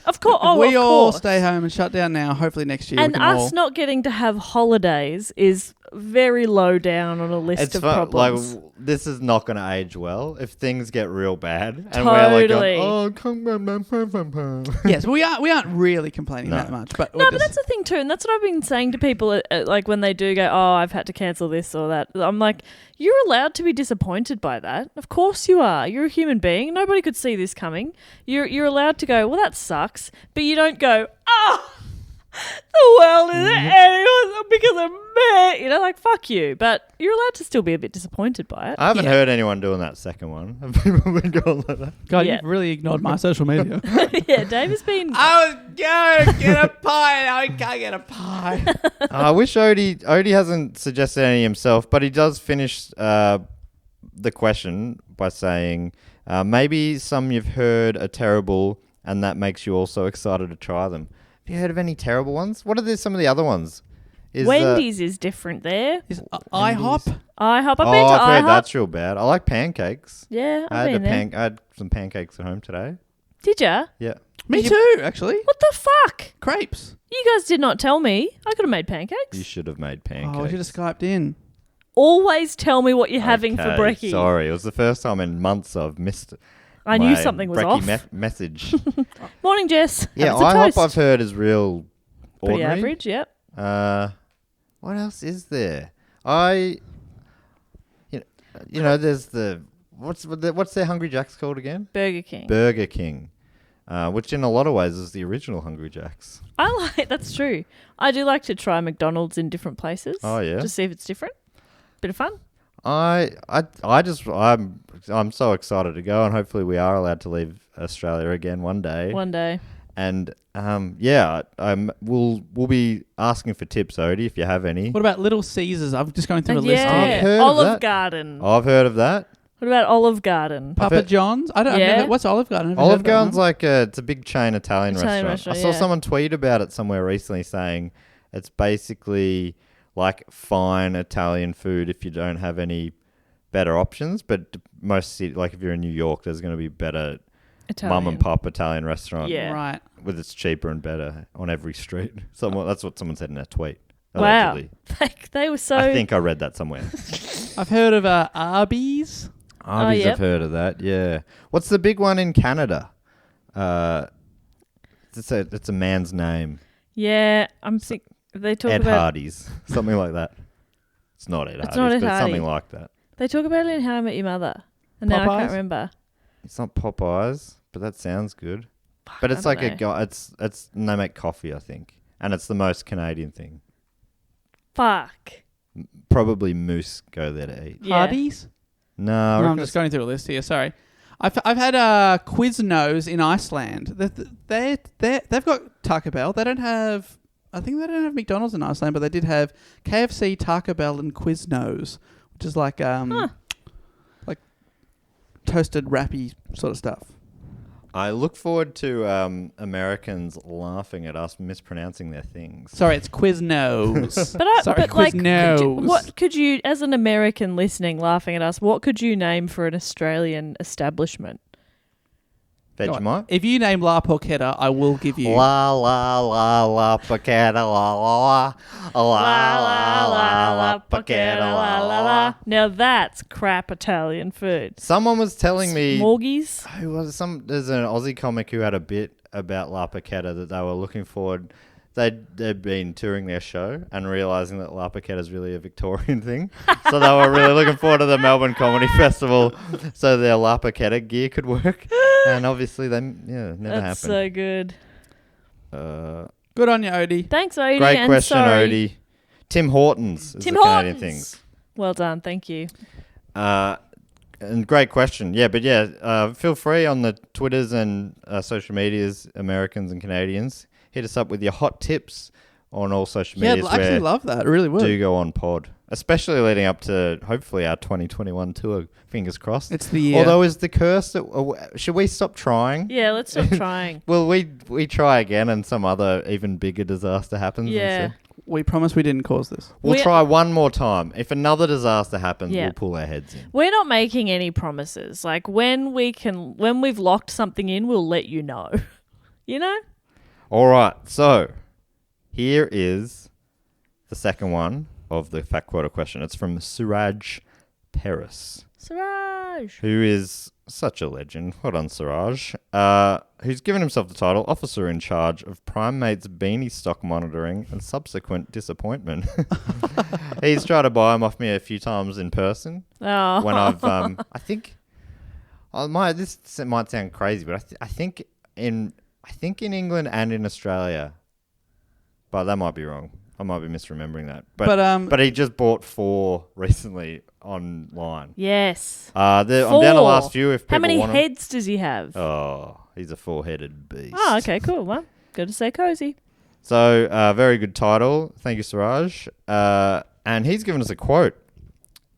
Of course. If we all stay home and shut down now, hopefully next year. And we can us not getting to have holidays is very low down on a list of problems. Like, this is not going to age well if things get real bad. And Totally. we're like, going, oh, come. Yes, we aren't really complaining that much. But no, but that's the thing too, and that's what I've been saying to people, like when they do go, oh, I've had to cancel this or that. I'm like, you're allowed to be disappointed by that. Of course you are. You're a human being. Nobody could see this coming. You're allowed to go, well, that sucks, but you don't go, oh, the world is ending because of me. You know, like, fuck you. But you're allowed to still be a bit disappointed by it. I haven't heard anyone doing that second one. Have people been going like that? God, Yeah. you've really ignored my social media. Yeah, Dave has been... I was going to get a pie and I can't get a pie. I wish Odie hasn't suggested any himself, but he does finish the question by saying, maybe some you've heard are terrible and that makes you also excited to try them. Have you heard of any terrible ones? What are some of the other ones? Wendy's is different there. Is IHOP? IHOP. I've been to I've heard IHOP. that's real bad. I like pancakes. Yeah, I I've been there. I had some pancakes at home today. Did ya? Yeah. Me too, actually. What the fuck? Crepes. You guys did not tell me. I could have made pancakes. You should have made pancakes. Oh, we should have Skyped in. Always tell me what you're having for Okay, brekkie. Sorry, it was the first time in months I've missed it. I knew something was off. Message. Morning, Jess. Yeah, Have some IHOP toast. I've heard is real Pretty ordinary. average, yep. What else is there? You know, there's what's their Hungry Jack's called again? Burger King. Burger King. which in a lot of ways is the original Hungry Jack's. That's true. I do like to try McDonald's in different places. Oh, yeah? To see if it's different. Bit of fun. I'm so excited to go, and hopefully we are allowed to leave Australia again one day. One day. And we'll be asking for tips, Odie, if you have any. What about Little Caesars? I'm just going through the list. Yeah. I've heard of Olive that. Garden. I've heard of that. What about Olive Garden? Papa John's? I don't know. What's Olive Garden? I've never heard Olive of that Garden's one. like it's a big chain Italian restaurant. I saw someone tweet about it somewhere recently saying it's basically like fine Italian food if you don't have any better options. But like if you're in New York, there's going to be better mum and pop Italian restaurant. Yeah. Right. With it's cheaper and better on every street. That's what someone said in a tweet. Wow. Allegedly. They were so... I think I read that somewhere. I've heard of Arby's. Arby's, yep. I've heard of that, yeah. What's the big one in Canada? It's a man's name. Yeah, they talk Ed about... Hardy's. Something like that. It's not Ed Hardy's, not Ed but Hardy. something like that. They talk about it in How I Met Your Mother. And now I Popeyes? can't remember. It's not Popeyes, but that sounds good. Fuck, But it's I like don't a know. guy. It's and they make coffee, I think, and it's the most Canadian thing. Fuck. Probably moose go there to eat. Yeah. Hardee's? No, I No, I'm reckon just it's- going through a list here. Sorry. I've had Quiznos in Iceland. They've got Taco Bell. They don't have... I think they don't have McDonald's in Iceland, but they did have KFC, Taco Bell, and Quiznos, which is like like toasted wrappy sort of stuff. I look forward to Americans laughing at us mispronouncing their things. Sorry, it's Quiznos. Sorry, but like, Quiznos. what could you, as an American listening, laughing at us, what could you name for an Australian establishment? Vegemite? If you name La Porchetta, I will give you... La la la la paqueta la la la la la paqueta la. Now that's crap Italian food. Someone was telling me Smorgies? who was there's an Aussie comic who had a bit about La Paqueta that they were looking forward. They'd been touring their show and realising that La Paqueta is really a Victorian thing. So they were really looking forward to the Melbourne Comedy Festival so their La Paqueta gear could work. And obviously never That's happened. so good. Good on you, Odie. Thanks, Odie. Great and question, sorry. Odie. Tim Hortons is Tim the Canadian Hortons. things. Well done, thank you. And great question. Yeah, but feel free on the Twitters and social medias, Americans and Canadians. Hit us up with your hot tips on all social Yeah, medias. I actually love that. I really would. Do go on pod, especially leading up to hopefully our 2021 tour. Fingers crossed. It's the year. Although is the curse that should we stop trying? Yeah, let's stop trying. Will we try again and some other even bigger disaster happens? Yeah. instead? We promise we didn't cause this. We'll try one more time. If another disaster happens, Yeah. we'll pull our heads in. We're not making any promises. Like when we've locked something in, we'll let you know. You know? All right, so here is the second one of the fact quota question. It's from Suraj Paris, Siraj. who is such a legend. Well done, Suraj. Who's given himself the title Officer in Charge of Primate's beanie stock monitoring and subsequent disappointment. He's tried to buy them off me a few times in person. Oh. When I've, I think, this might sound crazy, but I think in England and in Australia, but that might be wrong. I might be misremembering that. But he just bought 4 recently online. Yes. I'm down to the last few. If people How many want 'em. heads does he have? Oh, he's a 4-headed beast. Oh, okay, cool. Well, good to say cozy. So, very good title. Thank you, Suraj. And he's given us a quote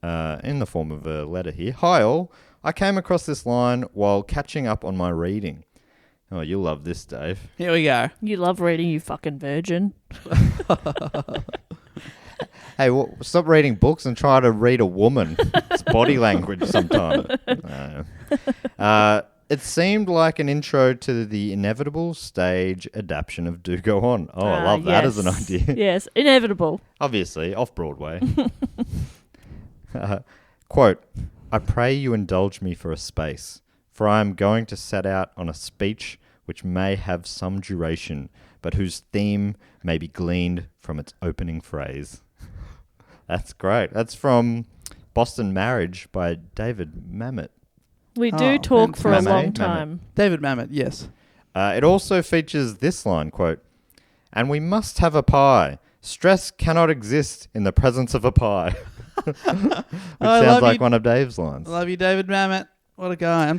in the form of a letter here. Hi all. I came across this line while catching up on my reading. Oh, you'll love this, Dave. Here we go. You love reading, you fucking virgin. Hey, stop reading books and try to read a woman. It's body language sometimes. It seemed like an intro to the inevitable stage adaptation of Do Go On. Oh, I love that as an idea. Yes, inevitable. Obviously, off-Broadway. Quote, I pray you indulge me for a space, for I am going to set out on a speech which may have some duration, but whose theme may be gleaned from its opening phrase. That's great. That's from Boston Marriage by David Mamet. We do talk for a fantastic. long Mamet. time. David Mamet, yes. It also features this line, quote, "And we must have a pie. Stress cannot exist in the presence of a pie." Which sounds like one of Dave's lines. I love you, David Mamet. What a guy.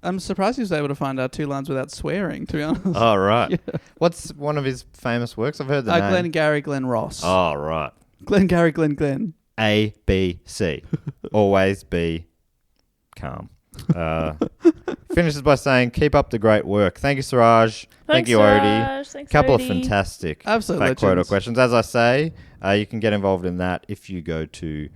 I'm surprised he was able to find out 2 lines without swearing, to be honest. Oh, right. Yeah. What's one of his famous works? I've heard the name. Glenn Gary, Glenn Ross. Oh, right. Glenn Gary, Glenn. A, B, C. Always be calm. Finishes by saying, "Keep up the great work." Thank you, Siraj. Thank you, Odie. Thanks, Couple of Odie. fantastic Absolute fact quote or legends. questions. As I say, you can get involved in that if you go to,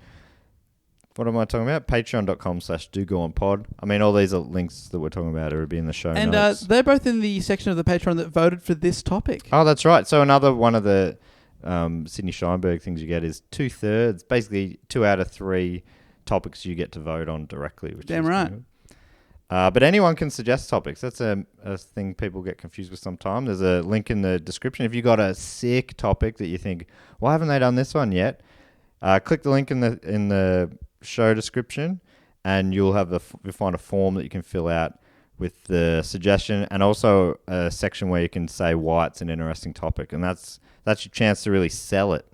what am I talking about? Patreon.com/dogoonpod. I mean, all these are links that we're talking about will be in the show And notes. they're both in the section of the Patreon that voted for this topic. Oh, that's right. So another one of the Sydney Scheinberg things you get is 2/3, basically 2 out of 3 topics you get to vote on directly. Which Damn is right. good. But anyone can suggest topics. That's a thing people get confused with sometimes. There's a link in the description. If you got a sick topic that you think, why haven't they done this one yet? Click the link in the show description, and you'll find a form that you can fill out with the suggestion, and also a section where you can say why it's an interesting topic, and that's your chance to really sell it.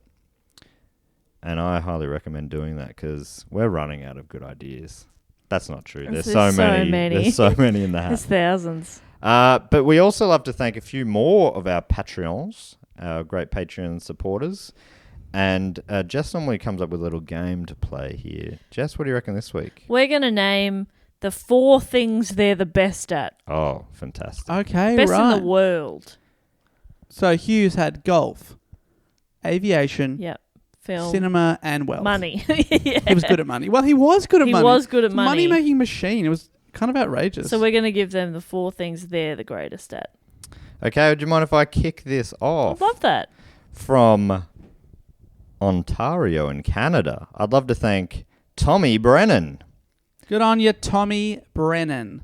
And I highly recommend doing that because we're running out of good ideas. That's not true. There's so many. There's so many in the hat. There's thousands. But we also love to thank a few more of our Patreons, our great Patreon supporters. And Jess normally comes up with a little game to play here. Jess, what do you reckon this week? We're going to name the 4 things they're the best at. Oh, fantastic. Okay, Best right. in the world. So Hughes had golf, aviation, Yep. Film. cinema, and wealth. Money. He was good at money. Well, he was good at He money. was good at money. Money-making machine. It was kind of outrageous. So we're going to give them the 4 things they're the greatest at. Okay, would you mind if I kick this off? I love that. From Ontario in Canada, I'd love to thank Tommy Brennan. Good on you, Tommy Brennan.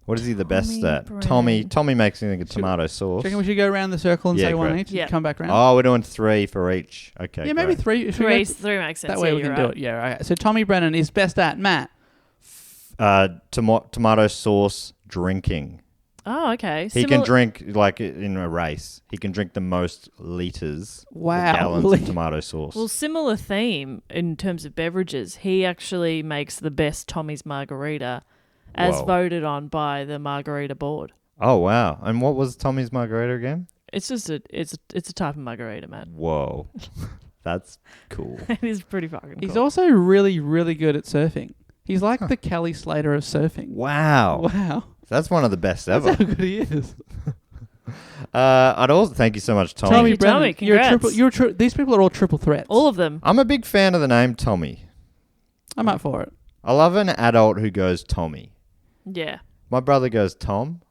What is he the best Tommy at? Brennan. Tommy makes anything a tomato sauce. Do you reckon we should go around the circle and Yeah, say one great. each Yeah. and come back round? Oh, we're doing 3 for each. Okay, yeah, maybe great. 3. Should we go 3 makes sense. that way Yeah, we can you're do right. it. Yeah, okay. So Tommy Brennan is best at, Matt. Tomato sauce drinking. Oh, okay. He can drink, like in a race, he can drink the most litres Wow. or gallons of tomato sauce. Well, similar theme in terms of beverages. He actually makes the best Tommy's margarita as Whoa. voted on by the margarita board. Oh, wow. And what was Tommy's margarita again? It's just it's a type of margarita, man. Whoa. That's cool. It is pretty fucking He's cool. also really, really good at surfing. He's like the Kelly Slater of surfing. Wow. Wow. That's one of the best That's ever. how good he is. I'd also thank you so much, Tommy. Thank you, Brennan. Tommy. You're Congrats. these people are all triple threats. All of them. I'm a big fan of the name Tommy. I'm up for it. I love an adult who goes Tommy. Yeah. My brother goes Tom.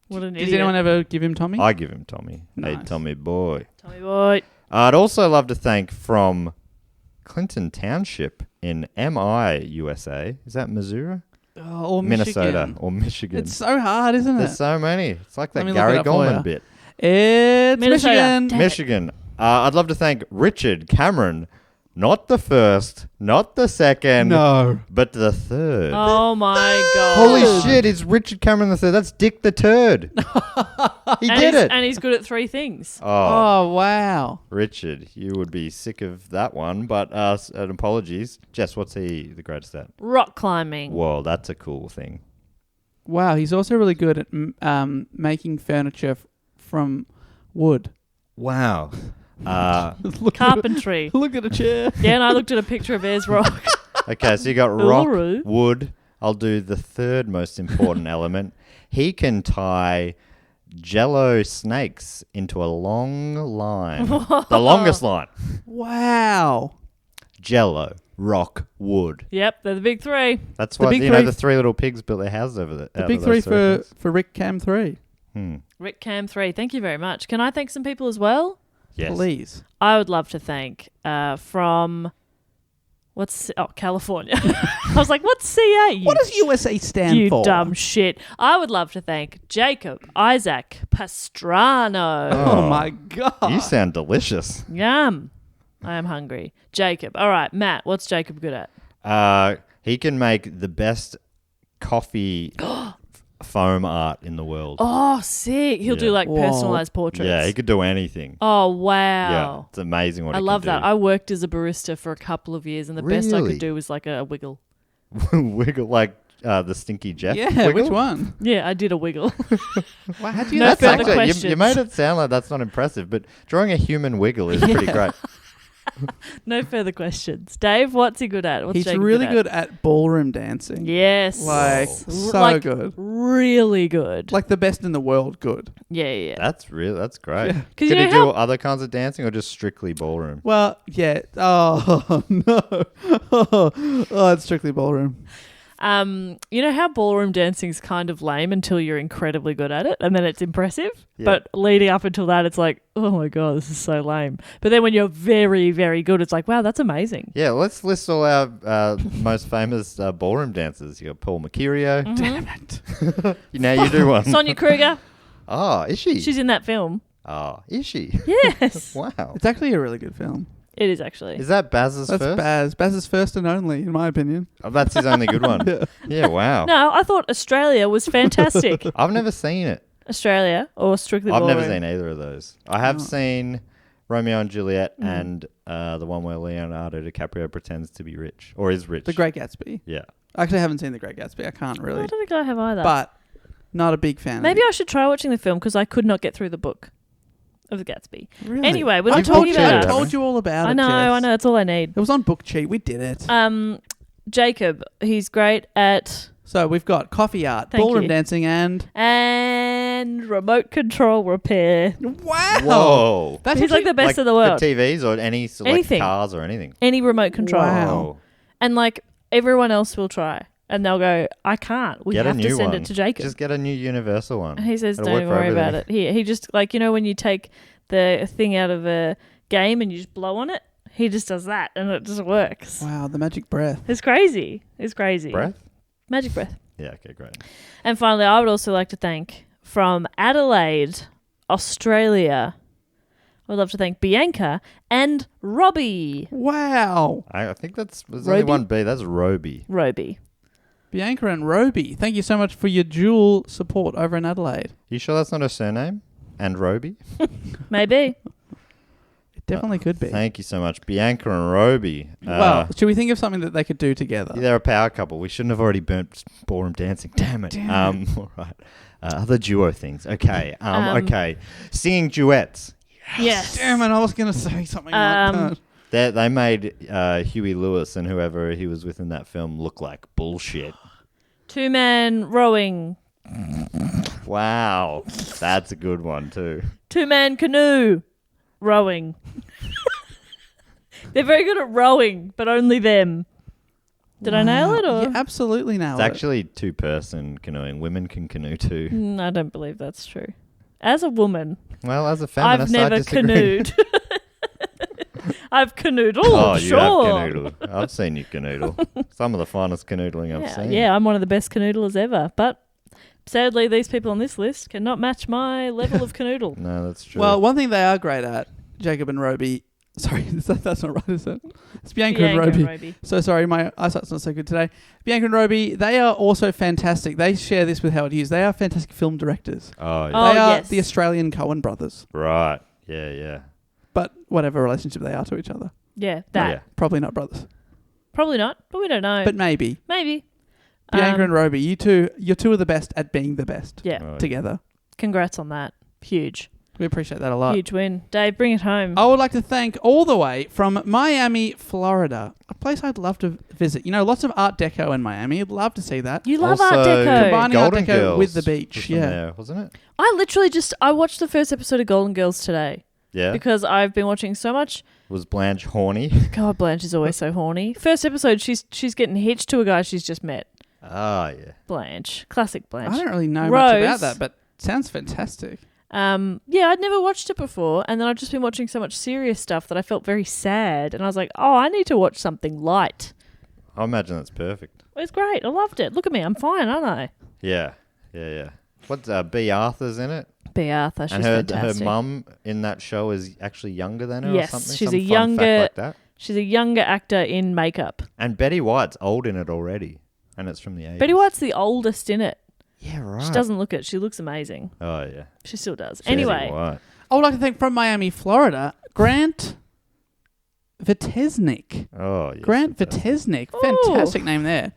What an Does idiot. anyone ever give him Tommy? I give him Tommy. Hey, Nice. Tommy boy. Tommy boy. I'd also love to thank from Clinton Township in MI, USA. Is that Missouri? Oh, or Minnesota Michigan. or Michigan. It's so hard, isn't There's it? so many. It's like Let that me look Gary it up for Goldman ya. bit. It's Minnesota. Michigan. Damn it. Michigan. I'd love to thank Richard Cameron. Not the first, not the second, No. but the third. Oh my god. Holy shit, it's Richard Cameron the third. That's Dick the Turd. He did it. And he's good at 3 things. Oh, Oh, wow. Richard, you would be sick of that one, but apologies. Jess, what's he the greatest at? Rock climbing. Whoa, that's a cool thing. Wow, he's also really good at making furniture from wood. Wow. Look Carpentry. Look at a chair. Yeah, and I looked at a picture of Ayers Rock. Okay, so you got rock, Uru. wood. I'll do the third most important element. He can tie Jello snakes into a long line. The longest line. Wow. Jello, rock, wood. Yep, they're the big 3. That's The why big you know three- the 3 little pigs built their houses over there. The big 3 for Rick Cam 3. Rick Cam 3. Thank you very much. Can I thank some people as well? Yes. Please. I would love to thank from California. I was like, what's CA? What does USA stand You for? dumb shit. I would love to thank Jacob Isaac Pastrano. Oh, my God. You sound delicious. Yum. I am hungry. Jacob. All right, Matt, what's Jacob good at? He can make the best coffee. foam art in the world. Oh, sick. He'll do Yeah. like Whoa. personalized portraits. Yeah, he could do anything. Oh, Yeah, wow. it's amazing what I he love can that. do. I worked as a barista for a couple of years, and the best I Really? could do was like a wiggle. Wiggle like the Stinky Jeff. Yeah, wiggle? which one? Yeah, I did a wiggle. Wow, how do you No that's further actually- questions. you made it sound like that's not impressive, but drawing a human wiggle is pretty great. No further questions. Dave, what's he good at? What's He's Jacob really at? good at ballroom dancing. Yes. Like, Whoa. so Like, good. Really good. Like the best in the world good. Yeah. That's great. Yeah. 'Cause Could you he know do how- other kinds of dancing or just strictly ballroom? Well, yeah. Oh, no. Oh, it's strictly ballroom. You know how ballroom dancing's kind of lame until you're incredibly good at it, and then it's impressive. Yeah. But leading up until that, it's like, oh my god, this is so lame. But then when you're very, very good, it's like, wow, that's amazing. Yeah, let's list all our most famous ballroom dancers. You got Paul Mercurio. Damn it. Now you do one. Sonia Kruger, Oh, is she? she's in that film. Oh, is she? Yes, Wow. It's actually a really good film. it is actually. Is that Baz's That's first? Baz. Baz's first and only, in my opinion. Oh, that's his only good one. Yeah, wow. No, I thought Australia was fantastic. I've never seen it. Australia or Strictly I've Ballroom. never seen either of those. I have Oh. seen Romeo and Juliet Mm. and the one where Leonardo DiCaprio pretends to be rich or is rich. The Great Gatsby. Yeah. Actually, I haven't seen The Great Gatsby. I can't I really. don't think I have either. But not a big fan Maybe of I should try watching the film because I could not get through the book of the Gatsby. it. Really? Anyway, we're I not told talking you, about I it. told you all about it. I know, Jess. that's all I need. It was on Book Cheat. We did it. Jacob, he's great at So we've got coffee art, Thank ballroom you. dancing, and remote control repair. wow, Whoa. that's He's like actually- the best of the For world. TVs or any like Anything. cars or anything. Any remote control. Wow. And like everyone else will try. And they'll go, I can't. We Get a have to new send one. it to Jacob. Just get a new universal one. And he says, It'll don't work even for worry about everything. it. He just, like, you know, when you take the thing out of a game and you just blow on it, he just does that and it just works. wow, the magic breath. It's crazy. It's crazy. Breath? Magic breath. Yeah, okay, great. And finally, I would also like to thank from Adelaide, Australia, I would love to thank Bianca and Robbie. Wow, I think there's only Roby? one B. That's Roby. Roby. Bianca and Roby, thank you so much for your dual support over in Adelaide. You sure that's not her surname? And Roby? Maybe. It definitely could be. Thank you so much. Bianca and Roby. Well, should we think of something that they could do together? they're a power couple. We shouldn't have already burnt ballroom dancing. Damn it. All right. Other duo things. Okay. Okay. Singing duets. Yes. Damn it, I was going to say something like that. They made Huey Lewis and whoever he was with in that film look like bullshit. Two-man rowing. Wow. That's a good one, too. Two-man canoe rowing. They're very good at rowing, but only them. Did I nail it? Or? Yeah, absolutely nailed It's it. actually two-person canoeing. Women can canoe too. I don't believe that's true. As a woman, Well, as a I've feminist, I never disagree. canoed. I've canoodled, Oh, you sure. have canoodled. I've seen you canoodle. Some of the finest canoodling I've seen. Yeah, I'm one of the best canoodlers ever. But sadly, these people on this list cannot match my level of canoodle. No, that's true. Well, one thing they are great at, Jacob and Roby. Sorry, that's not right, is it? It's Bianca and Roby. So sorry, my eyesight's not so good today. Bianca and Roby, they are also fantastic. They share this with Howard Hughes. They are fantastic film directors. oh, yeah. Oh, They are yes. the Australian Coen brothers. Right. Yeah, yeah. But whatever relationship they are to each other. Yeah, that. Yeah. Probably not brothers. Probably not, but we don't know. But maybe. Maybe. Bianca and Roby, you're two of the best at being the best Yeah, Oh, together. congrats on that. Huge. We appreciate that a lot. Huge win. Dave, bring it home. I would like to thank all the way from Miami, Florida, a place I'd love to visit. You know, lots of Art Deco in Miami. I'd love to see that. You love Also, Art Deco. Combining Art Golden Deco Girls with the was beach, from yeah. there, wasn't it? I literally I watched the first episode of Golden Girls today Yeah. because I've been watching so much. Was Blanche horny? God, Blanche is always so horny. First episode, she's getting hitched to a guy she's just met. Ah, yeah. Blanche. Classic Blanche. I don't really know much Rose. about that, but sounds fantastic. Yeah, I'd never watched it before, and then I've just been watching so much serious stuff that I felt very sad, and I was like, oh, I need to watch something light. I imagine that's perfect. It was great. I loved it. Look at me. I'm fine, aren't I? Yeah. Yeah, yeah. What's B. Arthur's in it? B. Arthur. She's and her fantastic. mum in that show is actually younger than her Yes, or something? she's Some a fun younger- fact like that. She's a younger actor in makeup. And Betty White's old in it already. And it's from the 80s. Betty White's the oldest in it. Yeah, right. She doesn't look it. She looks amazing. Oh, yeah. She still does. Jersey Anyway, White. I would like to thank from Miami, Florida, Grant Vitesnik. Oh, yes. Grant fantastic. Vitesnik. Fantastic name there.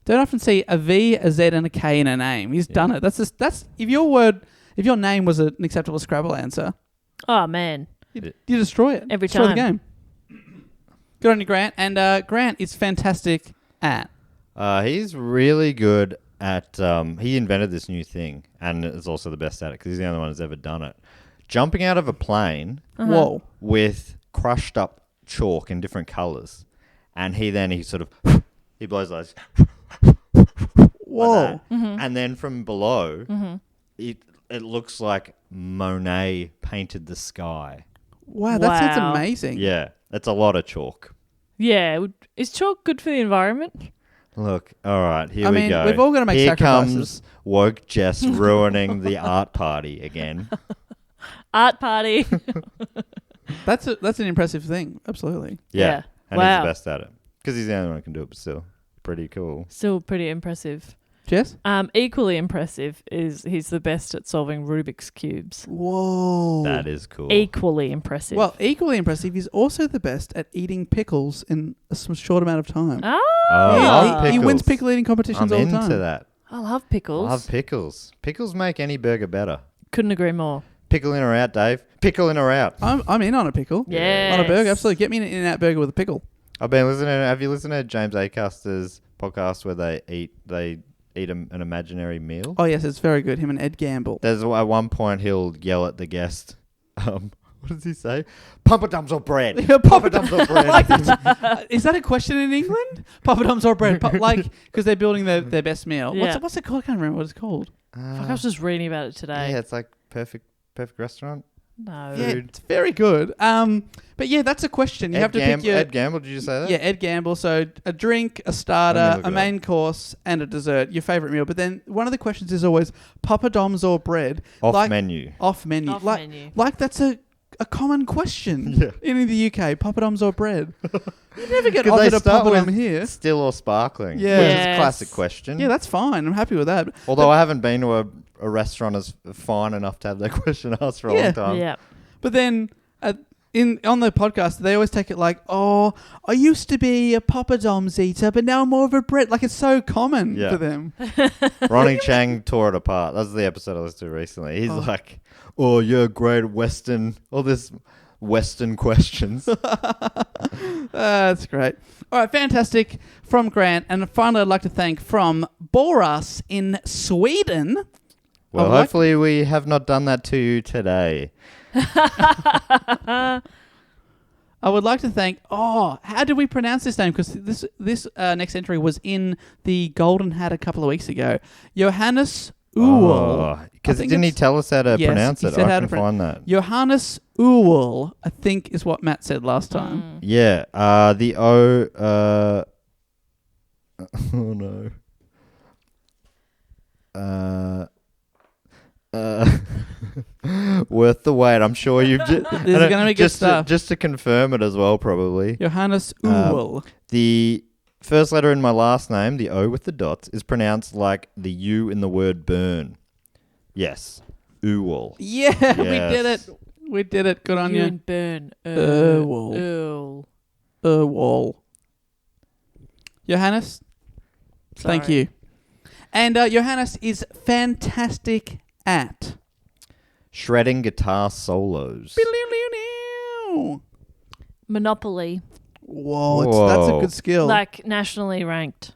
Don't often see a V, a Z, and a K in a name. He's done it. That's if your name was an acceptable Scrabble answer, oh man, you destroy it. Every Destroy the time. game. Good on you, Grant. And Grant is fantastic at. He's really good at... he invented this new thing, and is also the best at it, because he's the only one who's ever done it. Jumping out of a plane Whoa. with crushed up chalk in different colours. And he sort of... he blows those... Whoa. And then from below, it looks like Monet painted the sky. Wow, that's Wow. amazing. Yeah, it's a lot of chalk. yeah. Is chalk good for the environment? Look, all right, here I we mean, go. we've all gotta make here sacrifices. comes woke Jess ruining the art party again. Art party. That's an impressive thing. Absolutely. Yeah, and he's Wow. the best at it. Because he's the only one who can do it, but still pretty cool. Still pretty impressive. Jess? Equally impressive is he's the best at solving Rubik's cubes. Whoa. That is cool. Equally impressive. Well, equally impressive, he's also the best at eating pickles in a short amount of time. ah, Oh, Yeah, I love he wins pickles. pickle eating competitions I'm all the time. into that. I love pickles. I love pickles. Pickles make any burger better. Couldn't agree more. Pickle in or out, Dave? Pickle in or out? I'm in on a pickle. Yeah. On a burger, absolutely. Get me an In-N-Out burger with a pickle. I've been listening. Have you listened to James Acaster's podcast where they eat an imaginary meal? Oh, yes, it's very good. Him and Ed Gamble. There's at one point he'll yell at the guest. What does he say? Papadums or bread? Yeah, Papadums or bread? Like that. Is that a question in England? Papadums or bread? Because they're building their best meal. Yeah. What's it called? I can't remember what it's called. Fuck, I was just reading about it today. Yeah, it's like perfect restaurant. No. Yeah, Food. it's very good. But yeah, that's a question. You have to pick your... Ed Gamble, did you say that? Yeah, Ed Gamble. So a drink, a starter, Let me look a it main course, and a dessert. Your favourite meal. But then one of the questions is always papadums or bread. Off menu. Off menu. Off like, menu. Like that's a common question Yeah. in the UK. Papadums or bread. You never get 'Cause offered they a start papadum with here. Still or sparkling. Yeah. Which is a Yes. classic question. Yeah, that's fine. I'm happy with that. Although I haven't been to a restaurant as fine enough to have that question asked for a Yeah. long time. Yeah. But then on the podcast, they always take it like, oh, I used to be a papadums eater, but now I'm more of a bread. Like it's so common Yeah. for them. Ronnie Chang tore it apart. That was the episode I listened to recently. He's like, oh, you're great Western, all this Western questions. That's great. All right, fantastic from Grant. And finally, I'd like to thank from Boras in Sweden. Well, I'd like- hopefully we have not done that to you today. I would like to thank. Oh, how do we pronounce this name? Because this next entry was in the Golden Hat a couple of weeks ago. Johannes Uhl. Because I think didn't he it's- tell us how to Yes, pronounce he it? said I how to can find that. Johannes Uhl, I think, is what Matt said last time. Yeah. The O. Oh no. Worth the wait. I'm sure you've This is gonna be good stuff. Just to confirm it as well, probably. Johannes Uhl. The first letter in my last name, the O with the dots, is pronounced like the U in the word burn. Yes. Uhl. Yeah, we Yes. did it. We did it. Good on You you. and burn. Earl. Wall. Johannes, thank Sorry. you. And Johannes is fantastic at... Shredding guitar solos. Monopoly. Whoa, that's a Whoa. good skill. Like nationally ranked.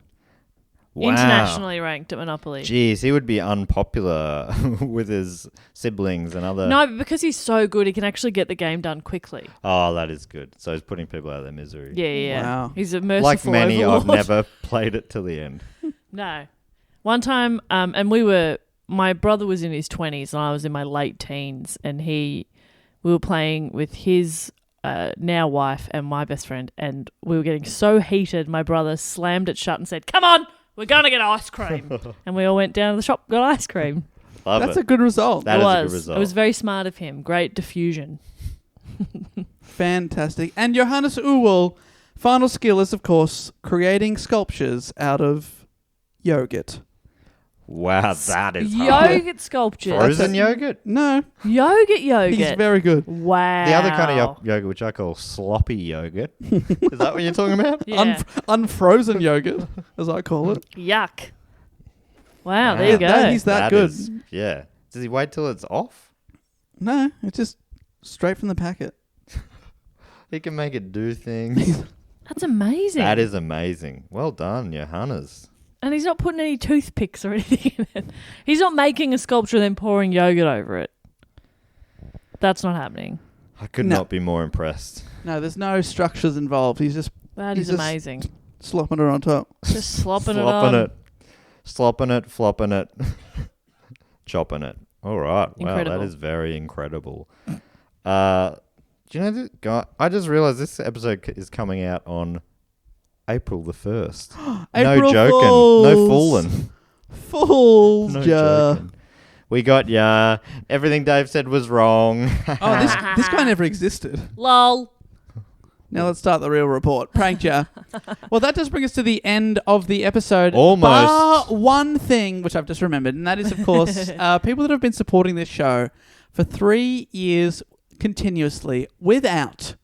Wow. Internationally ranked at Monopoly. Jeez, he would be unpopular with his siblings and other... No, but because he's so good, he can actually get the game done quickly. Oh, that is good. So he's putting people out of their misery. Yeah. Wow. He's a merciful Like many, overlord. I've never played it till the end. No. One time, and my brother was in his 20s and I was in my late teens, and we were playing with his now wife and my best friend, and we were getting so heated, my brother slammed it shut and said, "Come on, we're going to get ice cream." And we all went down to the shop, got ice cream. Love That's it. a good result. That it is was. a good result. It was very smart of him. Great diffusion. Fantastic. And Johannes Uhl, final skill is, of course, creating sculptures out of yogurt. Wow, that is hard. Yogurt sculpture. Frozen yogurt? No, Yogurt. he's very good. Wow. The other kind of yogurt, which I call sloppy yogurt. Is that what you're talking about? Yeah. Unfrozen yogurt, as I call it. Yuck. Wow, there you go. He's that good. Yeah. Does he wait till it's off? No, it's just straight from the packet. He can make it do things. That's amazing. That is amazing. Well done, Johannes. And he's not putting any toothpicks or anything in it. He's not making a sculpture and then pouring yogurt over it. That's not happening. I could not be more impressed. No, there's no structures involved. He's just That is amazing. slopping it on top. Just slopping it on. Slopping it, flopping it, chopping it. All right. Incredible. Wow, that is very incredible. Do you know this guy? I just realized this episode is coming out on April the 1st. April no joking. Fools. No fooling. Fools, No ja. joking. We got ya. Everything Dave said was wrong. Oh, this guy never existed. Lol. Now let's start the real report. Prank ja. Well, that does bring us to the end of the episode. Almost. Bar one thing, which I've just remembered, and that is, of course, people that have been supporting this show for 3 years continuously without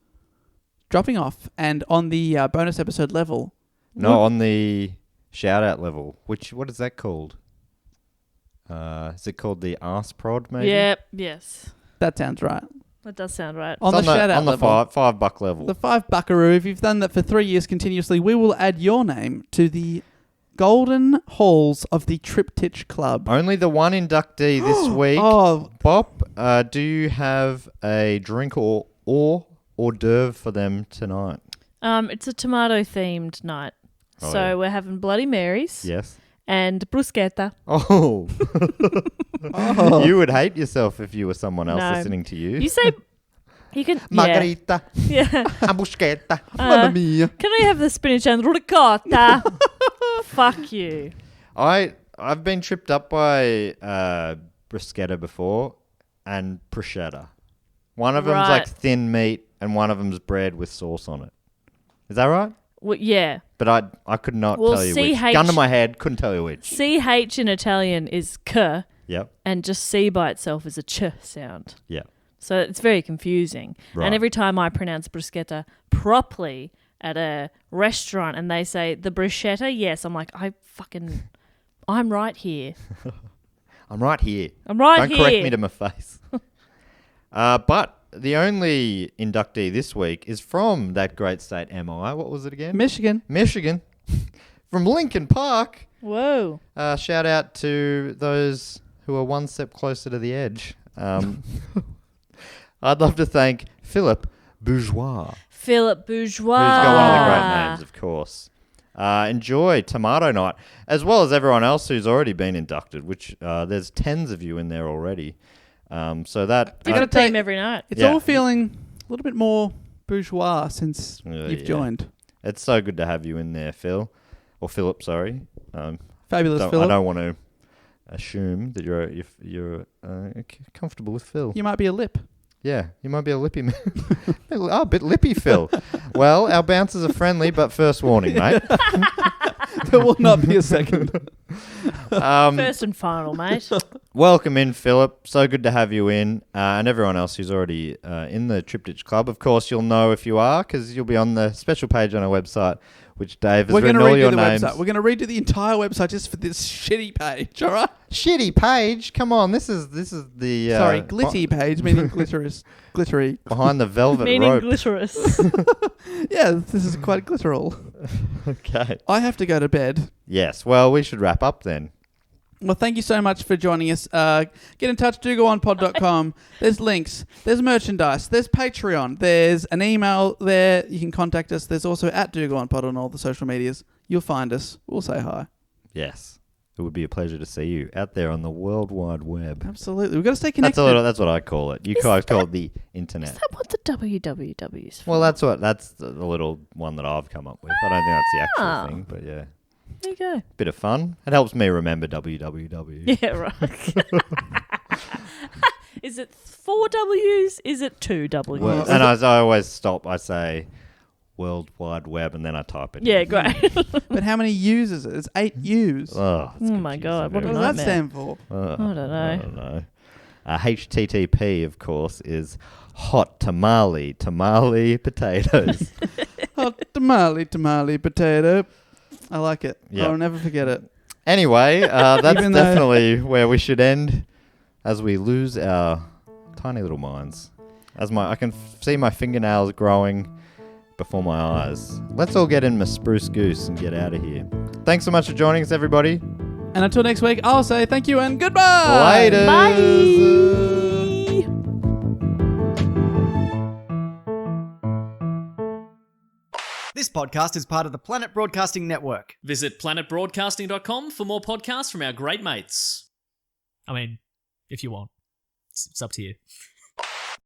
dropping off, and on the bonus episode level. No, on the shout out level. What is that called? Is it called the arse prod, maybe? Yep. Yes. That sounds right. That does sound right. On the shout out on the level. $5 level. The $5 if you've done that for 3 years continuously, we will add your name to the Golden Halls of the Triptych Club. Only the one inductee this week. Oh, Bob, do you have a drink or hors d'oeuvre for them tonight? It's a tomato themed night. Oh, So yeah. we're having Bloody Marys Yes. and bruschetta. Oh. oh. You would hate yourself if you were someone else No. listening to you. You say you can Margarita. Yeah. A bruschetta. Mamma mia. Can I have the spinach and ricotta? Fuck you. I've been tripped up by bruschetta before and bruschetta. One of them's Right. like thin meat and one of them's bread with sauce on it. Is that right? Well, yeah. But I could not Well, tell you which. CH Gun to my head, couldn't tell you which. CH in Italian is k, Yep. and just C by itself is a ch sound. Yep. So it's very confusing. Right. And every time I pronounce bruschetta properly at a restaurant and they say the bruschetta, yes, I'm like, I'm right here. I'm right here. I'm right Don't here. correct me to my face. But the only inductee this week is from that great state, MI. What was it again? Michigan. Michigan. From Lincoln Park. Whoa. Shout out to those who are one step closer to the edge. I'd love to thank Philip Bourgeois. Philip Bourgeois. Who's got one of the great names, of course. Enjoy Tomato Night, as well as everyone else who's already been inducted, which there's tens of you in there already. So that... Different gotta team take- every night. It's Yeah. all feeling a little bit more bourgeois since Yeah, you've yeah. joined. It's so good to have you in there, Phil. Or Philip, sorry. Fabulous, I Philip. don't want to assume that you're comfortable with Phil. You might be a lip. Yeah, you might be a lippy man. A bit lippy, Phil. Well, our bouncers are friendly, but first warning, mate. There will not be a second. First and final, mate. Welcome in, Philip. So good to have you in. And everyone else who's already in the Triptych Club. Of course, you'll know if you are, because you'll be on the special page on our website, which Dave has We're going written to all redo your the names. website. We're going to redo the entire website just for this shitty page, all right? Shitty page? Come on, this is the... Sorry, glitty page, meaning glittery. Behind the velvet Meaning rope. glitterous. Yeah, this is quite glitteral. Okay. I have to go to bed. Yes, well, we should wrap up then. Well, thank you so much for joining us. Get in touch, dogoonpod.com. There's links. There's merchandise. There's Patreon. There's an email there. You can contact us. There's also at dogoonpod on all the social medias. You'll find us. We'll say hi. Yes. It would be a pleasure to see you out there on the World Wide Web. Absolutely. We've got to stay connected. That's what I call it. You guys call it the internet. Is that what the WWW's for? Well, that's the little one that I've come up with. I don't think that's the actual thing, but yeah. There you go. Bit of fun. It helps me remember www. Yeah, right. Is it 4 W's? Is it 2 W's? Well, and as I always stop, I say World Wide Web, and then I type it. Yeah, great. But how many U's is it? It's 8 U's. Oh, Oh my God, what What a does that nightmare. stand for? I don't know. I don't know. HTTP, of course, is hot tamale potatoes. Hot tamale potato. I like it. Yeah. I'll never forget it. Anyway, that's Even though- definitely where we should end as we lose our tiny little minds. I can see my fingernails growing before my eyes. Let's all get in my Spruce Goose and get out of here. Thanks so much for joining us, everybody. And until next week, I'll say thank you and goodbye. Later. Bye. This podcast is part of the Planet Broadcasting Network. Visit planetbroadcasting.com for more podcasts from our great mates. I mean, if you want. It's up to you.